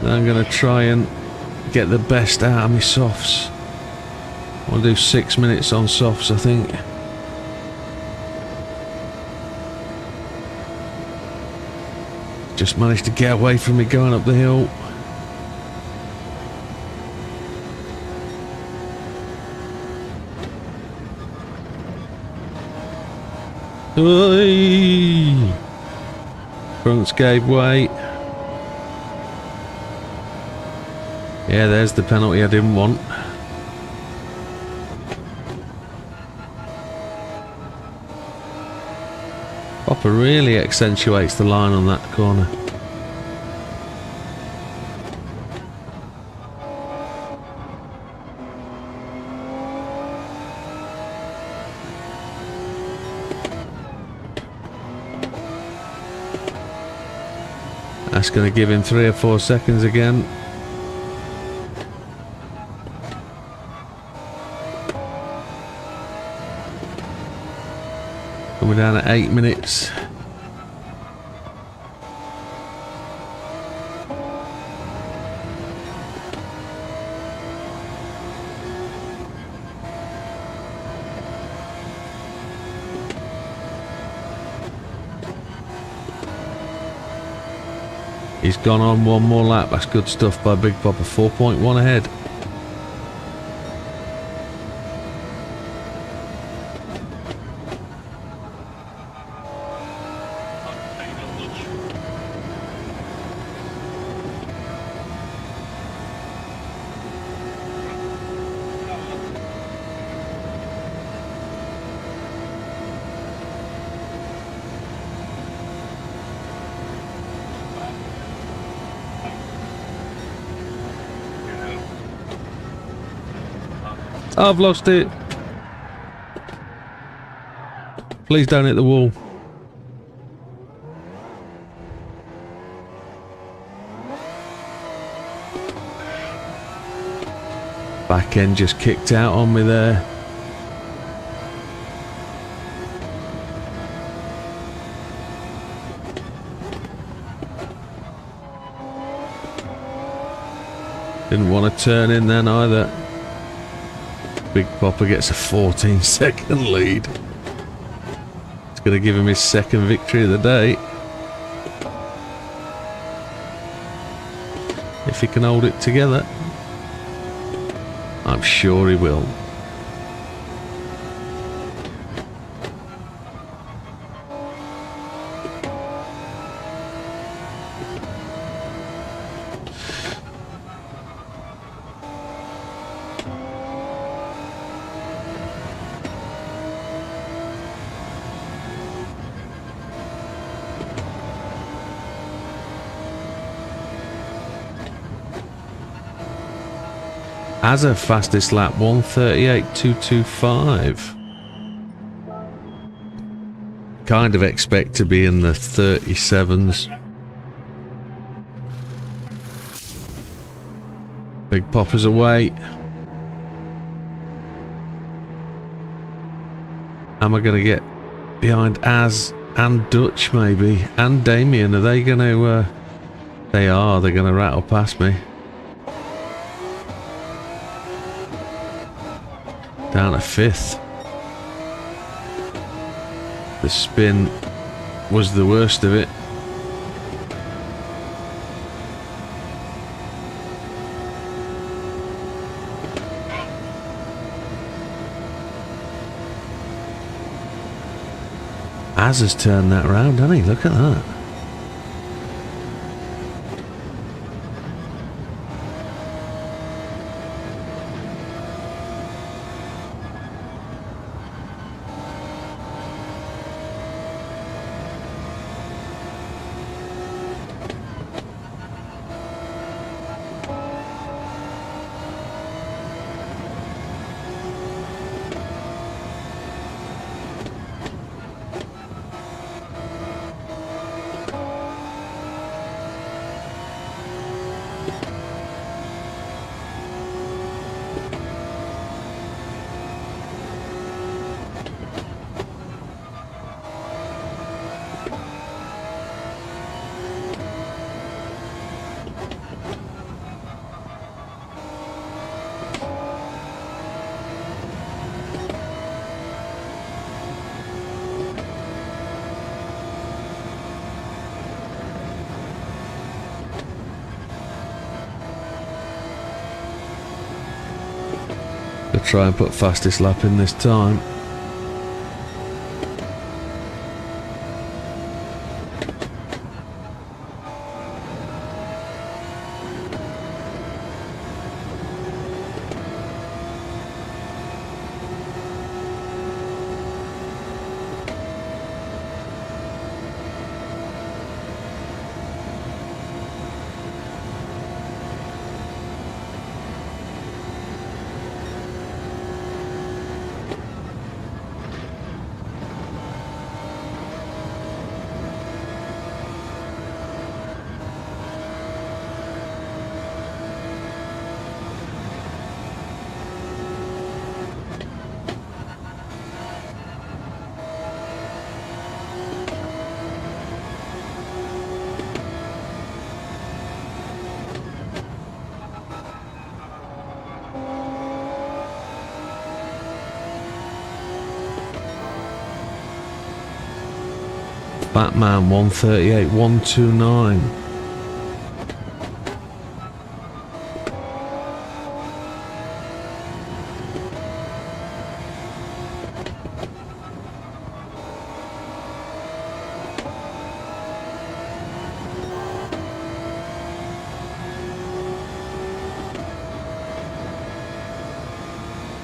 Then I'm gonna try and get the best out of my softs. I'll do 6 minutes on softs, I think. Just managed to get away from me going up the hill. Oi! Fronts gave way. Yeah, there's the penalty I didn't want. Popper really accentuates the line on that corner. That's going to give him 3 or 4 seconds again. And we're down at 8 minutes. He's gone on 1 more lap. That's good stuff by Big Papa. 4.1 ahead. I've lost it. Please don't hit the wall. Back end just kicked out on me there. Didn't want to turn in then either. Big Papa gets a 14-second lead. It's going to give him his 2nd victory of the day. If he can hold it together. I'm sure he will. As a fastest lap, 1:38.225. Kind of expect to be in the 37s. Big Papa's away. Am I going to get behind Az and Dutch maybe? And Damien? Are they going to... they are. They're going to rattle past me. Down to 5th. The spin was the worst of it. Az has turned that round, hasn't he? Look at that. I'll try and put fastest lap in this time. Batman 138 129.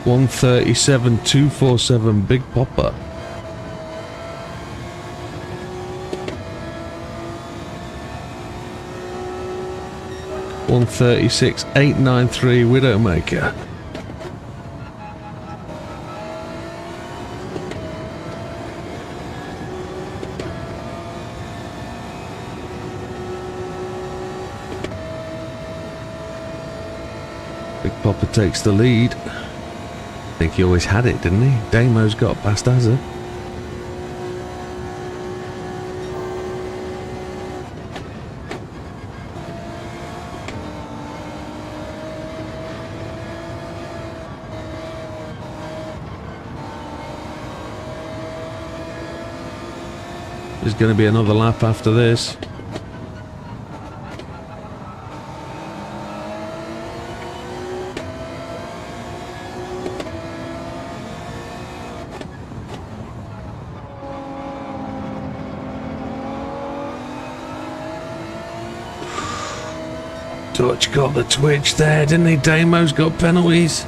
One 137-247 Big Popper. One 136-893 Widdowmaker. Big Popper takes the lead. I think he always had it, didn't he? Damo's got past Hazard. There's going to be another lap after this. Dutch got the twitch there, didn't he? Damo's got penalties.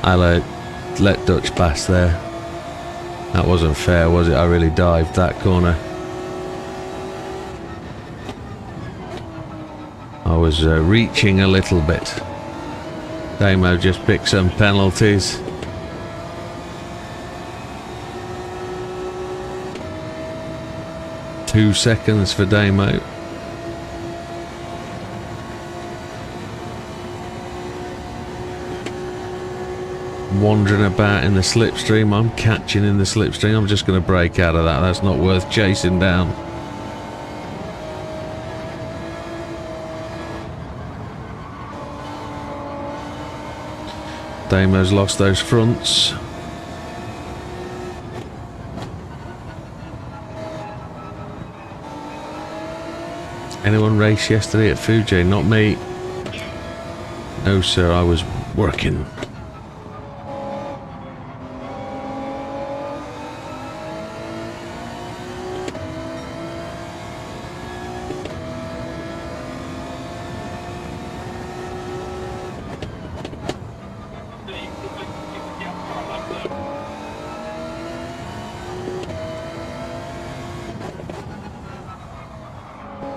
I let Dutch pass there. That wasn't fair, was it? I really dived that corner. I was reaching a little bit. Damo just picked some penalties. Two seconds for Damo. Wandering about in the slipstream. I'm catching in the slipstream. I'm just going to break out of that. That's not worth chasing down. Damo's lost those fronts. Anyone race yesterday at Fuji? Not me. No sir, I was working.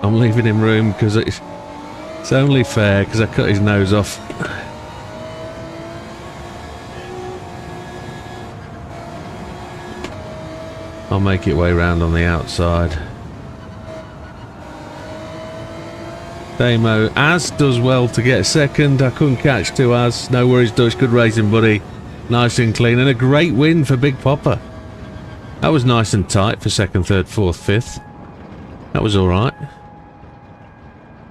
I'm leaving him room because it's only fair because I cut his nose off. I'll make it way round on the outside. Damo, Az does well to get second. I couldn't catch to Az. No worries, Dutch. Good racing, buddy. Nice and clean and a great win for Big Popper. That was nice and tight for second, third, fourth, fifth. That was alright.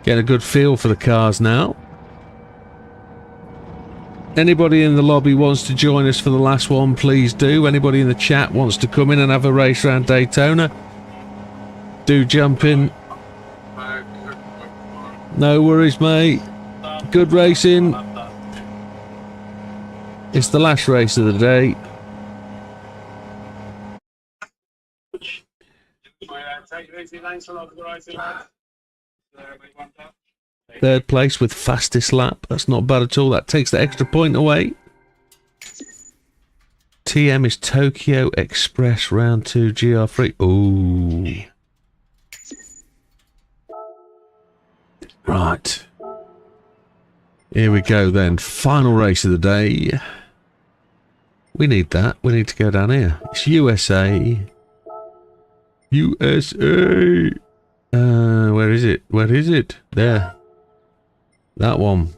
Getting a good feel for the cars now. Anybody in the lobby wants to join us for the last one, please do. Anybody in the chat wants to come in and have a race around Daytona, do jump in. No worries, mate. Good racing. It's the last race of the day. Third place with fastest lap. That's not bad at all. That takes the extra point away. TM is Tokyo Express round 2 GR3. Ooh. Right. Here we go then. Final race of the day. We need that. We need to go down here. It's USA. USA. Where is it? Where is it? There. That one.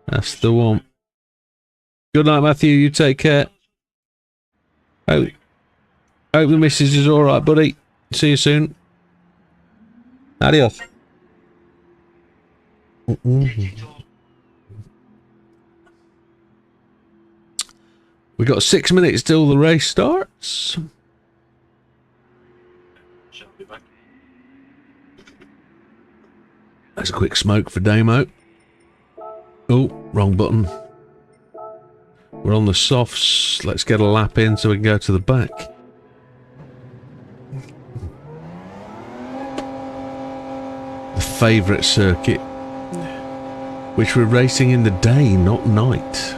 That's the one. Good night, Matthew. You take care. Hope the missus is alright, buddy. See you soon. Adios. We got 6 minutes till the race starts. Shall be back. That's a quick smoke for Damo. Oh, wrong button. We're on the softs. Let's get a lap in so we can go to the back. The favourite circuit, which we're racing in the day, not night.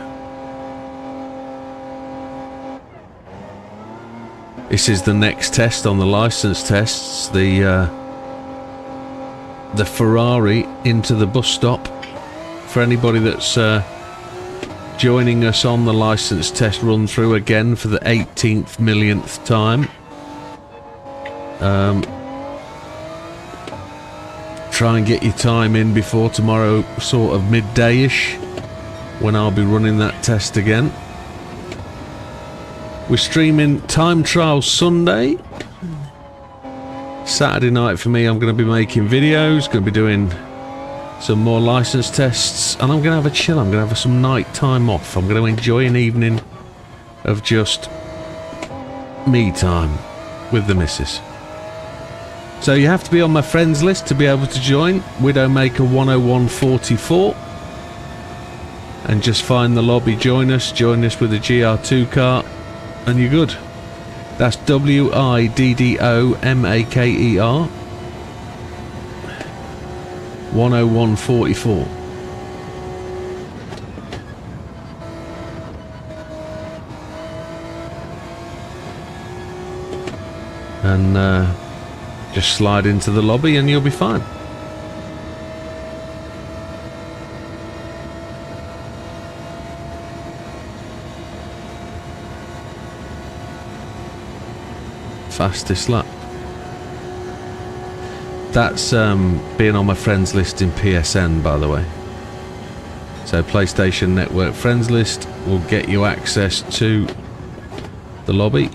This is the next test on the licence tests. The Ferrari into the bus stop. For anybody that's joining us on the licence test run through again for the 18th millionth time. Try and get your time in before tomorrow, sort of midday-ish, when I'll be running that test again. We're streaming Time Trial Sunday. Saturday night for me, I'm going to be making videos, going to be doing some more licence tests, and I'm going to have a chill. I'm going to have some night time off. I'm going to enjoy an evening of just me time with the missus. So you have to be on my friends list to be able to join Widdowmaker 10144, and just find the lobby, join us with a Gr2 car, and you're good. That's WIDDOMAKER 10144. And just slide into the lobby and you'll be fine. Fastest lap. That's being on my friends list in PSN, by the way. So PlayStation Network friends list will get you access to the lobby.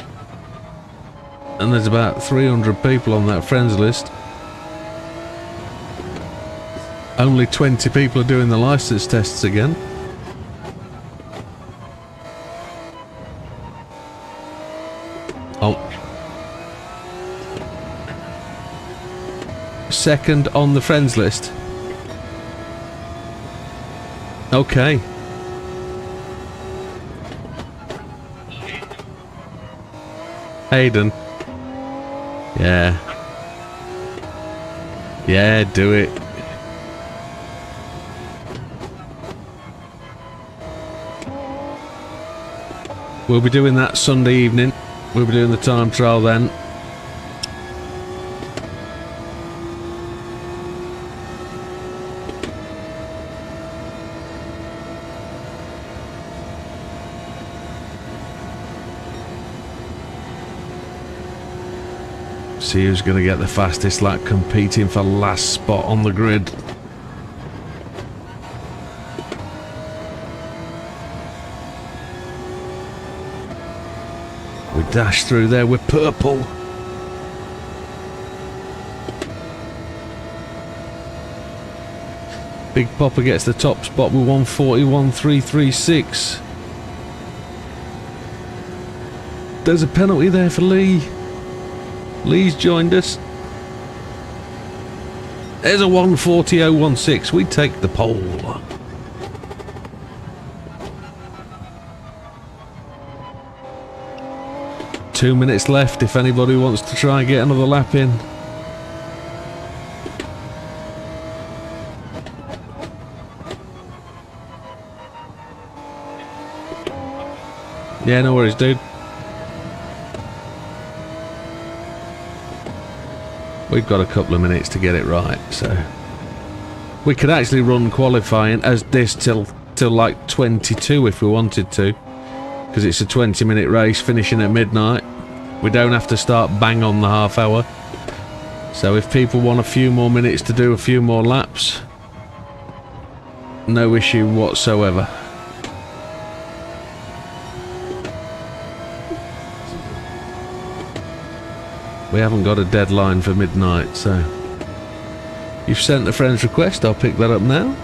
And there's about 300 people on that friends list. Only 20 people are doing the license tests again. Oh. Second on the friends list. Okay. Hayden. Yeah. Yeah, do it. We'll be doing that Sunday evening. We'll be doing the time trial then. See who's going to get the fastest lap, competing for last spot on the grid. We dash through there with purple. Big Popper gets the top spot with 141.336. There's a penalty there for Lee. Lee's joined us. There's a 140.016. We take the pole. Two minutes left if anybody wants to try and get another lap in. Yeah, no worries, dude. We've got a couple of minutes to get it right, so we could actually run qualifying as this till like 22 if we wanted to, because it's a 20-minute race finishing at midnight. We don't have to start bang on the half hour. So if people want a few more minutes to do a few more laps, no issue whatsoever. We haven't got a deadline for midnight, so you've sent a friend's request. I'll pick that up now.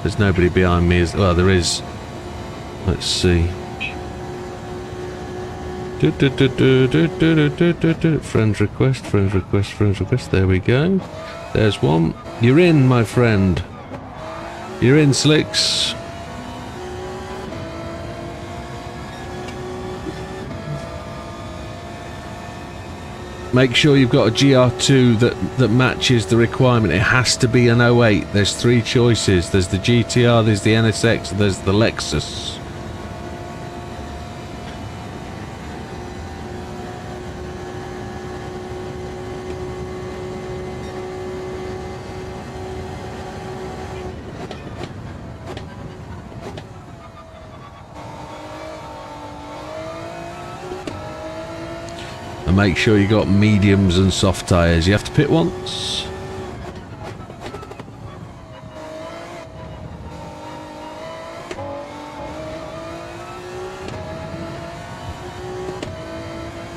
There's nobody behind me. Well, there is. Let's see. Friend's request, friend's request, friend's request. There we go. There's one. You're in, my friend. You're in, Slicks. Make sure you've got a Gr2 that matches the requirement. It has to be an 08. There's 3 choices. There's the GTR, there's the NSX, there's the Lexus. And make sure you got mediums and soft tyres. You have to pit once.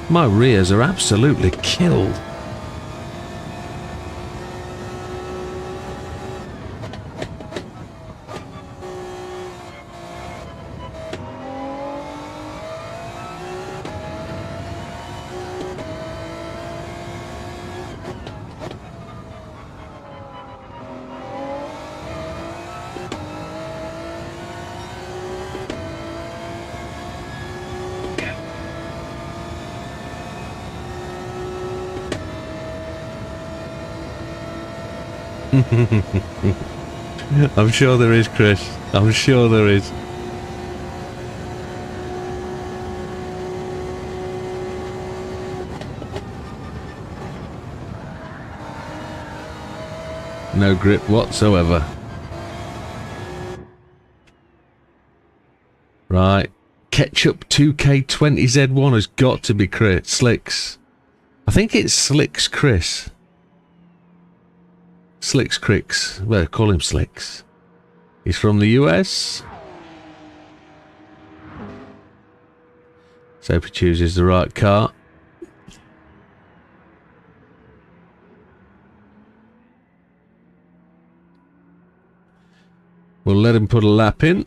My rears are absolutely killed. I'm sure there is, Chris. I'm sure there is. No grip whatsoever. Right. Ketchup 2K20Z1 has got to be Chris. Slicks. I think it's Slicks Chris. Slicks Cricks. Well, call him Slicks. He's from the US. So if he chooses the right car. We'll let him put a lap in.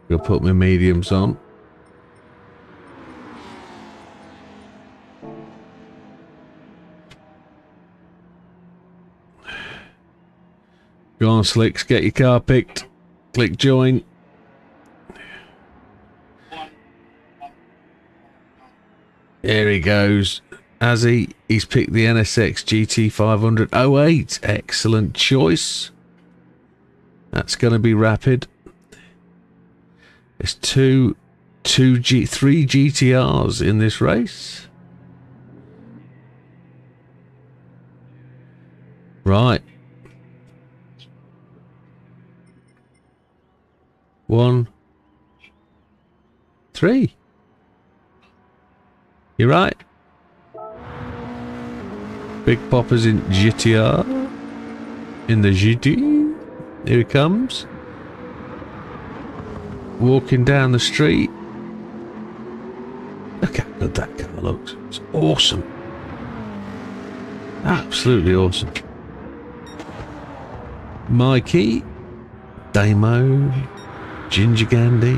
I'll put my mediums on. Go on, Slicks, get your car picked. Click join. There he goes. Has he? He's picked the NSX GT500 08. Excellent choice. That's going to be rapid. There's three GTRs in this race. Right. 1, 3. You're right. Big Popper's in GTR. In the GT. Here he comes. Walking down the street. Look how good that car looks. It's awesome. Absolutely awesome. Mikey. Damo. Ginger Gandhi.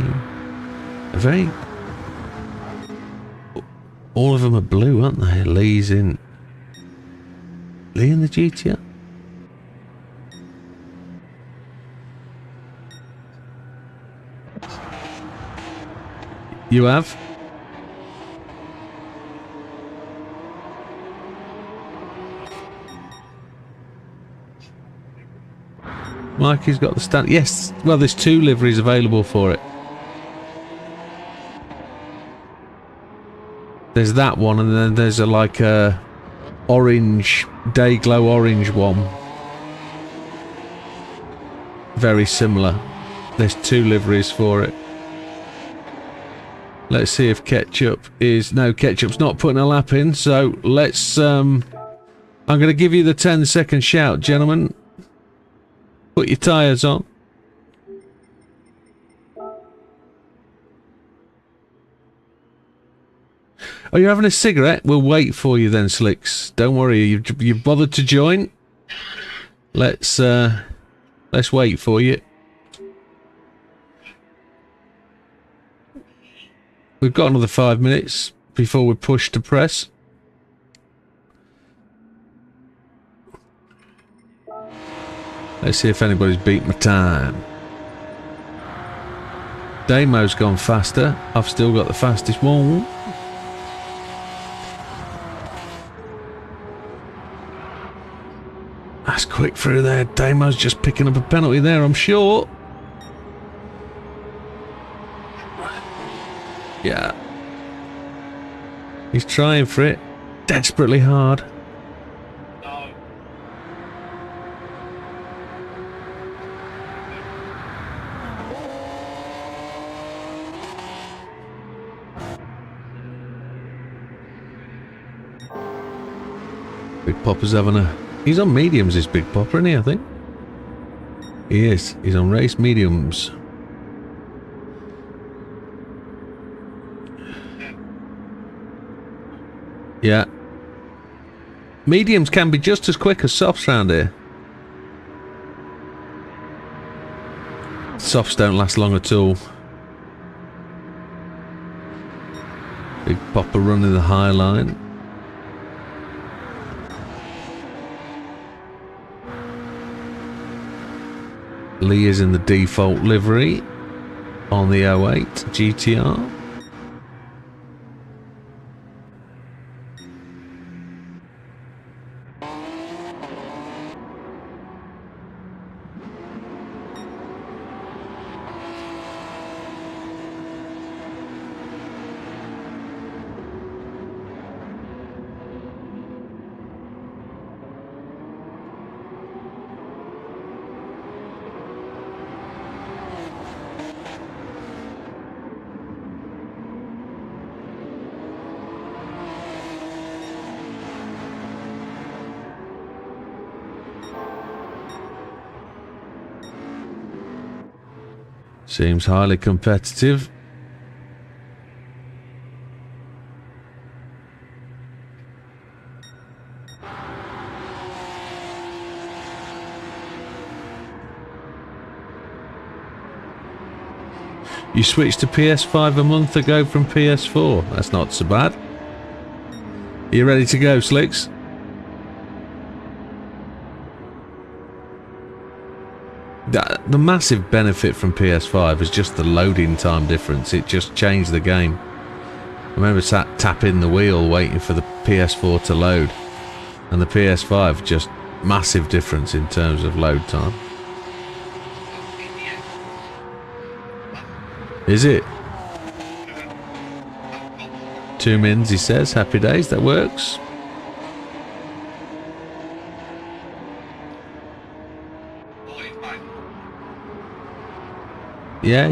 All of them are blue, aren't they? Lee's in. Lee in the GTR. You have? Mikey's got the stand. Yes, well, there's 2 liveries available for it. There's that one, and then there's like a orange, day glow orange one. Very similar. There's 2 liveries for it. Let's see if Ketchup is... No, Ketchup's not putting a lap in, so let's... I'm going to give you the 10-second shout, gentlemen. Put your tyres on. Oh, you're having a cigarette? We'll wait for you then, Slicks. Don't worry, you've bothered to join. Let's wait for you. We've got another 5 minutes before we push to press. Let's see if anybody's beat my time. Damo's gone faster. I've still got the fastest one. That's quick through there. Damo's just picking up a penalty there, I'm sure. Yeah. He's trying for it. Desperately hard. No. Big Popper's having a... He's on mediums, this Big Popper, isn't he, I think? He is. He's on race mediums. Yeah. Mediums can be just as quick as softs round here. Softs don't last long at all. Big Popper running the high line. Lee is in the default livery on the 08 GTR. Seems highly competitive. You switched to PS5 a month ago from PS4. That's not so bad. Are you ready to go, Slicks? The massive benefit from PS5 is just the loading time difference. It just changed the game. I remember sat tapping the wheel waiting for the PS4 to load, and the PS5 just massive difference in terms of load time. Is it? 2 mins, he says. Happy days, that works. Yeah.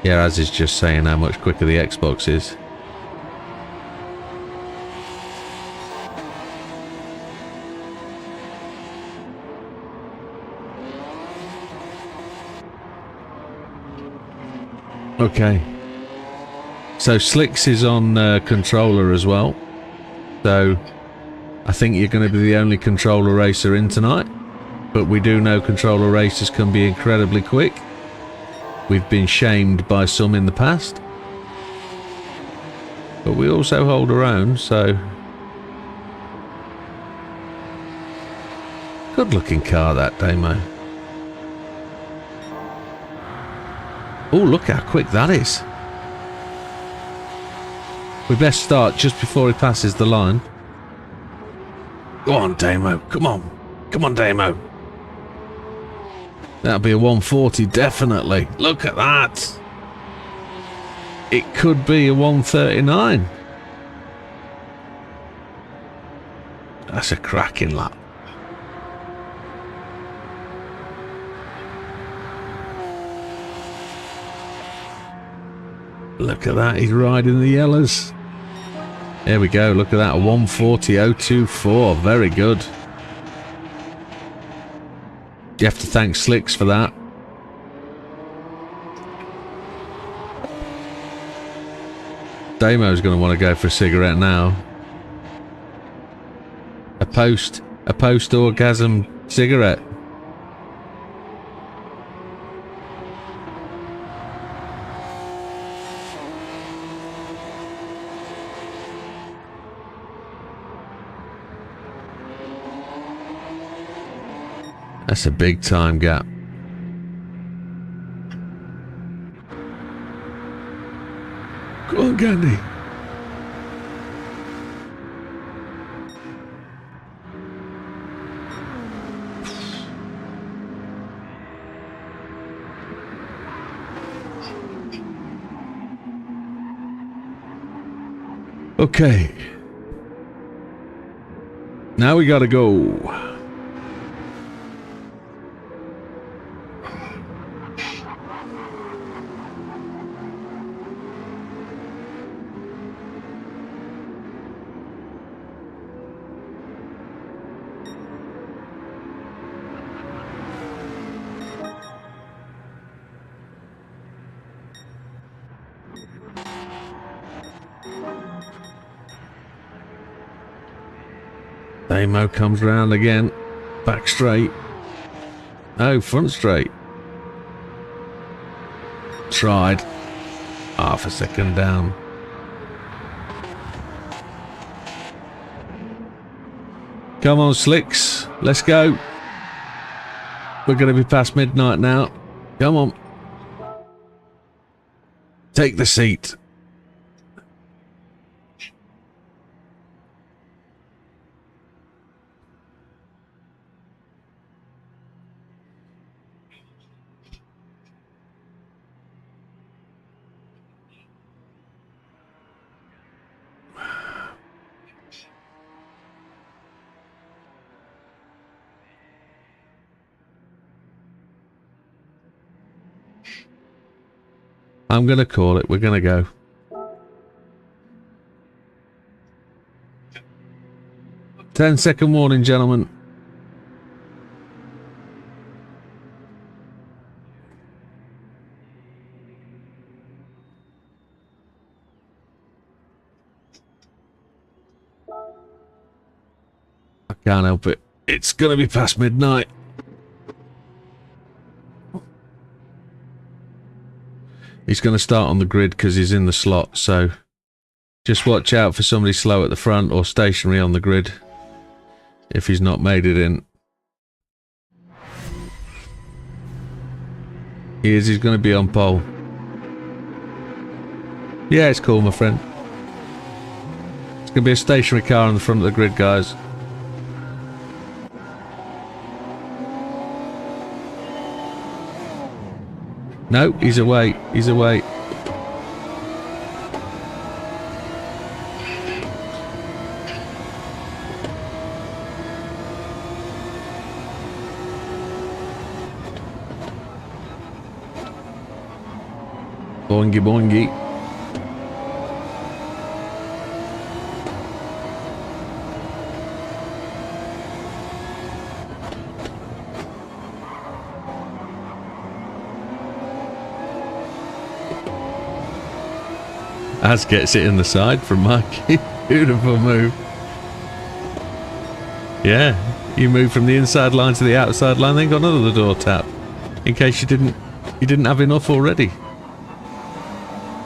Yeah, as is just saying how much quicker the Xbox is. Okay. So Slicks is on controller as well. So I think you're going to be the only controller racer in tonight. But we do know controller races can be incredibly quick. We've been shamed by some in the past. But we also hold our own, so... Good looking car, that, Damo. Oh, look how quick that is. We best start just before he passes the line. Go on, Damo, come on. Come on, Damo. That'll be a 140, definitely. Look at that. It could be a 139. That's a cracking lap. Look at that, he's riding the yellows. There we go, look at that, a 140.024, very good. You have to thank Slicks for that. Damo's going to want to go for a cigarette now. A post-orgasm cigarette. That's a big time gap. Go on, Gandhi. Okay. Now we gotta go. Damo comes round again. Back straight. Oh, front straight. Tried. Half a second down. Come on, Slicks. Let's go. We're going to be past midnight now. Come on. Take the seat. I'm going to call it. We're going to go. Ten-second warning, gentlemen. I can't help it. It's going to be past midnight. He's going to start on the grid because he's in the slot, so just watch out for somebody slow at the front or stationary on the grid if he's not made it in. He's going to be on pole. Yeah, it's cool, my friend. It's going to be a stationary car on the front of the grid, guys. No, he's away. He's away. Boingy boingy. Az gets it in the side from Mikey. Beautiful move. Yeah, you move from the inside line to the outside line, then got another door tap. In case you didn't have enough already.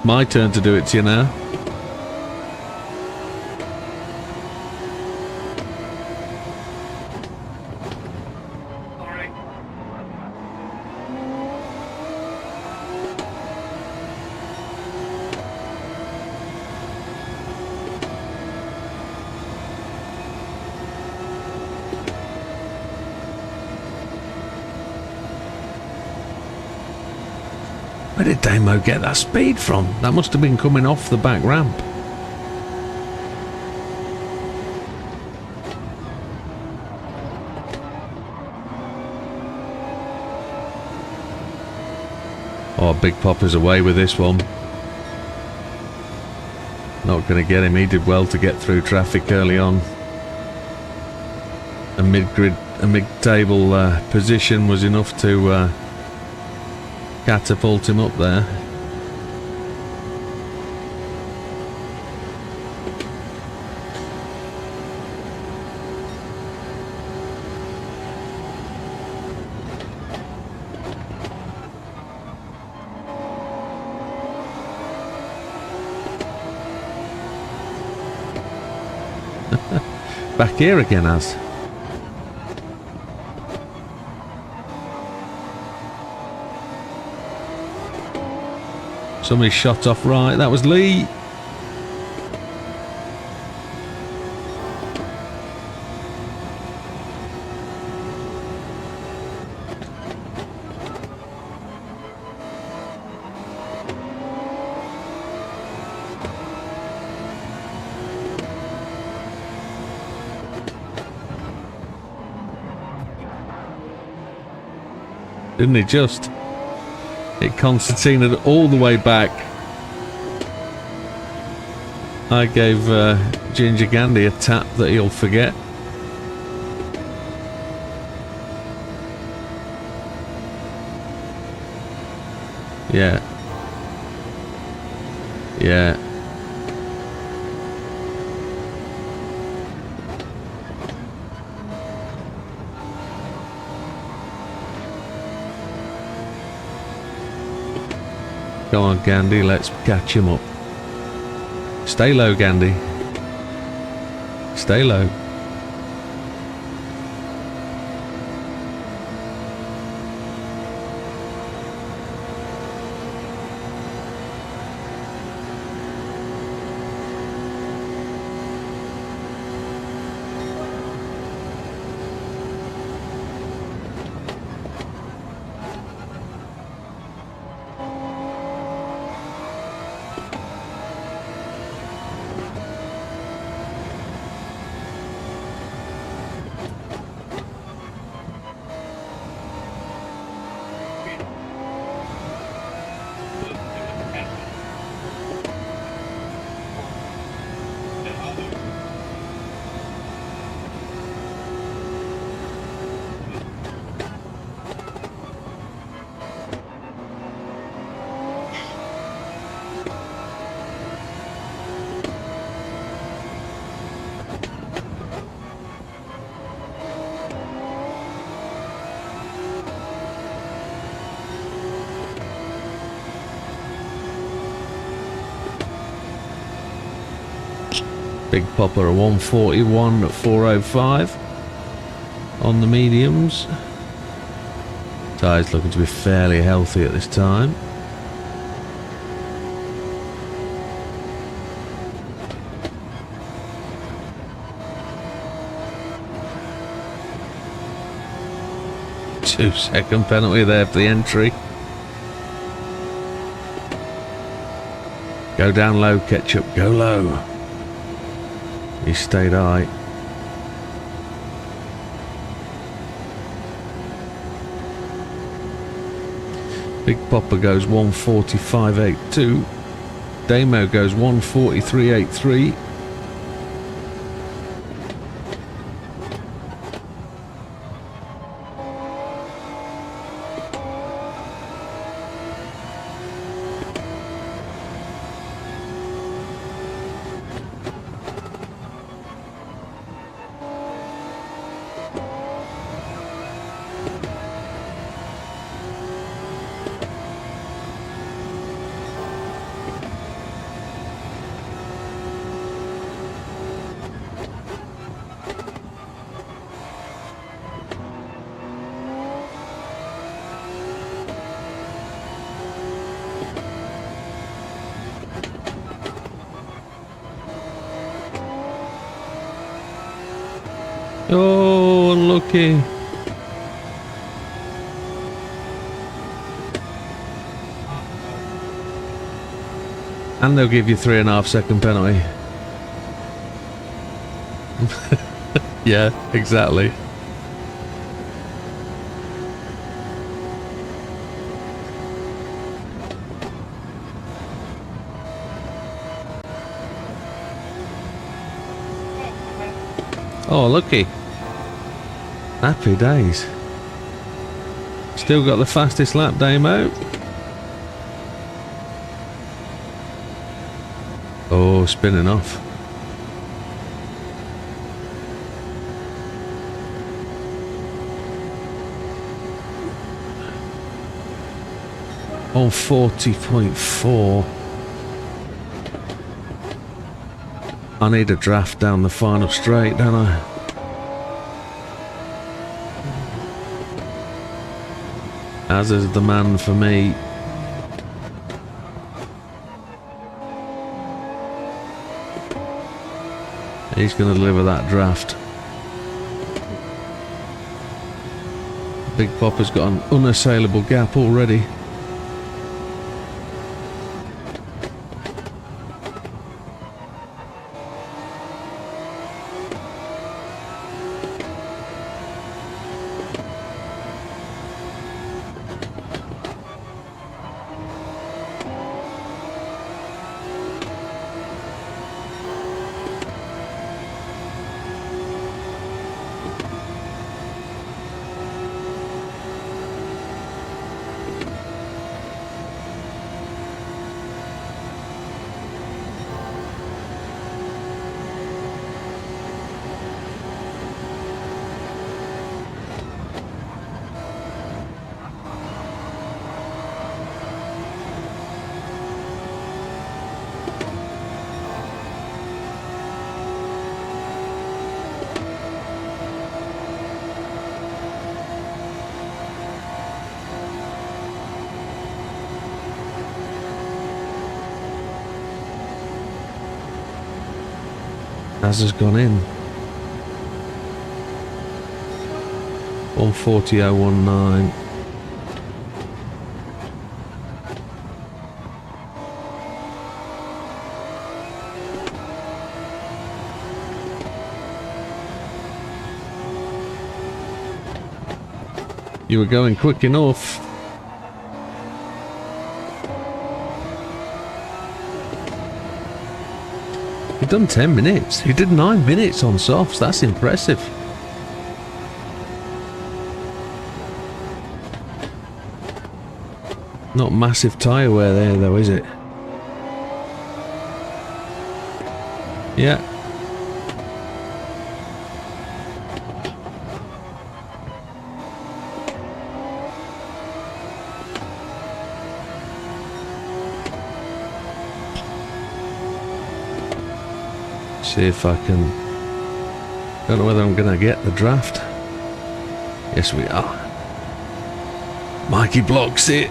My turn to do it to you now. Where did Damo get that speed from? That must have been coming off the back ramp. Oh, Big Popper's away with this one. Not going to get him. He did well to get through traffic early on. A mid-table position was enough to catapult him up there. Back here again, Az. Somebody shot off right. That was Lee. Didn't he just? It concertinaed all the way back. I gave Ginger Gandhi a tap that he'll forget. Yeah. Yeah. Come on, Gandhi, let's catch him up. Stay low, Gandhi. Stay low. Big Popper a 141.405 on the mediums. Tyres looking to be fairly healthy at this time. Two-second penalty there for the entry. Go down low, Ketchup, go low. He stayed high. Big Popper goes 145.82. Damo goes 143.83. Oh, unlucky. And they'll give you 3.5-second penalty. Yeah, exactly. Oh, lucky. Happy days. Still got the fastest lap, Damo. Oh, spinning off. On 40.4. I need a draft down the final straight, don't I? As is the man for me. He's going to deliver that draft. Big Popper's got an unassailable gap already. As has gone in. 140.019. You were going quick enough. You've done 10 minutes. You did 9 minutes on softs. That's impressive. Not massive tyre wear there though, is it? Yeah. See if I can. Don't know whether I'm going to get the draft. Yes, we are. Mikey blocks it.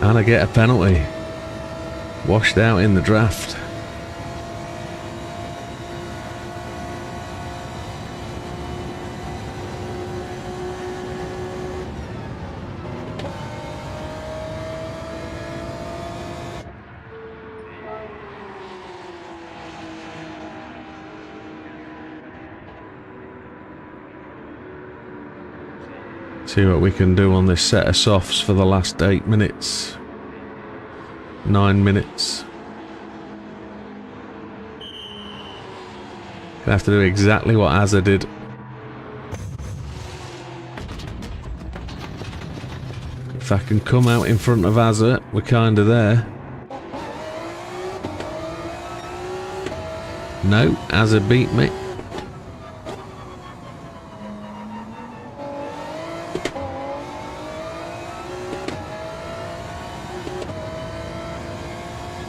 And I get a penalty. Washed out in the draft. See what we can do on this set of softs for the last 8 minutes. 9 minutes. Gonna have to do exactly what Azza did. If I can come out in front of Azza, we're kinda there. No, Azza beat me.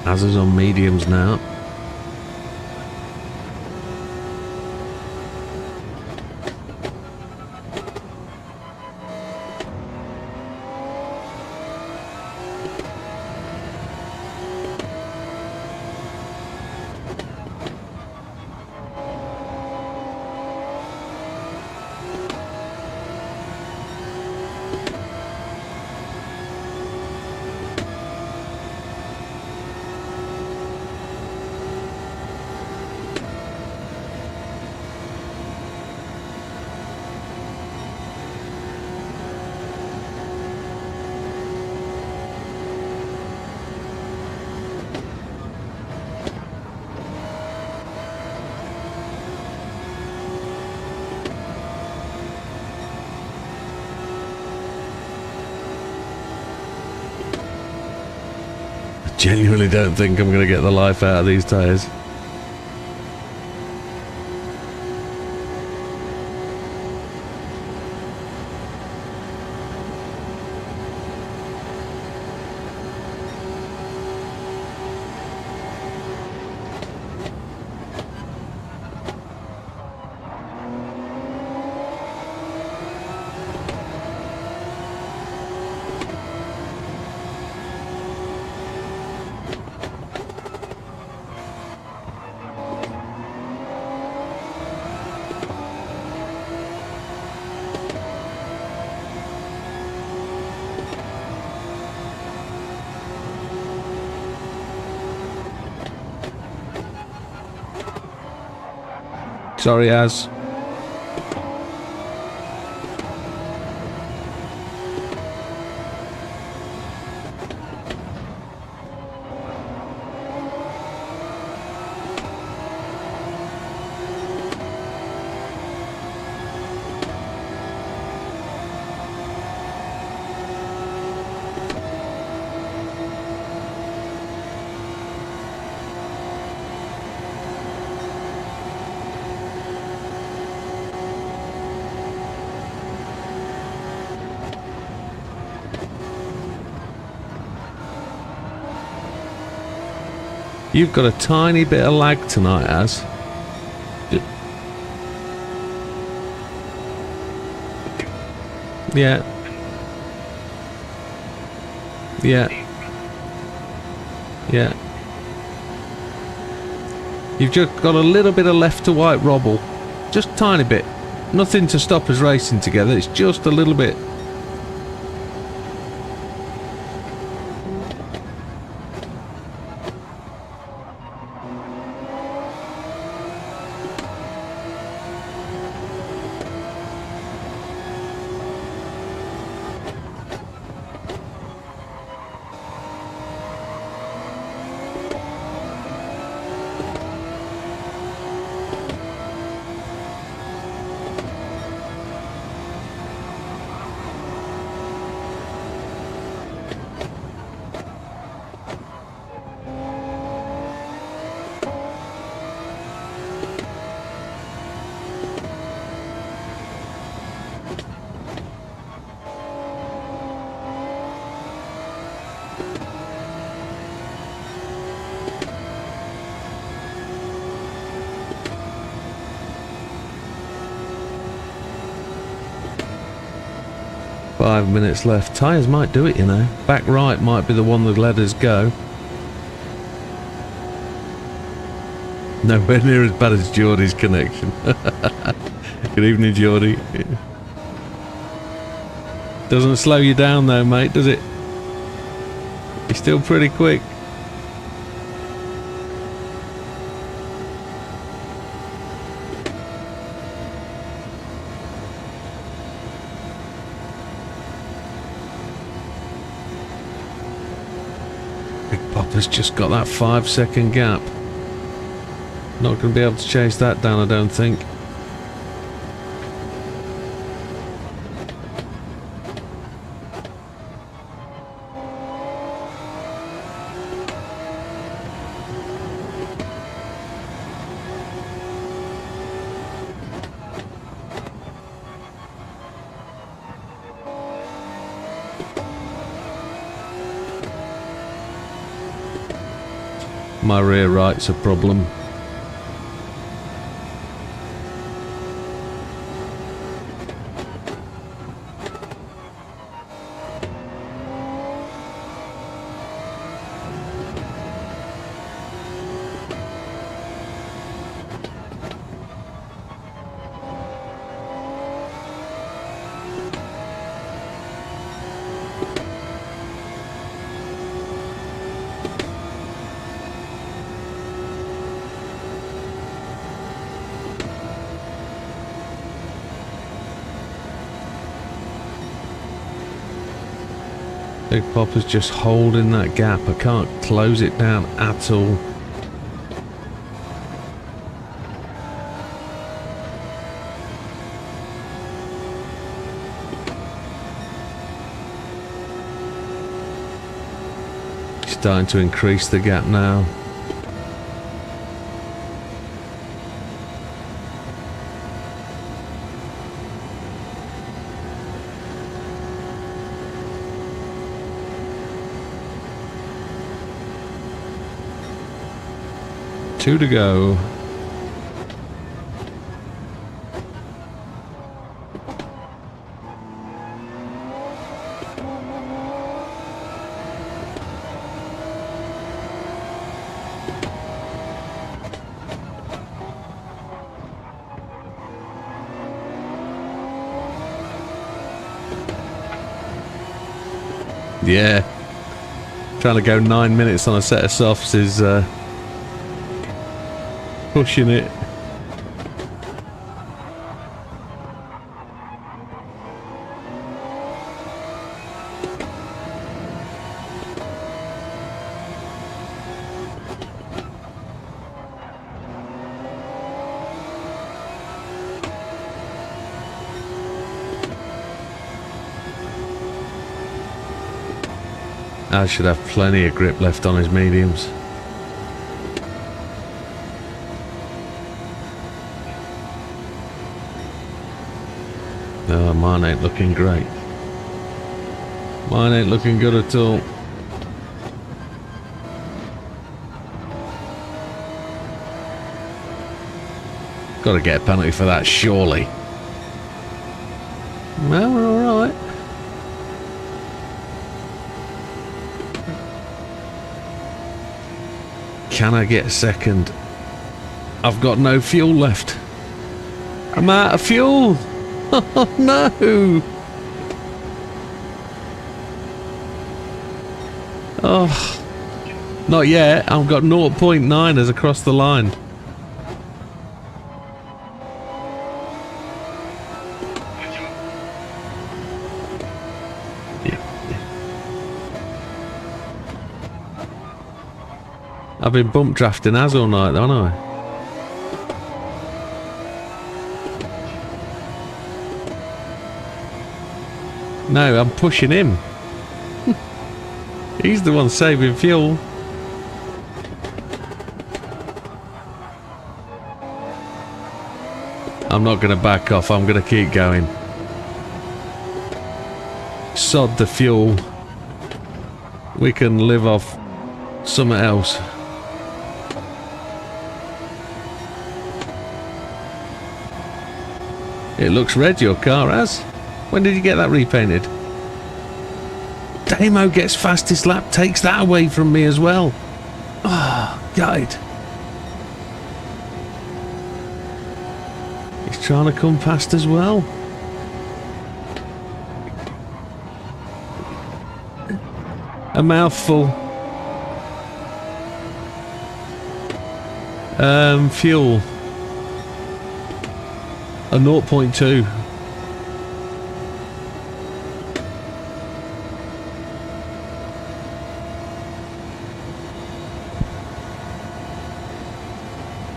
Azza's on mediums now. genuinely don't think I'm going to get the life out of these tyres. Sorry, Az. You've got a tiny bit of lag tonight, Az. Yeah. Yeah. Yeah. You've just got a little bit of left to right wobble. Just tiny bit. Nothing to stop us racing together. It's just a little bit. Five minutes left. Tyres might do it, you know. Back right might be the one that let us go. Nowhere near as bad as Geordie's connection. Good evening, Geordie. Doesn't slow you down though, mate, does it? You're still pretty quick. Has just got that 5-second gap. Not going to be able to chase that down, I don't think. My rear right's a problem. Big Popper's just holding that gap. I can't close it down at all. starting to increase the gap now. Two to go. Yeah. Trying to go 9 minutes on a set of softs is pushing it. I should have plenty of grip left on his mediums. Oh, mine ain't looking great. Mine ain't looking good at all. Got to get a penalty for that, surely. Well, we're all right. Can I get second? I've got no fuel left. I'm out of fuel. Oh no. Oh, not yet. I've got 0.9ers across the line. I've been bump drafting as all night, haven't I? No, I'm pushing him. He's the one saving fuel. I'm not going to back off. I'm going to keep going. Sod the fuel. We can live off something else. It looks red, your car has. When did you get that repainted? Damo gets fastest lap, takes that away from me as well. Ah, oh, gutted. He's trying to come past as well. A mouthful. Fuel. A 0.2.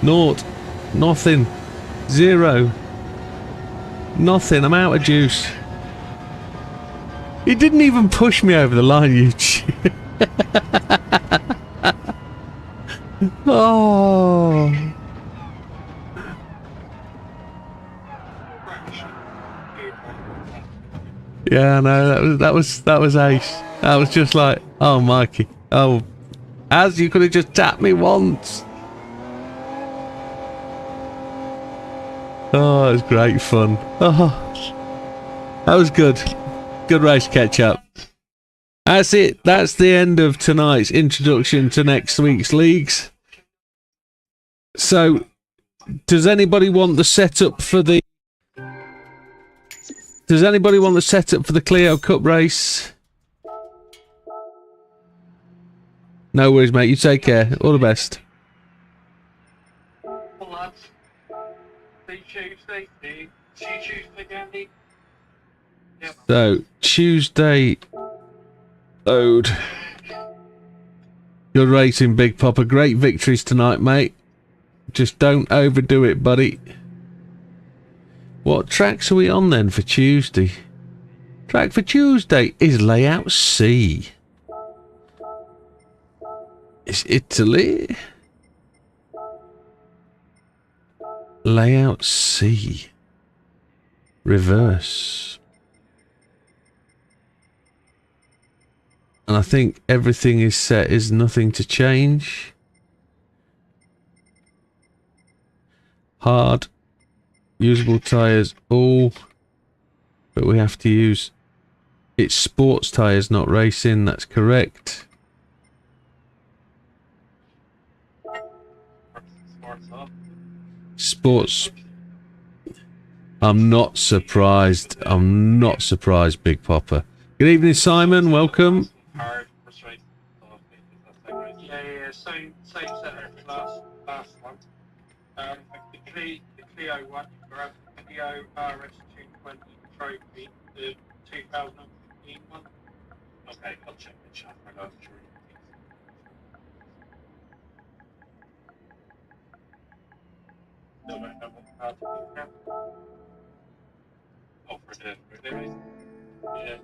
Naught. Nothing. Zero. Nothing. I'm out of juice. He didn't even push me over the line, you Oh. Yeah, no, that was ace. That was just like, oh, Mikey. Oh, as you could have just tapped me once. Oh, it was great fun. Oh, that was good. Good race catch up. That's it. That's the end of tonight's introduction to next week's leagues. So, does anybody want the setup for the... Does anybody want the setup for the Clio Cup race? No worries, mate. You take care. All the best. Well, lads, see Tuesday. See Tuesday, Andy. Yeah, So, Tuesday... Load. Good racing, Big Papa. Great victories tonight, mate. Just don't overdo it, buddy. What tracks are we on then for Tuesday? Track for Tuesday is layout C. It's Italy. Layout C. Reverse. And I think everything is set, is nothing to change. Hard. Usable tyres, all. But we have to use... It's sports tyres, not racing, that's correct. Sports. I'm not surprised. I'm not surprised, Big Popper. Good evening, Simon. Welcome. Yeah, same setup as last one. The Clio one, you grab the Clio RS220 Trophy, the 2015 one. Okay, I'll check the chat. I got it. Still don't know what car to pick now. Oh, for the yeah.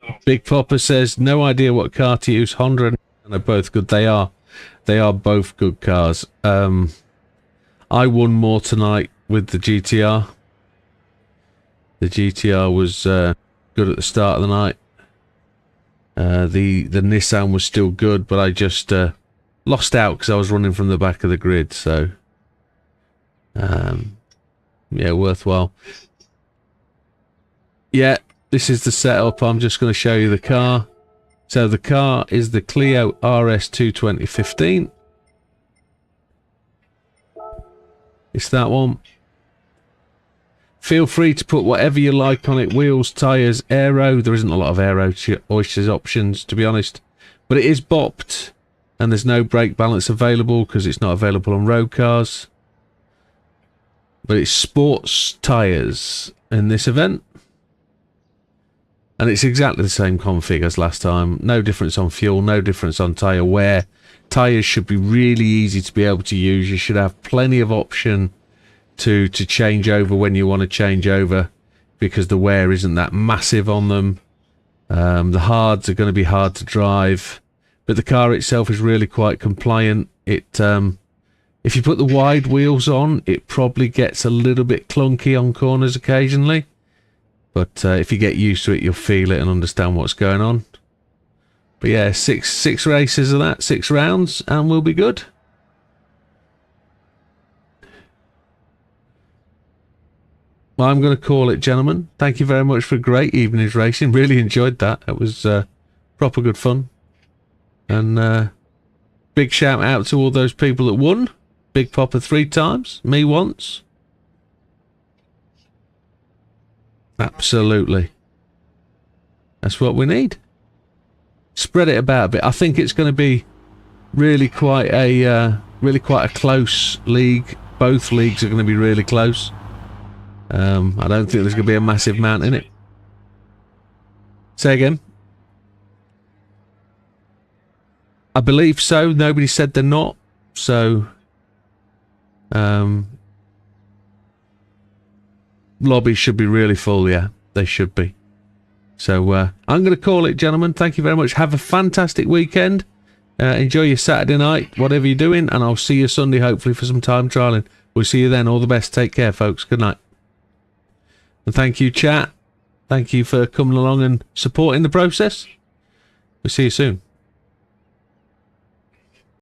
Oh. Big Popper says, no idea what car to use. Honda and Nissan are both good. They are both good cars. I won more tonight with the GTR. The GTR was good at the start of the night. The Nissan was still good, but I just lost out because I was running from the back of the grid. So, yeah, worthwhile. Yeah, this is the setup. I'm just going to show you the car. So the car is the Clio RS2 2015. It's that one. Feel free to put whatever you like on it. Wheels, tyres, aero. There isn't a lot of aero choices options, to be honest. But it is bopped. And there's no brake balance available because it's not available on road cars. But it's sports tyres in this event. And it's exactly the same config as last time. No difference on fuel, no difference on tyre wear. Tyres should be really easy to be able to use. You should have plenty of option to change over when you want to change over, because the wear isn't that massive on them. The hards are going to be hard to drive, but the car itself is really quite compliant. It if you put the wide wheels on, it probably gets a little bit clunky on corners occasionally. But if you get used to it, you'll feel it and understand what's going on. But yeah, six races of that, 6 rounds, and we'll be good. Well, I'm going to call it, gentlemen. Thank you very much for a great evening's racing. Really enjoyed that. It was proper good fun. And big shout out to all those people that won. Big Popper 3 times, me once. Absolutely. That's what we need. Spread it about a bit. I think it's going to be really quite a close league. Both leagues are going to be really close. I don't think there's going to be a massive amount in it. Say again. I believe so. Nobody said they're not. So, lobby should be really full. Yeah, they should be. So I'm going to call it, gentlemen. Thank you very much. Have a fantastic weekend. Enjoy your Saturday night, whatever you're doing, and I'll see you Sunday, hopefully, for some time trialing. We'll see you then. All the best. Take care, folks. Good night. And thank you, chat. Thank you for coming along and supporting the process. We'll see you soon.